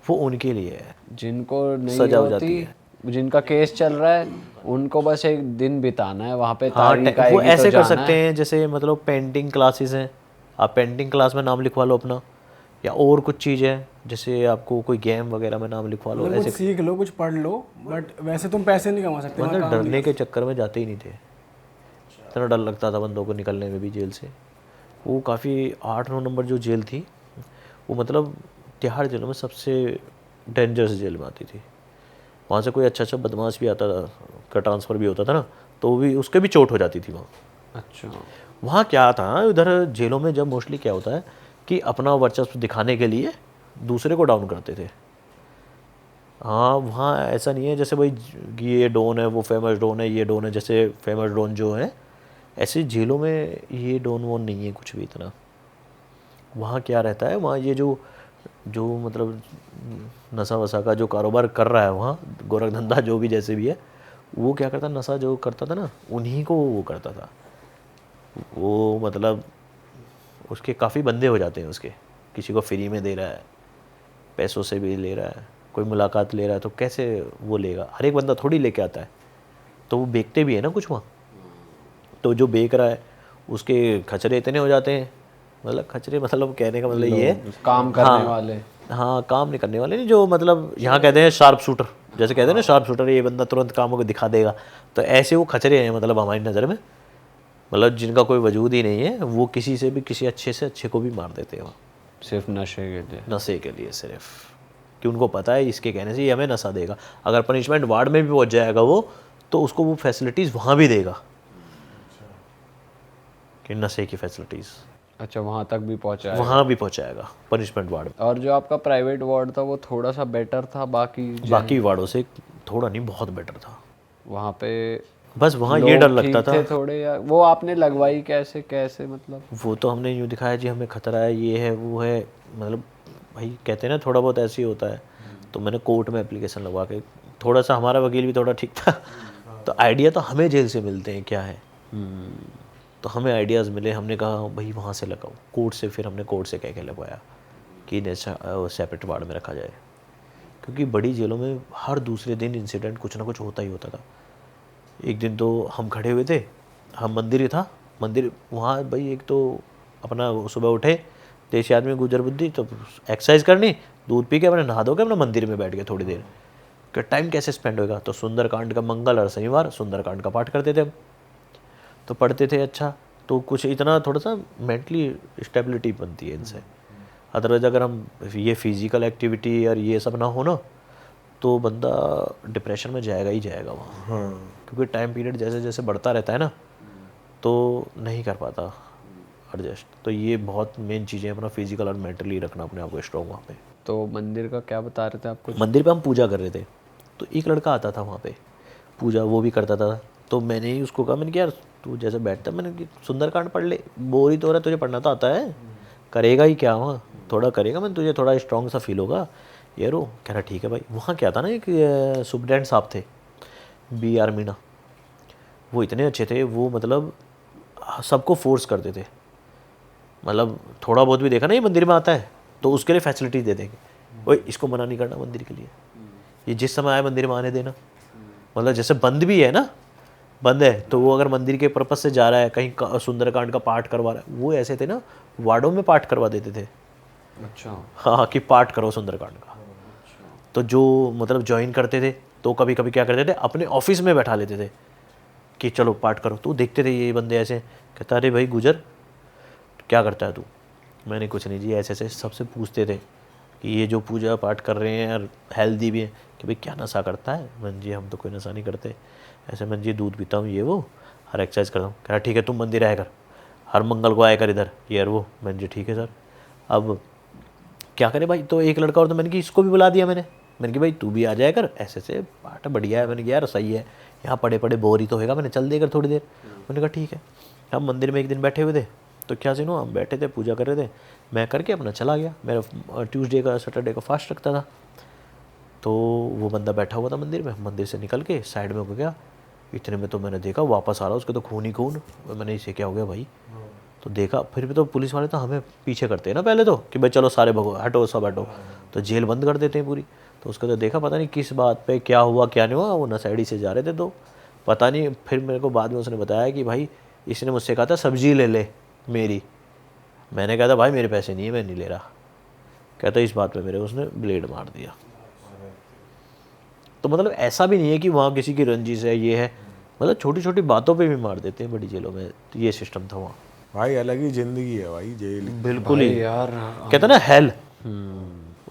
वो उनके लिए है, जिनको नहीं सजा हो जाती होती, जिनका केस चल रहा है, उनको बस एक दिन बिताना है वहाँ पे, हाँ तारीख वो आएगी तो ऐसे कर जाना सकते है। हैं, जैसे मतलब पेंटिंग क्लासेस हैं, आप पेंटिंग क्लास में नाम लिखवा लो अपना, या और कुछ चीज़ है जैसे आपको कोई गेम वगैरह में नाम लिखवा लो, मतलब कुछ ऐसे सीख लो, कुछ पढ़ लो, बट वैसे तुम पैसे नहीं कमा सकते वहाँ मतलब काम डरने के चक्कर में जाते ही नहीं थे, इतना डर लगता था बंदों को निकलने में भी जेल से। वो काफ़ी 8-9 नंबर जो जेल थी, वो मतलब तिहाड़ जेलों में सबसे डेंजरस जेल में आती थी। वहाँ से कोई अच्छा बदमाश भी आता था, का ट्रांसफ़र भी होता था ना, तो वो भी उसके भी चोट हो जाती थी वहाँ। अच्छा, वहाँ क्या था, उधर जेलों में जब मोस्टली क्या होता है कि अपना वर्चस्व दिखाने के लिए दूसरे को डाउन करते थे। हाँ वहाँ ऐसा नहीं है जैसे भाई ये डॉन है, वो फेमस डॉन है, ये डॉन है, जैसे फेमस डॉन जो है, ऐसे जेलों में ये डॉन वॉन नहीं है कुछ भी इतना। वहाँ क्या रहता है, वहाँ ये जो मतलब नशा वशा का जो कारोबार कर रहा है वहाँ, गोरख धंधा जो भी जैसे भी है, वो क्या करता, नशा जो करता था ना उन्हीं को वो करता था। वो मतलब उसके काफ़ी बंदे हो जाते हैं उसके, किसी को फ्री में दे रहा है, पैसों से भी ले रहा है, कोई मुलाकात ले रहा है, तो कैसे वो लेगा, हर एक बंदा थोड़ी लेके आता है, तो वो बेचते भी है ना कुछ वहाँ, तो जो बेच रहा है उसके खचरे इतने हो जाते हैं, मतलब खचरे मतलब कहने का मतलब ये है काम करने वाले, हाँ काम नहीं करने वाले नहीं, जो मतलब यहाँ कहते हैं शार्प शूटर, जैसे कहते हैं ना शार्प शूटर, ये बंदा तुरंत कामों को दिखा देगा, तो ऐसे वो खचरे हैं मतलब हमारी नज़र में, मतलब जिनका कोई वजूद ही नहीं है, वो किसी से भी किसी अच्छे से अच्छे को भी मार देते हैं, सिर्फ नशे के लिए। नशे के लिए सिर्फ, कि उनको पता है इसके कहने से ये हमें नशा देगा, अगर पनिशमेंट वार्ड में भी पहुंच जाएगा वो, तो उसको वो फैसिलिटीज़ वहाँ भी देगा, कि नशे की फैसिलिटीज़ अच्छा, वहाँ तक भी पहुँचा है। वहाँ भी पहुँचाएगा पनिशमेंट वार्ड में। और जो आपका प्राइवेट वार्ड था वो थोड़ा सा बेटर था बाकी वार्डों से थोड़ा नहीं, बहुत बेटर था। वहाँ पे बस वहाँ ये डर लोग लगता ठीक था थे थोड़े, या वो आपने लगवाई कैसे कैसे मतलब? वो तो हमने यूँ दिखाया जी हमें खतरा है, ये है वो है, मतलब भाई कहते हैं ना थोड़ा बहुत ऐसे ही होता है, तो मैंने कोर्ट में एप्लीकेशन लगवा के, थोड़ा सा हमारा वकील भी थोड़ा ठीक था, तो आइडिया तो हमें जेल से मिलते हैं क्या है, तो हमें आइडियाज़ मिले, हमने कहा भाई वहाँ से लगाओ, कोर्ट से, फिर हमने कोर्ट से कह के लगवाया कि इन्हें सेपरेट वार्ड में रखा जाए, क्योंकि बड़ी जेलों में हर दूसरे दिन इंसिडेंट कुछ ना कुछ होता ही होता था। एक दिन तो हम खड़े हुए थे, हम मंदिर था, मंदिर वहाँ भाई एक तो अपना सुबह उठे, देशी आदमी गुजर बुद्धि, तो एक्सरसाइज करनी, दूध पी के अपने नहा धो के अपना मंदिर में बैठ गए थोड़ी देर, कि टाइम कैसे स्पेंड होगा, तो सुंदरकांड का मंगल और शनिवार सुंदरकांड का पाठ करते थे हम, तो पढ़ते थे अच्छा, तो कुछ इतना थोड़ा सा मेंटली स्टेबिलिटी बनती है इनसे, अदरवाइज अगर हम ये फिजिकल एक्टिविटी और ये सब ना हो ना, तो बंदा डिप्रेशन में जाएगा ही जाएगा वहाँ, क्योंकि टाइम पीरियड जैसे जैसे बढ़ता रहता है ना, तो नहीं कर पाता एडजस्ट, तो ये बहुत मेन चीज़ें, अपना फिजिकल और मेंटली रखना अपने आप को स्ट्रॉन्ग वहाँ पे। तो मंदिर का क्या बता रहे थे आप कुछ? मंदिर पे हम पूजा कर रहे थे, तो एक लड़का आता था वहाँ पे पूजा वो भी करता था, तो मैंने ही उसको कहा, मैंने कहा यार तू जैसे बैठता, मैंने कि सुंदरकांड पढ़ ले, बोर ही तो हो रहा है, तुझे पढ़ना तो आता है, करेगा ही क्या वहाँ, थोड़ा करेगा, मैं तुझे थोड़ा स्ट्रॉन्ग सा फील होगा यार। वो कह रहा ठीक है भाई। वहाँ क्या था ना, एक सुपरडेंट साहब थे BR मीना, वो इतने अच्छे थे, वो मतलब सबको फोर्स करते थे, मतलब थोड़ा बहुत भी देखा ना ये मंदिर में आता है तो उसके लिए फैसिलिटी दे देंगे, ओए इसको मना नहीं करना मंदिर के लिए, ये जिस समय आए मंदिर में आने देना, मतलब जैसे बंद भी है ना, बंद है तो वो अगर मंदिर के पर्पज से जा रहा है, कहीं सुंदरकांड का पाठ करवा रहा है, वो ऐसे थे ना वार्डों में पाठ करवा देते थे। अच्छा, हाँ कि पाठ करो सुंदरकांड का, तो जो मतलब ज्वाइन करते थे तो कभी कभी क्या करते थे, अपने ऑफिस में बैठा लेते थे कि चलो पाठ करो, तो देखते थे ये बंदे ऐसे, कहता अरे भाई गुजर क्या करता है तू, मैंने कुछ नहीं जी, ऐसे ऐसे सबसे पूछते थे कि ये जो पूजा पाठ कर रहे हैं और हेल्दी भी है, कि भाई क्या नशा करता है, मन जी हम तो कोई नशा नहीं करते, ऐसे मन जी दूध पीता हूँ ये वो, हर एक्सरसाइज करता हूँ। कह रहा ठीक है तुम मंदिर आया कर, हर मंगल को आया कर इधर यार वो, मन जी ठीक है सर। अब क्या करें भाई, तो एक लड़का और, तो मैंने कि इसको भी बुला दिया, मैंने कि भाई तू भी आ जाया कर, ऐसे से पाठ बढ़िया है, मैंने कहा यार सही है, यहाँ पढ़े पढ़े बोर ही तो होगा, मैंने चल देकर थोड़ी देर, मैंने कहा ठीक है। हम मंदिर में एक दिन बैठे हुए थे, तो क्या सीन हुआ, हम बैठे थे पूजा कर रहे थे, मैं करके अपना चला गया, मेरा ट्यूसडे का सैटरडे का फास्ट रखता था, तो वो बंदा बैठा हुआ था मंदिर में, मंदिर से निकल के साइड में हो गया, इतने में तो मैंने देखा वापस आ रहा, उसके तो खून ही खून, मैंने इसे क्या हो गया भाई, तो देखा, फिर भी तो पुलिस वाले तो हमें पीछे करते हैं ना पहले तो, कि भाई चलो सारे भगो हटो सब हटो, तो जेल बंद कर देते हैं पूरी, तो उसका तो देखा पता नहीं किस बात पे क्या हुआ क्या नहीं हुआ, वो नशेड़ी से जा रहे थे तो पता नहीं, फिर मेरे को बाद में उसने बताया कि भाई इसने मुझसे कहा था सब्जी ले ले मेरी, मैंने कहा था भाई मेरे पैसे नहीं है मैं नहीं ले रहा, कहता इस बात पे मेरे उसने ब्लेड मार दिया। तो मतलब ऐसा भी नहीं है कि वहाँ किसी की रंजिश है ये है, मतलब छोटी छोटी बातों पे भी मार देते हैं बड़ी जेलों में, तो ये सिस्टम था वहाँ। भाई अलग ही जिंदगी है भाई जेल। बिल्कुल ही यार कहते ना हेल,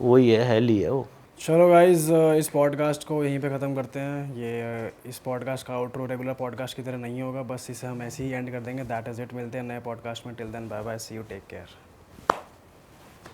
वही है, हेल ही है वो। चलो गाइज, इस पॉडकास्ट को यहीं पे ख़त्म करते हैं। ये इस पॉडकास्ट का आउटरो रेगुलर पॉडकास्ट की तरह नहीं होगा, बस इसे हम ऐसे ही एंड कर देंगे। That is it. मिलते हैं नए पॉडकास्ट में। Till then bye bye, see you, take care.